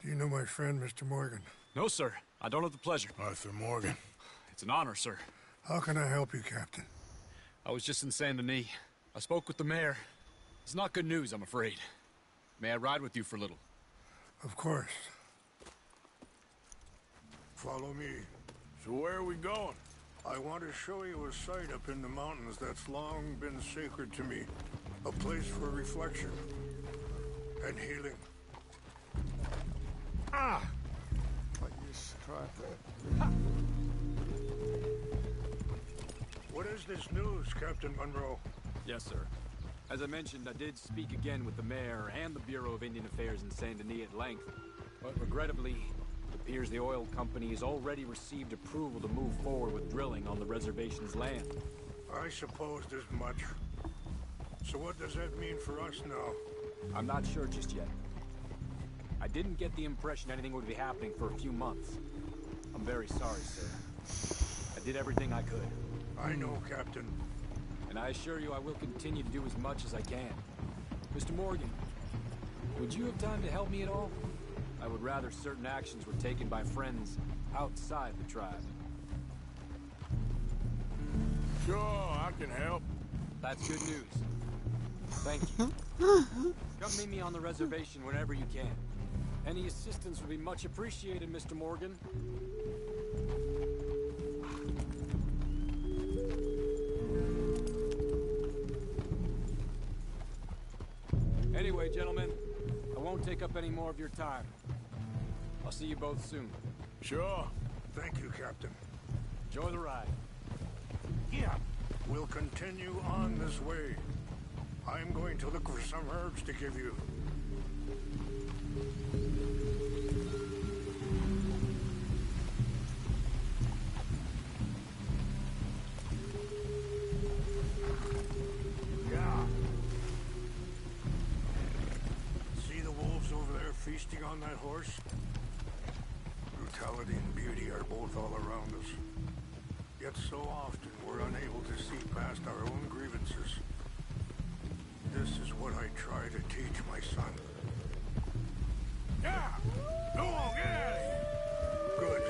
do you know my friend, Mr. Morgan? No, sir. I don't have the pleasure. Arthur Morgan. It's an honor, sir. How can I help you, Captain? I was just in Saint Denis. I spoke with the mayor. It's not good news, I'm afraid. May I ride with you for a little? Of course. Follow me. So where are we going? I want to show you a site up in the mountains that's long been sacred to me. A place for reflection and healing. Ah! Jesus Christ. What is this news, Captain Monroe? Yes, sir. As I mentioned, I did speak again with the mayor and the Bureau of Indian Affairs in Saint Denis at length. But regrettably, it appears the oil company has already received approval to move forward with drilling on the reservation's land. I supposed as much. So what does that mean for us now? I'm not sure just yet. I didn't get the impression anything would be happening for a few months. I'm very sorry, sir. I did everything I could. I know, Captain. and I assure you I will continue to do as much as I can. Mr. Morgan, would you have time to help me at all? I would rather certain actions were taken by friends outside the tribe. Sure, I can help. That's good news. Thank you. Come meet me on the reservation whenever you can. Any assistance would be much appreciated, Mr. Morgan. Anyway, gentlemen, I won't take up any more of your time. I'll see you both soon. Sure. Thank you, Captain. Enjoy the ride. Yeah. We'll continue on this way. I'm going to look for some herbs to give you. Yeah. See the wolves over there feasting on that horse? Brutality and beauty are both all around us. Yet so often we're unable to see past our own grievances. This is what I try to teach my son. Yeah! Go on, get out of here! Good.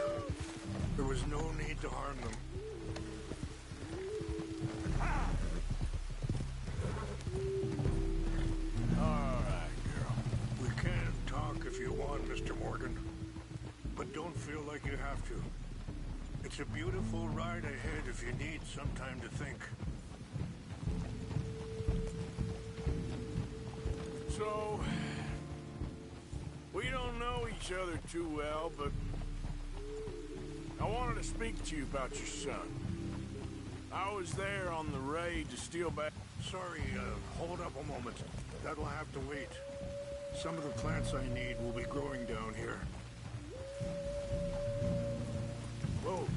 There was no need to harm them. All right, girl. We can talk if you want, Mr. Morgan. But don't feel like you have to. It's a beautiful ride ahead if you need some time to think. So, we don't know each other too well, but I wanted to speak to you about your son. I was there on the raid to steal back... Sorry, hold up a moment. That'll have to wait. Some of the plants I need will be growing down here. Whoa.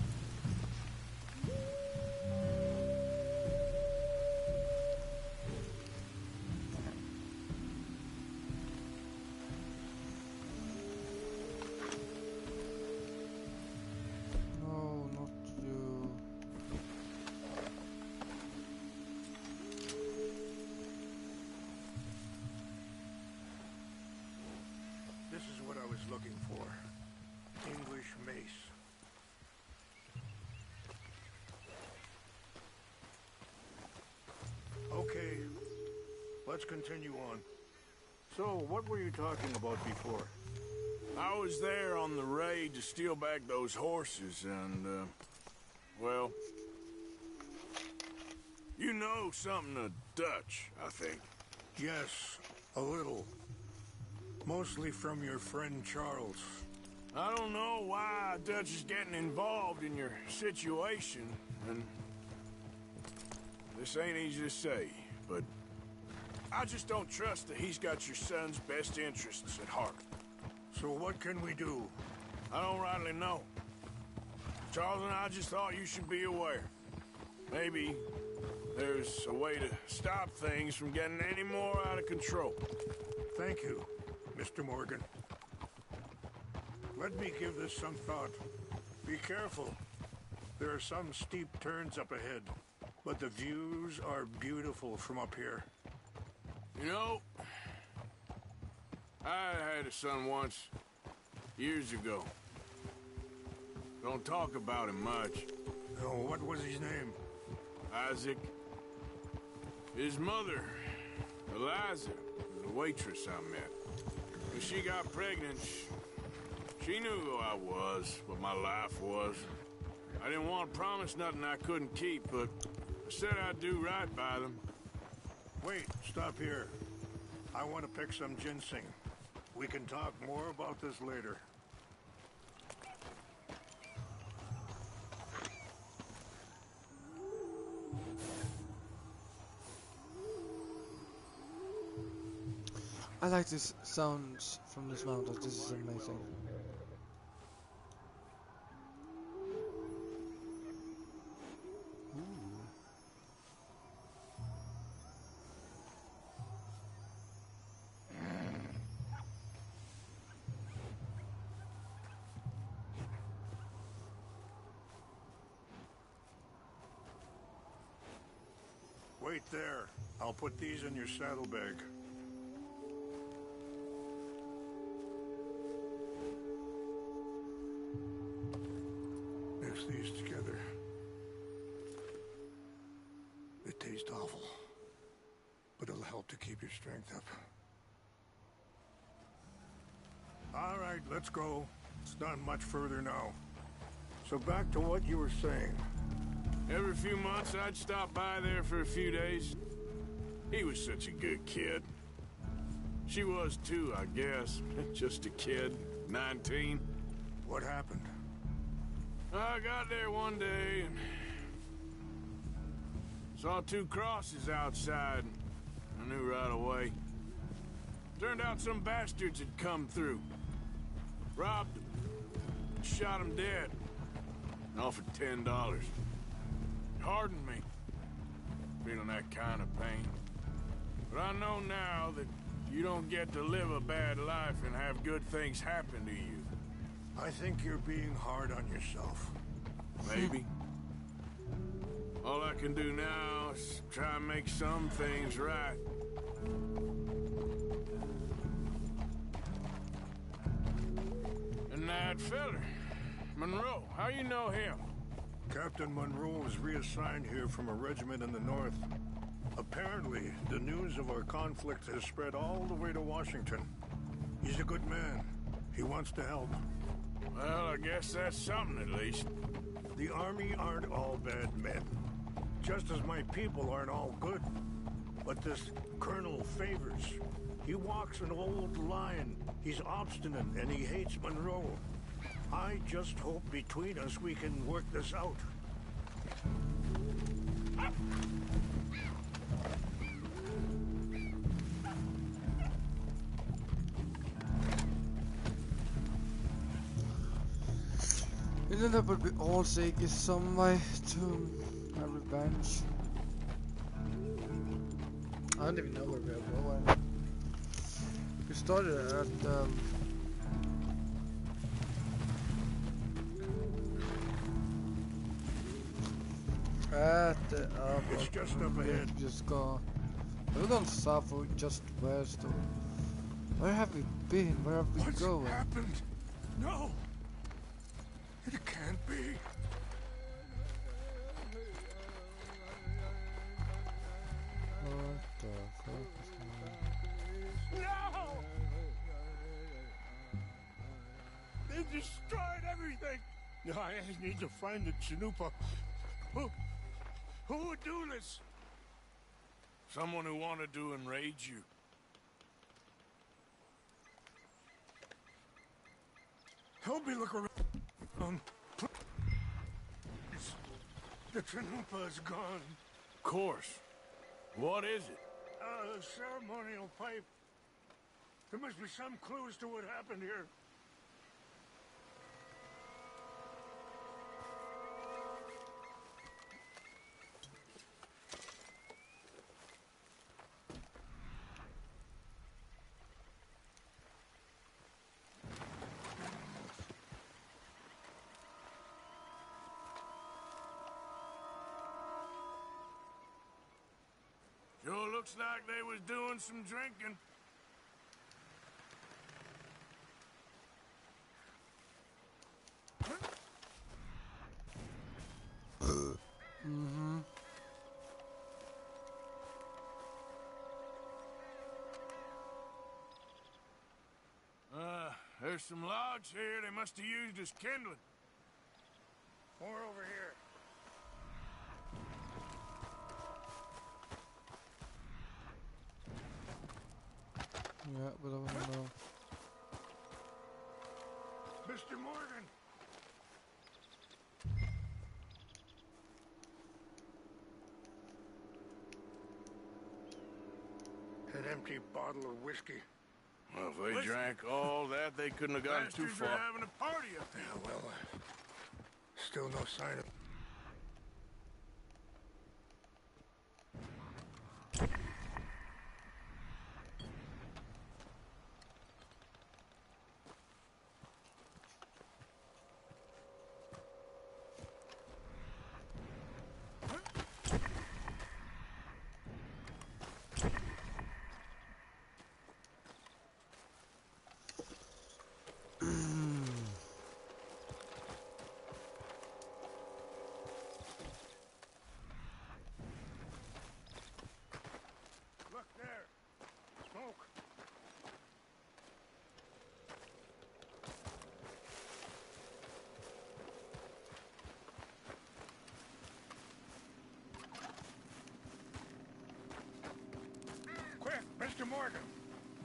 No, not you. This is what I was looking for. English mace. Okay, let's continue on. So, what were you talking about before? I was there on the raid to steal back those horses, and, well... You know something of Dutch, I think. Yes, a little. Mostly from your friend Charles. I don't know why Dutch is getting involved in your situation, and... This ain't easy to say, but... I just don't trust that he's got your son's best interests at heart. So what can we do? I don't rightly know. Charles and I just thought you should be aware. Maybe there's a way to stop things from getting any more out of control. Thank you, Mr. Morgan. Let me give this some thought. Be careful. There are some steep turns up ahead, but the views are beautiful from up here. You know, I had a son once, years ago. Don't talk about him much. Oh, what was his name? Isaac. His mother, Eliza, the waitress I met. When she got pregnant, she knew who I was, what my life was. I didn't want to promise nothing I couldn't keep, but I said I'd do right by them. Wait, stop here. I want to pick some ginseng. We can talk more about this later. I like this sounds from this mountain. This is amazing. Wait there. I'll put these in your saddlebag. Mix these together. It tastes awful, but it'll help to keep your strength up. All right, let's go. It's not much further now. So back to what you were saying. Every few months, I'd stop by there for a few days. He was such a good kid. She was too, I guess. Just a kid, 19. What happened? I got there one day and saw 2 crosses outside. I knew right away. Turned out some bastards had come through. Robbed them. Shot him dead. Offered $10. Hardened me. Feeling that kind of pain. But I know now that you don't get to live a bad life and have good things happen to you. I think you're being hard on yourself. Maybe. All I can do now is try and make some things right. And that feller, Monroe, how you know him? Captain Monroe was reassigned here from a regiment in the north. Apparently, the news of our conflict has spread all the way to Washington. He's a good man. He wants to help. Well, I guess that's something at least. The Army aren't all bad men. Just as my people aren't all good. But this Colonel Favors, he walks an old line. He's obstinate and he hates Monroe. I just hope between us we can work this out. Isn't that what we all seek is some way to have revenge? I don't even know where we are going. We started at the it's just up ahead. Just go. We're going south or just west. Or where have we been? Where have we going? What's happened? No! It can't be. What the fuck is going on? No! They destroyed everything! I need to find the Chanupa. Who would do this? Someone who wanted to enrage you. Help me look around. Please. The Chanupa is gone. Of course. What is it? A ceremonial pipe. There must be some clues to what happened here. Sure looks like they was doing some drinking. Mm-hmm. There's some logs here they must have used as kindling. More over here. Yeah, but I want to know. Mr. Morgan! An empty bottle of whiskey. Well, if they drank all that, they couldn't have gotten too far. Bastards are having a party up there. Yeah, well, still no sign of...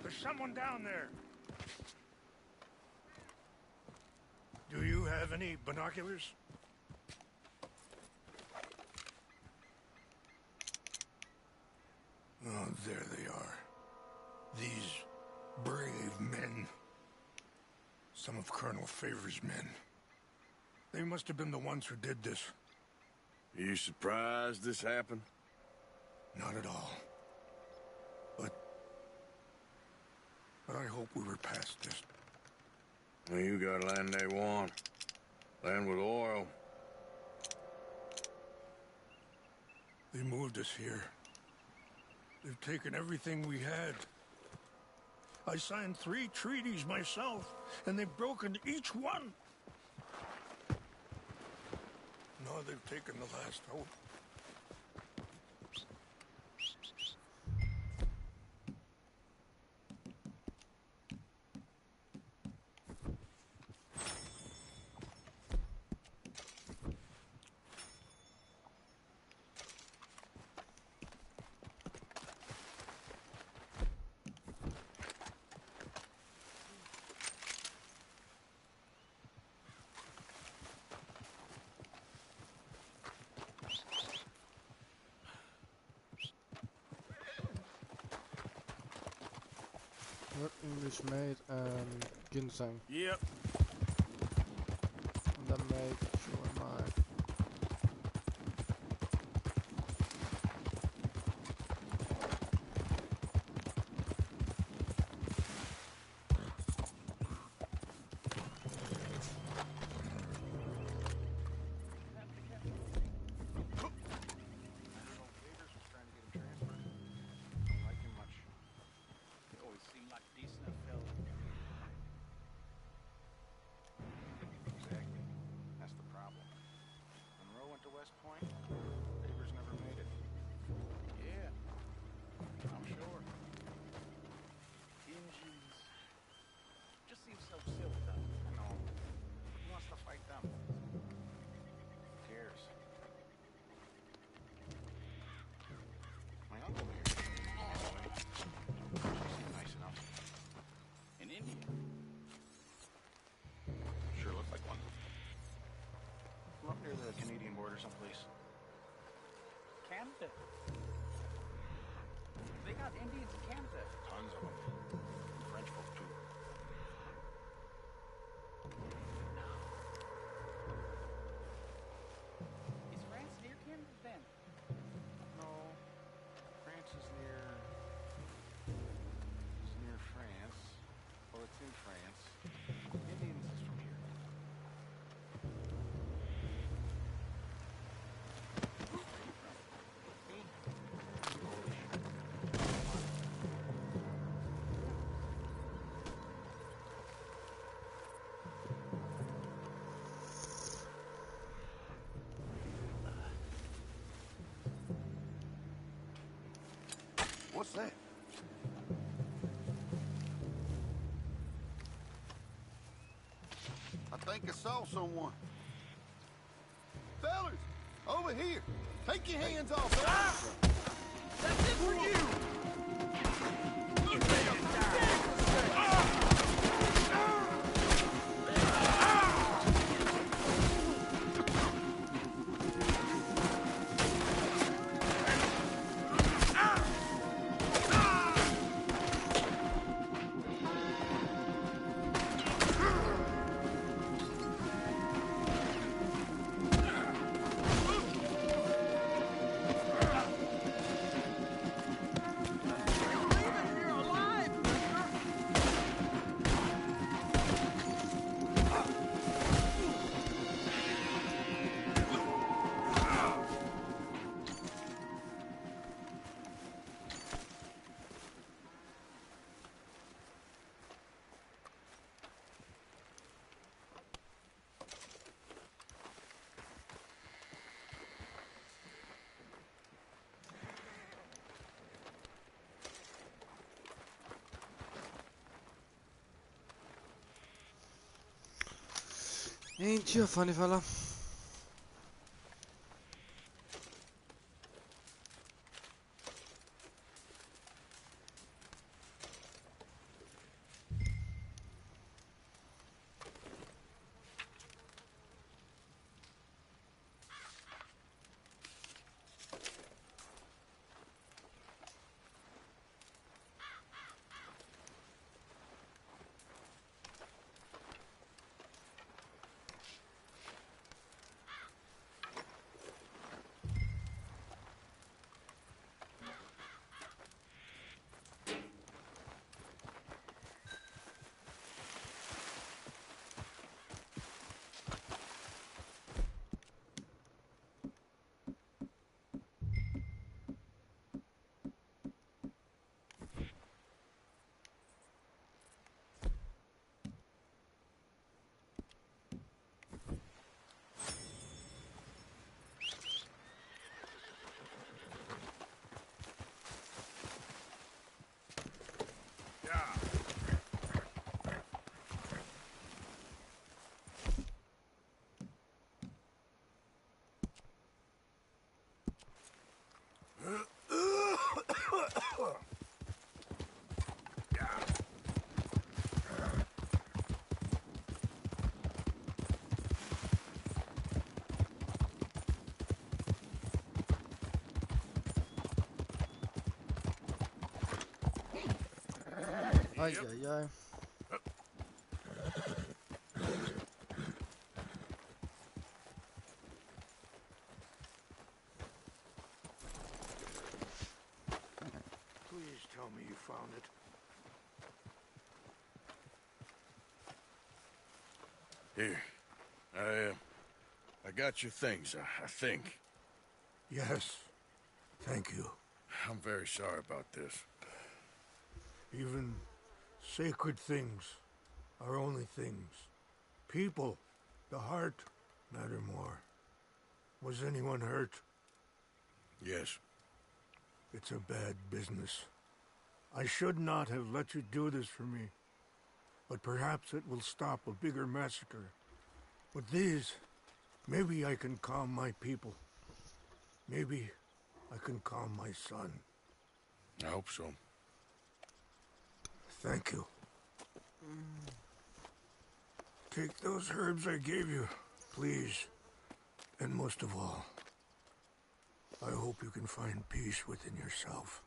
There's someone down there. Do you have any binoculars? Oh, there they are. These brave men. Some of Colonel Favor's men. They must have been the ones who did this. Are you surprised this happened? Not at all. But I hope we were past this. Well, you got land they want. Land with oil. They moved us here. They've taken everything we had. I signed 3 treaties myself, and they've broken each one. Now they've taken the last hope. What English made and ginseng. Yep. And that make sure my Near the Canadian border someplace. Canada. They got Indians in Canada. Tons of them. French folk too. Is France near Canada then? No. France is near France. Well, it's in France. Indians is from here. What's that? I think I saw someone. Fellas, over here. Take your hands off. That's it for you. Ain't you a funny fella? Ay, ay, ay. Please tell me you found it. Here. I got your things, I think. Yes. Thank you. I'm very sorry about this. Even sacred things are only things. People, the heart, matter more. Was anyone hurt? Yes. It's a bad business. I should not have let you do this for me. But perhaps it will stop a bigger massacre. With these, maybe I can calm my people. Maybe I can calm my son. I hope so. Thank you. Take those herbs I gave you, please. And most of all, I hope you can find peace within yourself.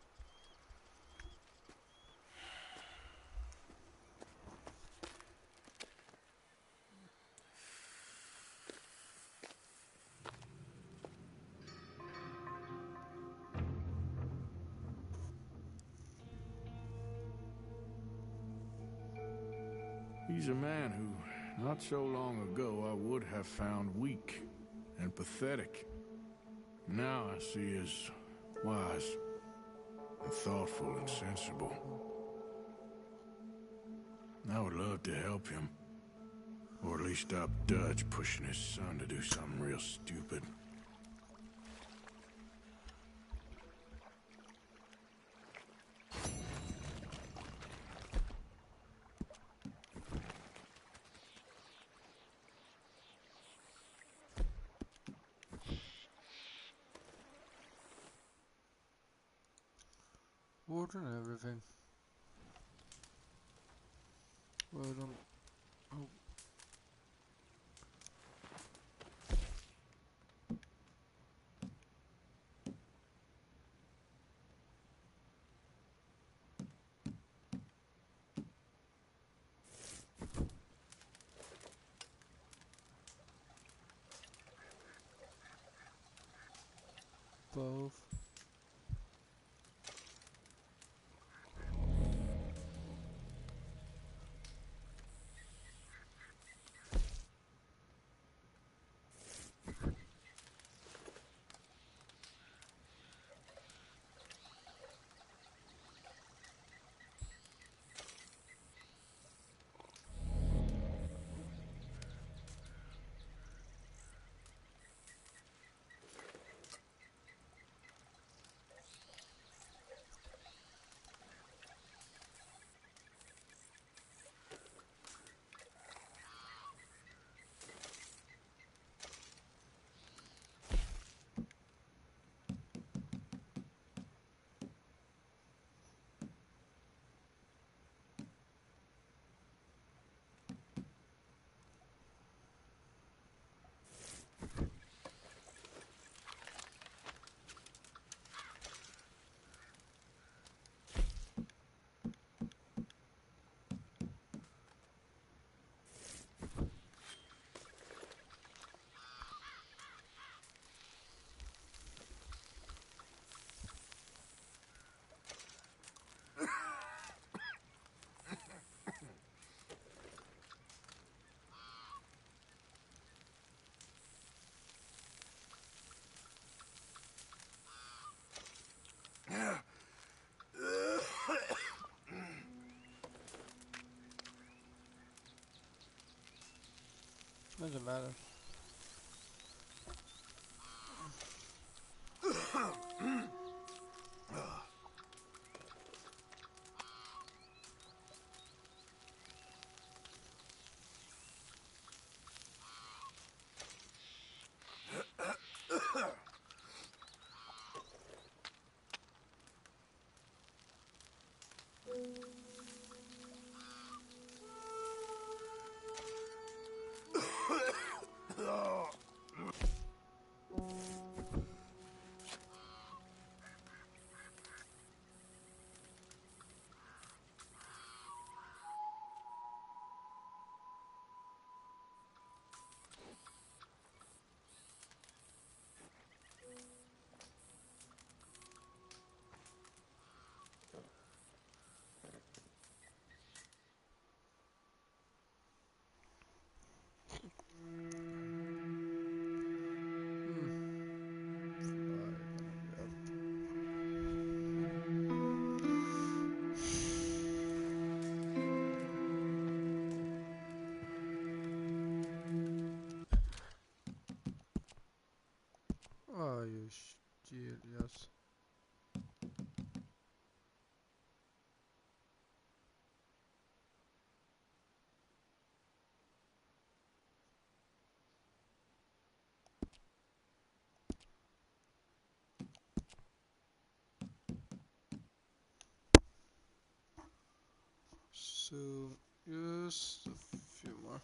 He's a man who, not so long ago, I would have found weak and pathetic. Now I see as wise and thoughtful and sensible. I would love to help him, or at least stop Dutch pushing his son to do something real stupid. Water and everything. Well done. Oh. Both. Doesn't matter. So just a few more.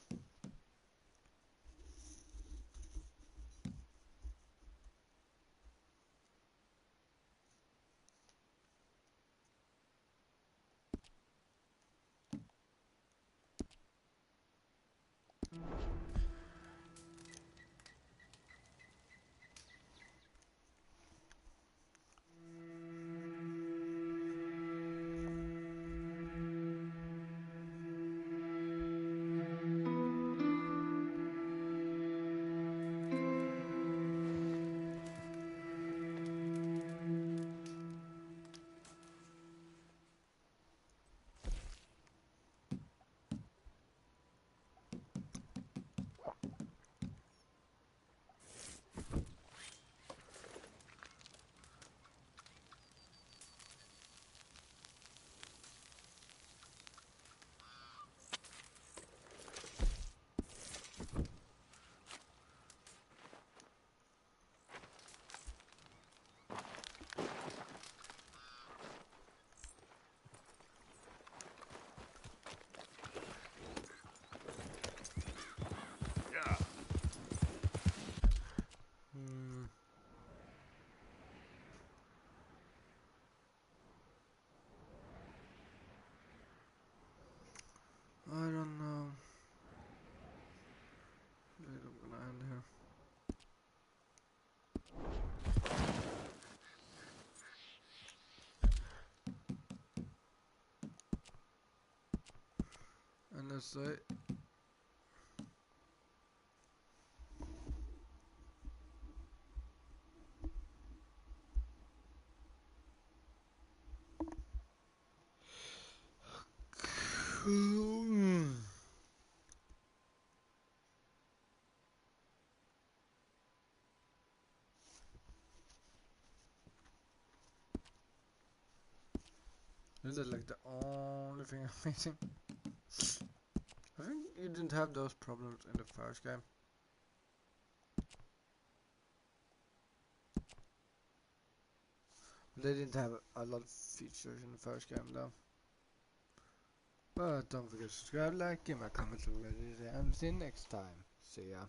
I don't know. Maybe I'm gonna end here. And that's it. Is it like the only thing I'm missing? I think you didn't have those problems in the first game. They didn't have a lot of features in the first game though. But don't forget to subscribe, like, give me a comment, and see you next time. See ya.